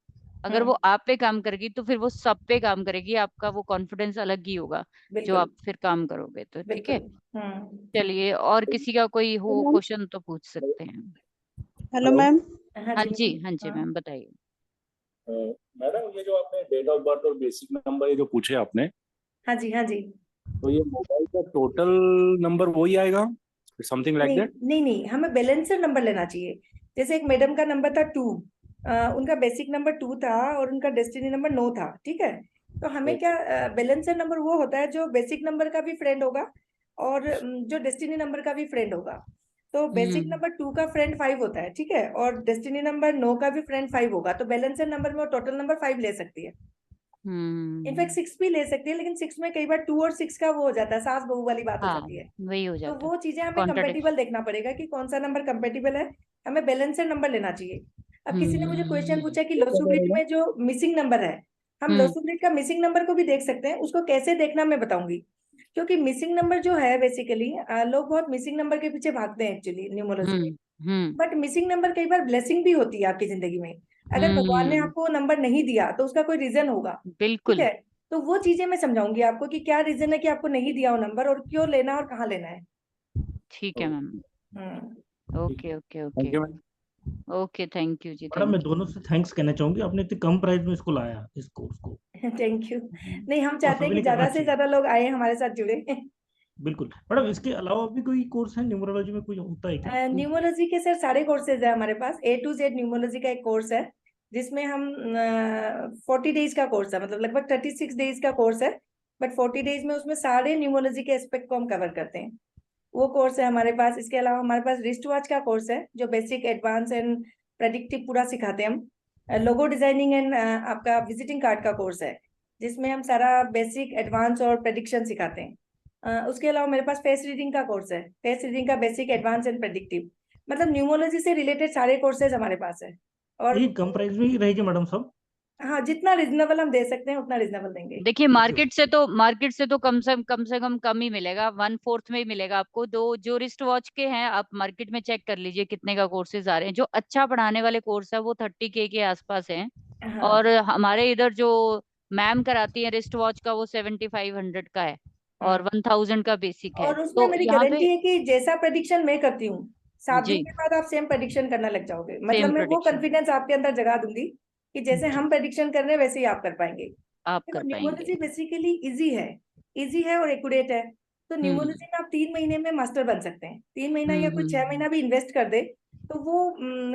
अगर वो हम्म, आप पे काम करेगी तो फिर वो सब पे काम करेगी। आपका वो कॉन्फिडेंस अलग ही होगा जो बिल्कुल आप फिर काम करोगे तो। ठीक है, बिल्कुल। चलिए, और किसी का कोई हो मैम, क्वेश्चन तो पूछ सकते हैं। Hello hello ma'am. हाँ हाँ जी जी, मैम, हाँ जी हाँ मैम, बताइए। मैडम ये जो आपने डेट ऑफ बर्थ और बेसिक नंबर ये जो पूछे आपने, हाँ जी हाँ जी। तो ये मोबाइल का टोटल नंबर वही आएगा, समथिंग लाइक नहीं दैट? नहीं नहीं, हमें बैलेंसर नंबर लेना चाहिए। जैसे एक मैडम का नंबर था 2, उनका बेसिक नंबर 2 था और उनका डेस्टिनी नंबर 9 था, ठीक है। तो हमें क्या, बैलेंसर नंबर वो होता है जो बेसिक नंबर का भी फ्रेंड होगा और जो डेस्टिनी नंबर का भी फ्रेंड होगा। तो बेसिक हम्म नंबर 2 का फ्रेंड 5 होता है, ठीक है, और डेस्टिनी नंबर 9 का भी फ्रेंड 5 होगा, तो बैलेंसर नंबर में वो टोटल नंबर 5 ले सकती है। इनफैक्ट हम्म 6 भी ले सकती है, लेकिन 6 में कई बार 2 और 6 का वो हो जाता है, सास बहू वाली बात हो हाँ, जाती है। वही हो तो जाता है, वो चीजें हमें कॉन्ट्रडिक्शन। कंपेटिबल देखना पड़ेगा कि कौन सा नंबर कंपेटिबल है। हमें बैलेंसर नंबर लेना चाहिए। अब किसी ने मुझे क्वेश्चन हम्म पूछा कि लोसू में जो मिसिंग नंबर है, हम हम्म लोसू का मिसिंग नंबर को भी देख सकते हैं, उसको कैसे देखना मैं बताऊंगी। क्योंकि मिसिंग नंबर जो है बेसिकली, लोग बहुत मिसिंग नंबर के पीछे भागते हैं एक्चुअली न्यूमरोलॉजी में। हम्म हम्म बट मिसिंग नंबर कई बार ब्लेसिंग भी होती है आपकी जिंदगी में। अगर भगवान ने हम्म आपको वो नंबर नहीं दिया तो उसका कोई रीजन होगा, ठीक बिल्कुल। है। तो वो चीजें मैं समझाऊंगी आपको कि क्या रीजन है कि आपको नहीं दिया वो नंबर, और क्यों लेना है और कहाँ लेना है। ठीक है मैम। हम्म। ठीक है, okay okay okay. Thank you ma'am. Okay, thank you जी, मैडम मैं थैंक दोनों से थैंक्स कहना चाहूंगी, आपने इतने कम प्राइस में इसको लाया, इस कोर्स को। Thank you. यू। नहीं, हम और चाहते हैं सभी कि ने करना ज्यादा से चाहिए। ज्यादा लोग आए हमारे साथ जुड़े। बिल्कुल मैडम, इसके अलावा भी कोई कोर्स है न्यूमरोलॉजी में, कोई होता है क्या कोई? न्यूमोलॉजी के सर सारे कोर्सेज है हमारे पास। A to Z न्यूमोलॉजी का एक कोर्स है, जिसमें हम 40 डेज का कोर्स है, मतलब लगभग 36 डेज का कोर्स है। बट 40 डेज में उसमें सारे न्यूमोलॉजी के एस्पेक्ट को हम कवर करते हैं। वो कोर्स है हमारे पास। इसके अलावा हमारे पास रिस्ट वॉच का कोर्स है, जो बेसिक एडवांस एंड प्रेडिक्टिव पूरा सिखाते हैं हम। लोगो डिजाइनिंग एंड आपका विजिटिंग कार्ड का कोर्स है, जिसमें हम सारा बेसिक एडवांस और प्रेडिक्शन सिखाते हैं। उसके अलावा मेरे पास फेस रीडिंग का कोर्स है, फेस रीडिंग का बेसिक एडवांस एंड प्रेडिक्टिव। मतलब न्यूमोलॉजी से रिलेटेड सारे कोर्सेज हमारे पास है। और ये कम प्राइस में ही रहेगी मैडम सब? हाँ, जितना रिजनेबल हम दे सकते हैं उतना रिजनेबल देंगे। देखिए, ओके ओके। मार्केट से तो कम से कम कम ही मिलेगा, 1/4 में ही मिलेगा आपको। दो जो रिस्ट वॉच के हैं, आप मार्केट में चेक कर लीजिए कितने का कोर्सेज आ रहे हैं। जो अच्छा पढ़ाने वाले कोर्स है वो 30K के आसपास हैं। हाँ, और हमारे इधर जो मैम कराती है रिस्ट वॉच का, वो 7500 का है, और हाँ। 1000 का बेसिक है। और उसमें तो मेरी यहाँ पे गारंटी है कि जैसा प्रेडिक्शन मैं करती हूँ, 7 दिन जी, के बाद आप सेम प्रेडिक्शन करना लग जाओगे। मतलब सेम मैं वो प्रोडिक्शन कॉन्फिडेंस आपके अंदर जगा दूंगी कि जैसे जी। हम प्रेडिक्शन कर रहे हैं वैसे ही आप कर पाएंगे। आप कर देखो, पाएंगे। न्यूमरोलॉजी बेसिकली इजी है, इजी है और एक्यूरेट है। तो हम्म न्यूमरोलॉजी में आप 3 महीने में मास्टर बन सकते हैं। 3 महीना या कोई 6 महीना हम्म भी इन्वेस्ट कर दे तो वो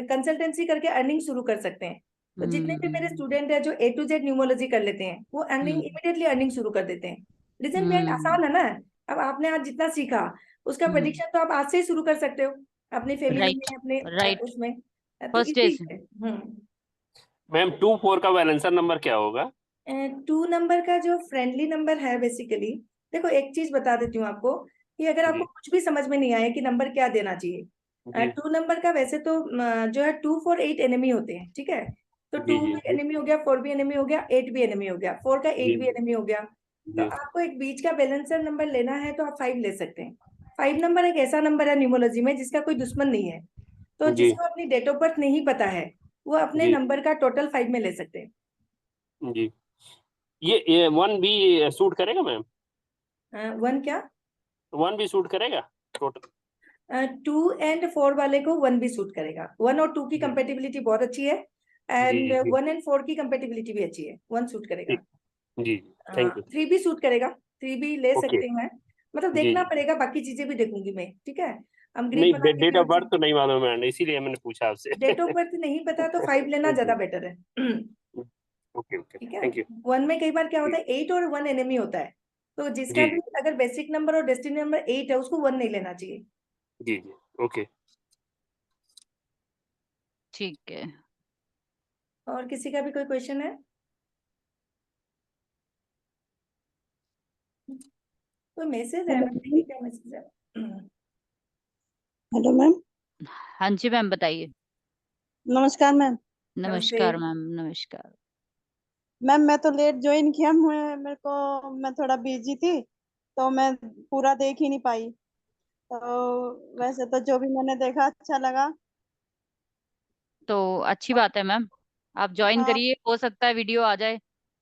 कंसल्टेंसी करके अर्निंग शुरू कर सकते हैं। तो जितने भी मेरे हम्म स्टूडेंट हैं जो A to Z न्यूमरोलॉजी कर लेते हैं, वो अर्निंग हम्म इमिडिएटली अर्निंग शुरू कर देते हैं। रीजन बिहाइंड हम्म आसान है ना। अब आपने आज जितना सीखा, उसका हम्म प्रेडिक्शन तो आप आज से ही शुरू कर सकते हो, अपनी फैमिली राइट, में, अपने राइट। उसमें। तो फर्स्ट डे इजी से। है। मैम 2 4 का बैलेंसर नंबर क्या होगा? 2 नंबर का जो फ्रेंडली नंबर है बेसिकली, देखो एक चीज बता देती हूँ आपको कि अगर आपको जी कुछ भी समझ में नहीं आया कि नंबर क्या देना चाहिए, जी 2 नंबर का वैसे तो जो है 2 4 8 एनिमी होते हैं, ठीक है। तो जी 2 जी भी जी एनिमी हो गया, 4 भी एनिमी हो गया, 8 भी एनिमी हो गया, 4 का 8 जी भी एनिमी हो गया। तो जी आपको एक बीच का बैलेंसर नंबर लेना है तो आप 5 ले सकते हैं। 5 नंबर एक ऐसा नंबर है न्यूमरोलॉजी में जिसका कोई दुश्मन नहीं है। तो जी जिसको अपनी डेट ऑफ बर्थ नहीं पता है, वो अपने जी नंबर का टोटल 5 में ले सकते हैं। जी। ये 1 भी सूट करेगा मैम? 1 क्या? 1 भी सूट करेगा टोटल? 2 और 4 वाले को 1 भी सूट करेगा। 1 और 2 की जी कंपेटिबिलिटी बहुत अच्छी है, जी एंड जी जी 1 एंड 4 की कंपेटिबिलिटी भी अच्छी है, 1 सूट करेगा। ठीक। जी थैंक यू। 3 भी सूट करेगा, 3 भी ले ओके। सकते हैं। मतलब जी देखना जी। पड़ेगा, बाकी चीजें भी देखूंगी मैं, ठीक है। हम ग्रिड बना नहीं, के भी डेट ऑफ हर बर्थ चीज। तो नहीं मालूम है, इसीलिए मैंने पूछा आपसे। डेट ऑफ बर्थ नहीं पता तो 5 लेना ज्यादा जी। बेटर है। ओके ओके, ठीक है। Thank you. 1 में कई बार क्या जी होता है, 8 और 1 एनिमी होता है। तो जिसका जी भी अगर बेसिक नंबर और डेस्टिनी नंबर 8 है, उसको 1 नहीं लेना चाहिए। जी जी। ओके। ठीक है। और किसी का भी कोई क्वेश्चन है? तो मैसेज है मैम, देखिए क्या मैसेज है। Hello ma'am. हाँ जी मैम, बताइए। नमस्कार मैम। नमस्ते। नमस्कार मैम, नमस्कार। मैम मैं तो लेट ज्वाइन किया, मैं थोड़ा बिजी थी तो मैं पूरा देख ही नहीं पाई। तो वैसे तो जो भी मैंने देखा अच्छा लगा। तो अच्छी बात है मैम, आप ज्वाइन हाँ। करिए, हो सकता है वीडियो आ जाए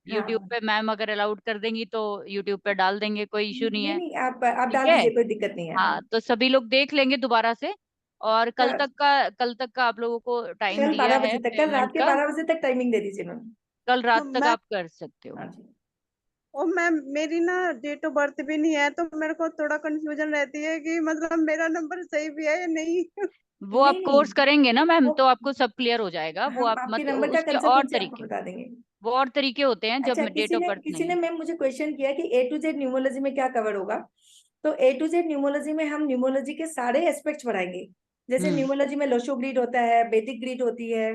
यूट्यूब हाँ पे। मैम अगर अलाउड कर देंगी तो यूट्यूब पे डाल देंगे, कोई इशू नहीं नहीं है। नहीं, आप ठीक डाल है, दीजिए, कोई दिक्कत नहीं है। हाँ, हाँ तो सभी लोग देख लेंगे दोबारा से। और कल तक का आप लोगों को टाइम कल दिया 12 है बजे तक, कल रात पेमेंट के का। 12 बजे तक टाइमिंग दे दीजिए मैम। कल तो रात तक मैं आप कर सकते हो। हाँ जी। और मैम मेरी ना डेट ऑफ बर्थ भी नहीं है, तो मेरे को थोड़ा कंफ्यूजन रहती है कि मतलब मेरा नंबर सही भी है या नहीं। वो आप नहीं कोर्स नहीं, करेंगे ना मैम, वो तो आपको सब क्लियर हो जाएगा। वो हम आप आपके मत नंबर का उसके और कंसल्टेंसी आपको तरीके, बता देंगे। वो और तरीके होते हैं जब अच्छा, डेट ऑफ बर्थ किसी नहीं ने है। मैम मुझे क्वेश्चन किया कि ए टू जेड न्यूमोलॉजी में क्या कवर होगा। तो ए टू जेड न्यूमोलॉजी में हम न्यूमोलॉजी के सारे एस्पेक्ट्स पढ़ाएंगे। जैसे हम्म न्यूमोलॉजी में लोशो ग्रीड होता है, वैदिक ग्रीड होती है,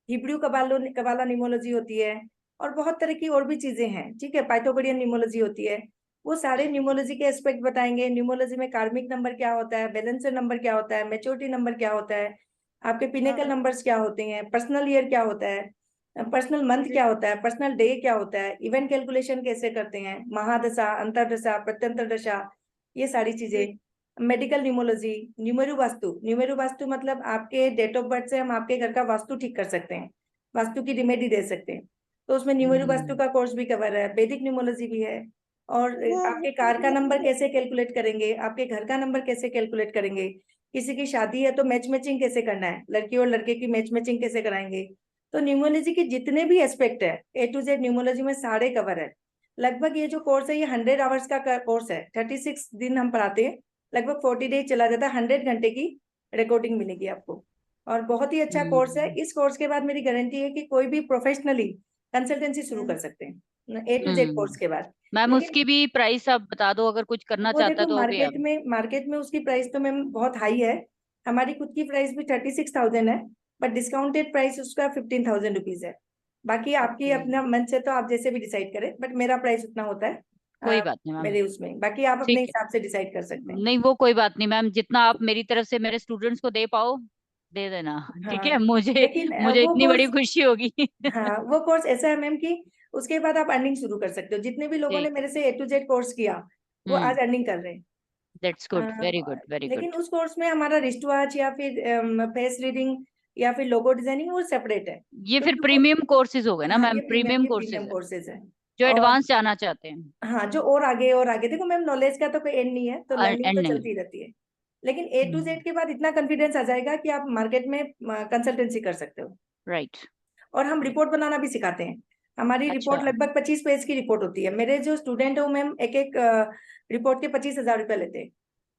हिब्रू कबाला न्यूमोलॉजी होती है, और बहुत तरह की और भी चीजें हैं। ठीक है, पाइथागोरियन न्यूमोलॉजी होती है। वो सारे न्यूमोलॉजी के एस्पेक्ट बताएंगे। न्यूमोलॉजी में कार्मिक नंबर क्या होता है, बैलेंसर नंबर क्या होता है, मैच्योरिटी नंबर क्या होता है, आपके पिनेकल हाँ नंबर्स क्या होते हैं, पर्सनल ईयर क्या होता है, पर्सनल मंथ जी। क्या होता है, पर्सनल डे क्या होता है, इवेंट कैलकुलेशन कैसे करते हैं, महादशा, अंतरदशा, प्रत्यंतर दशा, ये सारी जी। चीजें। मेडिकल न्यूमोलॉजी, न्यूमेरु वास्तु मतलब आपके डेट ऑफ बर्थ से हम आपके घर का वास्तु ठीक कर सकते हैं, वास्तु की रिमेडी दे सकते हैं। तो उसमें न्यूमेरु वास्तु हम्म का कोर्स भी कवर है, वैदिक न्यूमोलॉजी भी है। और वो आपके कार का नंबर कैसे कैलकुलेट करेंगे, आपके घर का नंबर कैसे कैलकुलेट करेंगे, किसी की शादी है तो मैच मैचिंग कैसे करना है, लड़की और लड़के की मैच मैचिंग कैसे कराएंगे। तो न्यूमोलॉजी के जितने भी एस्पेक्ट है ए टू जेड न्यूमोलॉजी में सारे कवर है। लगभग ये जो कोर्स है ये 100 आवर्स का कोर्स है, 36 दिन हम पढ़ाते हैं, लगभग 40 डेज चला जाता है, 100 घंटे की रिकॉर्डिंग मिलेगी आपको। और बहुत ही अच्छा कोर्स है। हम्म इस कोर्स के बाद मेरी गारंटी है कि कोई भी प्रोफेशनली कंसल्टेंसी शुरू कर सकते हैं ए टू जेड कोर्स के बाद। मैम लेकिन उसकी भी प्राइस आप बता दो, अगर कुछ करना वो चाहता देखो, है तो भी आप। मार्केट में उसकी प्राइस तो मैम बहुत हाई है। हमारी खुद की प्राइस भी 36,000 है, बट डिस्काउंटेड प्राइस उसका 15,000 रुपीज है। बाकी आपकी ओके, अपना मन से तो आप जैसे भी डिसाइड करें, बट मेरा प्राइस उतना होता है। कोई बात नहीं मैम। मेरे उसमें बाकी आप अपने ठीक है, हिसाब से डिसाइड कर सकते हैं। नहीं वो कोई बात नहीं मैम, जितना आप मेरी तरफ से मेरे स्टूडेंट्स को दे पाओ दे देना। ठीक है, हाँ, मुझे लेकिन मुझे वो इतनी बड़ी कोर्स, खुशी होगी। हाँ वो कोर्स ऐसा है मैम कि उसके बाद आप अर्निंग शुरू कर सकते हो। जितने भी लोगों ने ठीक, मेरे से ए टू जेड कोर्स किया वो आज अर्निंग कर रहे हैं। That's good, very good, very लेकिन गुड। उस कोर्स में हमारा रिस्ट वॉच या फिर फेस रीडिंग या फिर लोगो डिजाइनिंग वो सेपरेट है, ये फिर क्योंकि वो, प्रीमियम कोर्सेज हो गए ना हाँ मैम, प्रीमियम ये प्रीमियम कोर्सेज है कोर्सेज है। जो और एडवांस जाना चाहते हैं। हाँ, जो और आगे देखो मैम, नॉलेज का तो कोई एंड नहीं है, तो लर्निंग एंड तो नहीं। चलती रहती है। लेकिन ए टू जेड के बाद इतना कॉन्फिडेंस आ जाएगा कि आप मार्केट में कंसल्टेंसी कर सकते हो। राइट। और हम रिपोर्ट बनाना भी सिखाते हैं। हमारी अच्छा। रिपोर्ट लगभग 25 पेज की रिपोर्ट होती है। मेरे जो स्टूडेंट है वो मैम एक एक रिपोर्ट के 25,000 रुपये लेते हैं।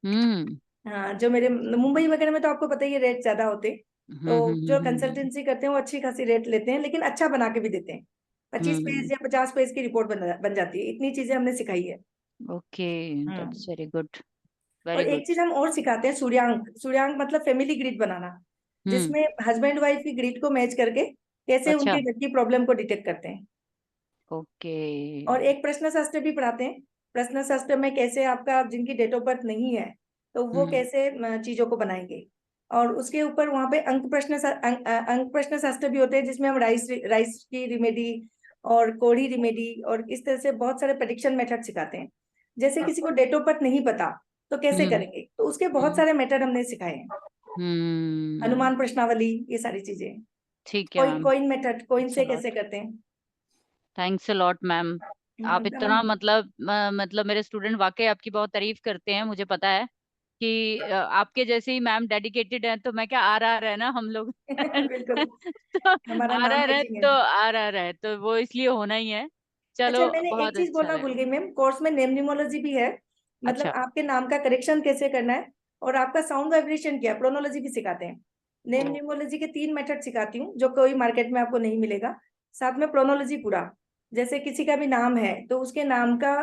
हम्म हाँ, जो मेरे मुंबई वगैरह में तो आपको पता ही है रेट ज्यादा होते हैं। तो जो हम्म। कंसल्टेंसी करते हैं वो अच्छी खासी रेट लेते हैं, लेकिन अच्छा बना के भी देते हैं। 25 पेज या 50 पेज की रिपोर्ट बन जाती है, इतनी चीजें हमने सिखाई है। Okay, that's hmm. Very good, और वेरी एक गुड। चीज हम और सिखाते हैं, सूर्यांक। सूर्यांक मतलब फैमिली ग्रिड बनाना, हम्म। जिसमें हस्बैंड वाइफ की ग्रिड को मैच करके कैसे अच्छा। उनके घर की प्रॉब्लम को डिटेक्ट करते हैं। ओके। और एक प्रश्न शास्त्र भी पढ़ाते हैं। प्रश्न शास्त्र में कैसे आपका, जिनकी डेट ऑफ बर्थ नहीं है तो वो हम्म कैसे चीजों को बनाएंगे। और उसके ऊपर वहां पे अंक प्रश्न शास्त्र भी होते हैं, जिसमें हम राइस की रिमेडी और कोड़ी रिमेडी और इस तरह से बहुत सारे प्रेडिक्शन मेथड सिखाते हैं। जैसे किसी को डेट ऑफ बर्थ नहीं पता तो कैसे हम्म करेंगे, तो उसके बहुत हम्म सारे मेथड हमने सिखाए हैं। हम्म। अनुमान प्रश्नावली, ये सारी चीजें। ठीक है ma'am. Coin method, coin thanks a से लॉट, कैसे करते हैं। Thanks a lot ma'am. आप मैम, इतना मतलब मतलब मेरे स्टूडेंट वाकई आपकी बहुत तारीफ करते हैं, मुझे पता है कि आपके जैसे ही मैम डेडिकेटेड हैं, तो मैं क्या RR है ना हम लोग। बिल्कुल, तो हमारा नाम RR है मैचिंग है। तो RR है तो वो इसलिए होना ही है। अच्छा, चलो, मैंने एक बहुत चीज अच्छा बोलना लगा। भूल गई मैम, कोर्स में नेम न्यूमोलॉजी भी है। मतलब अच्छा। आपके नाम का करेक्शन कैसे करना है, और आपका साउंड वाइब्रेशन क्या है, प्रोनोलॉजी भी सिखाते हैं। नेम ओ। न्यूमोलॉजी के 3 मेथड सिखाती हूँ, जो कोई मार्केट में आपको नहीं मिलेगा। साथ में प्रोनोलॉजी पूरा, जैसे किसी का भी नाम है तो उसके नाम का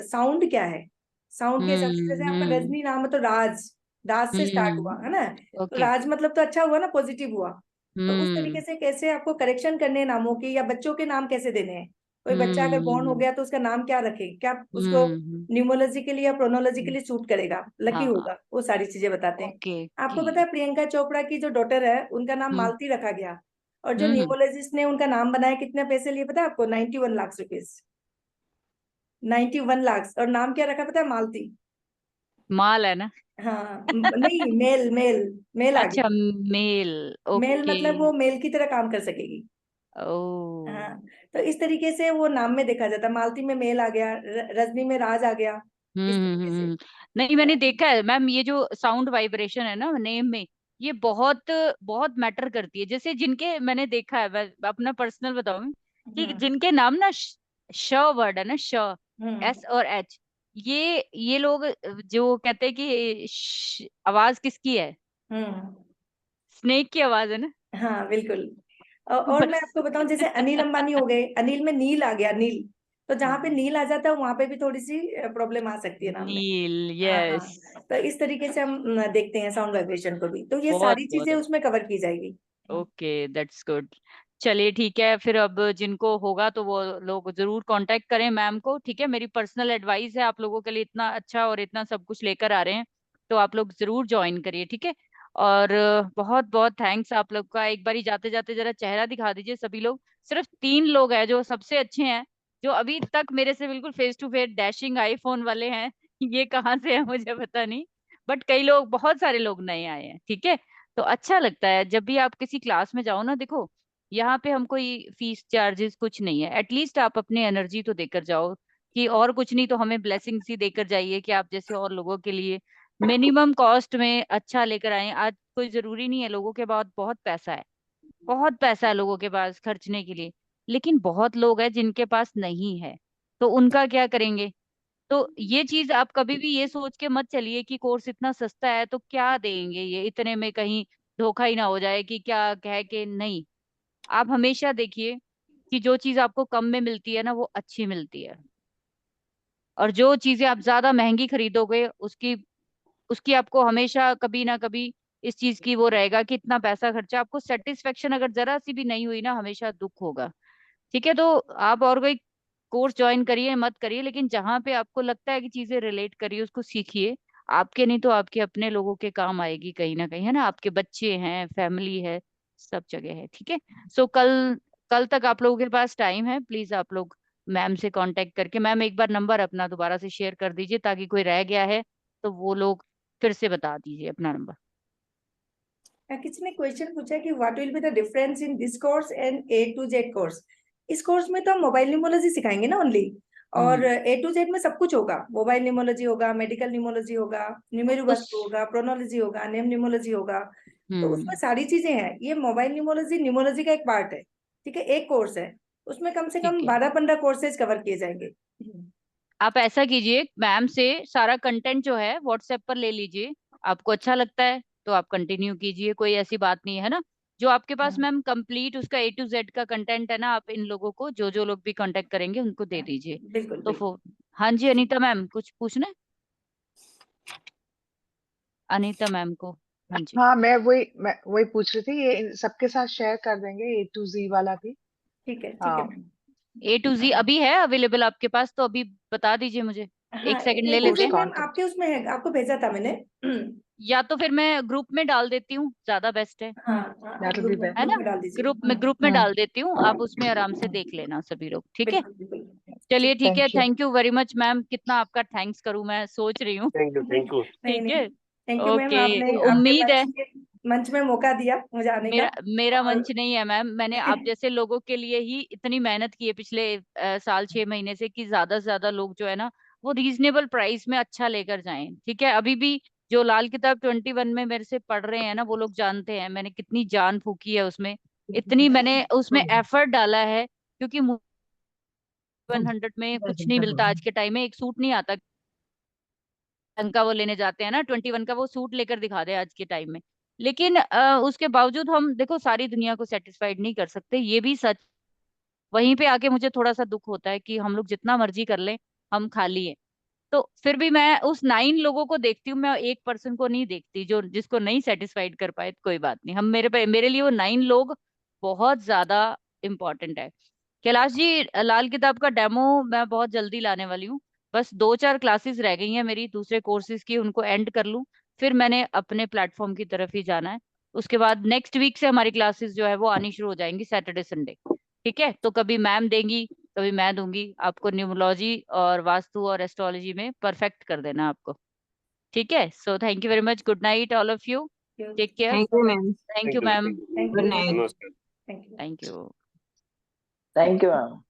साउंड क्या है, साउंड के हिसाब से। जैसे आपका हम्म रजनी नाम है तो राज, राज से स्टार्ट हुआ है ना, तो ओके। राज मतलब तो अच्छा हुआ ना, पॉजिटिव हुआ। तो उस तरीके हम्म से कैसे आपको करेक्शन करने हैं नामों की, या बच्चों के नाम कैसे देने हैं, कोई बच्चा अगर बॉर्न हो हम्म गया तो उसका नाम क्या रखे, क्या उसको न्यूमोलॉजिकली या प्रोनोलॉजिकली सूट करेगा, लकी हाँ होगा, वो सारी चीजें बताते हैं। ओके आपको ओके पता है प्रियंका चोपड़ा की जो डॉटर है उनका नाम हम्म मालती रखा गया, और जो हम्म न्यूमोलॉजिस्ट ने उनका नाम बनाया कितने पैसे लिए पता है आपको? 91 लाख रुपीज। 91 लाख, और नाम क्या रखा पता है? मालती। माल है ना। हाँ नहीं, मेल मेल, मेल आ अच्छा गया। मेल मेल ओके मतलब वो मेल की तरह काम कर सकेगी। ओ हाँ, तो इस तरीके से वो नाम में देखा जाता है। मालती में मेल आ गया, रजनी में राज आ गया, इस तरीके से। नहीं मैंने देखा है मैम, ये जो साउंड वाइब्रेशन है ना नेम में, ये बहुत बहुत मैटर करती है। जैसे जिनके मैंने देखा है, मैं अपना पर्सनल बताऊं कि हम्म जिनके नाम ना श वर्ड है ना, श हम्म एस और एच, ये लोग जो कहते हैं कि आवाज किसकी है, हम्म स्नेक की आवाज है ना। हाँ बिल्कुल। और मैं बस आपको बताऊं, जैसे अनिल अंबानी हो गए, अनिल में नील आ गया, नील। तो जहाँ पे नील आ जाता है वहां पे भी थोड़ी सी प्रॉब्लम आ सकती है नाम में। नील हाँ, यस तो इस तरीके से हम देखते हैं साउंड वाइब्रेशन को भी, तो ये बहुत सारी बहुत चीजें उसमें कवर की जाएगी। Okay that's good. चलिए ठीक है, फिर अब जिनको होगा तो वो लोग जरूर कांटेक्ट करें मैम को, ठीक है। मेरी पर्सनल एडवाइस है, आप लोगों के लिए इतना अच्छा और इतना सब कुछ लेकर आ रहे हैं तो आप लोग जरूर ज्वाइन करिए, ठीक है। और बहुत बहुत थैंक्स आप लोग का। एक बारी जाते जाते जरा चेहरा दिखा दीजिए सभी लोग। सिर्फ 3 लोग हैं जो सबसे अच्छे हैं, जो अभी तक मेरे से बिल्कुल face to face dashing iPhone वाले हैं। ये कहाँ से है मुझे पता नहीं, बट कई लोग, बहुत सारे लोग नए आए हैं, ठीक है। तो अच्छा लगता है जब भी आप किसी क्लास में जाओ ना, देखो यहाँ पे हम कोई फीस चार्जेस कुछ नहीं है, एटलीस्ट आप अपनी एनर्जी तो देकर जाओ, कि और कुछ नहीं तो हमें ब्लेसिंग्स ही देकर जाइए कि आप जैसे और लोगों के लिए मिनिमम कॉस्ट में अच्छा लेकर आए। आज कोई जरूरी नहीं है, लोगों के पास बहुत पैसा है, बहुत पैसा है लोगों के पास खर्चने के लिए, लेकिन बहुत लोग हैं जिनके पास नहीं है, तो उनका क्या करेंगे। तो ये चीज आप कभी भी ये सोच के मत चलिए कि कोर्स इतना सस्ता है तो क्या देंगे ये इतने में, कहीं धोखा ही ना हो जाए कि क्या कह के नहीं। आप हमेशा देखिए कि जो चीज आपको कम में मिलती है ना वो अच्छी मिलती है, और जो चीजें आप ज्यादा महंगी खरीदोगे उसकी उसकी आपको हमेशा कभी ना कभी इस चीज की वो रहेगा कि इतना पैसा खर्चा, आपको सेटिस्फेक्शन अगर जरा सी भी नहीं हुई ना, हमेशा दुख होगा, ठीक है। तो आप और कोई कोर्स ज्वाइन करिए मत करिए, लेकिन जहां पे आपको लगता है कि चीजें रिलेट करिए उसको सीखिए। आपके नहीं तो आपके अपने लोगों के काम आएगी कहीं ना कहीं, है ना, आपके बच्चे हैं, फैमिली है, सब जगह है, ठीक है। सो कल कल तक आप लोगों के पास टाइम है, प्लीज आप लोग मैम से कांटेक्ट करके, मैम एक बार नंबर अपना दोबारा से शेयर कर दीजिए ताकि कोई रह गया है तो वो लोग फिर से बता दीजिए अपना नंबर। किसी ने क्वेश्चन पूछा कि what will be the difference in this course and A to Z course. इस कोर्स में तो हम मोबाइल न्यूमोलॉजी सिखाएंगे ना ओनली, और हम्म ए टू जेड में सब कुछ होगा। मोबाइल न्यूमोलॉजी होगा, मेडिकल न्यूमोलॉजी होगा, न्यूमेरो उस वास्तु होगा, प्रोनोलॉजी होगा, नेम न्यूमोलॉजी होगा। तो उसमें हम्म सारी चीजें हैं। ये मोबाइल न्यूमोलॉजी न्यूमोलॉजी का एक पार्ट है, ठीक है, एक कोर्स है। उसमें कम से कम ठीक है, 12-15 कोर्सेज कवर किए जाएंगे। आप ऐसा कीजिए मैम से सारा कंटेंट जो है व्हाट्सएप पर ले लीजिए, आपको अच्छा लगता है तो आप कंटिन्यू कीजिए, कोई ऐसी बात नहीं है ना। जो आपके पास हाँ मैम कंप्लीट उसका ए टू जेड का कंटेंट है ना, आप इन लोगों को जो जो लोग भी कांटेक्ट करेंगे उनको दे हाँ, दीजिए। बिल्कुल तो बिल्कुल। हाँ जी अनीता मैम कुछ पूछना है, अनीता मैम को। हाँ जी हाँ, मैं वही पूछ रही थी, ये सबके साथ शेयर कर देंगे A to Z वाला भी। ठीक है हाँ। मैम। ए टू जी अभी है अवेलेबल आपके पास तो अभी बता दीजिए मुझे, हाँ, एक सेकंड ए ले टू लेते पोस्ट जेड हैं। Ma'am contact. आपके उसमें है, आपको भेजा था मैंने। या तो फिर मैं ग्रुप में डाल देती हूँ, ज्यादा बेस्ट हाँ हाँ, आप दैट विल बी ग्रुप में है बेस्ट। ना। डाल दीजिए। ग्रुप में हम्म। डाल देती हूँ, आप उसमें आराम से देख लेना सभी लोग, ठीक है। बिल्कुल बिल्कुल। चलिए ठीक। ठीक है, thank you. Thank you very much ma'am, कितना आपका थैंक्स करूं मैं सोच रही हूँ। Thank you thank you. नहीं ठीक नहीं, है थैंक यू मैम, ओके। आपने तो आपके उम्मीद है, मंच में मौका दिया मुझे आने का। मेरा मेरा और मंच नहीं है मैम, मैंने आप जैसे लोगों के लिए ही इतनी मेहनत की है पिछले साल 6 महीने से कि ज्यादा से ज्यादा लोग जो है ना वो रीजनेबल प्राइस में अच्छा लेकर जाएं, ठीक है। अभी भी जो लाल किताब 21 में मेरे से पढ़ रहे हैं ना वो लोग जानते हैं मैंने कितनी जान फूकी है उसमें, इतनी मैंने उसमें एफर्ट डाला है, क्योंकि 100 में कुछ नहीं मिलता आज के टाइम में, एक सूट नहीं आता ढंग का वो लेने जाते हैं ना 21 का वो सूट लेकर दिखा दे आज के टाइम में। लेकिन उसके बावजूद हम देखो सारी दुनिया को सेटिस्फाइड नहीं कर सकते, ये भी सच। वहीं पे आके मुझे थोड़ा सा दुख होता है कि हम लोग जितना मर्जी कर लें हम खाली हैं। तो फिर भी मैं उस 9 लोगों को देखती हूँ, मैं एक पर्सन को नहीं देखती जो जिसको नहीं सेटिस्फाइड कर पाए, तो कोई बात नहीं, हम मेरे लिए वो 9 लोग बहुत ज्यादा इम्पोर्टेंट है। कैलाश जी, लाल किताब का डेमो मैं बहुत जल्दी लाने वाली हूँ। बस 2-4 क्लासेस रह गई हैं मेरी दूसरे कोर्सेज की, उनको एंड कर लूँ, फिर मैंने अपने प्लेटफॉर्म की तरफ ही जाना है। उसके बाद नेक्स्ट वीक से हमारी क्लासेस जो है वो आनी शुरू हो जाएंगी, सैटरडे संडे। ठीक है, तो कभी मैम देंगी, कभी मैं दूंगी आपको। न्यूमरोलॉजी और वास्तु और एस्ट्रोलॉजी में परफेक्ट कर देना आपको। ठीक है, so thank you very much, good night all of you, take care. Thank you ma'am, thank you ma'am, Thank good you. Night. नमस्कार। Thank you. Thank you. Thank you ma'am.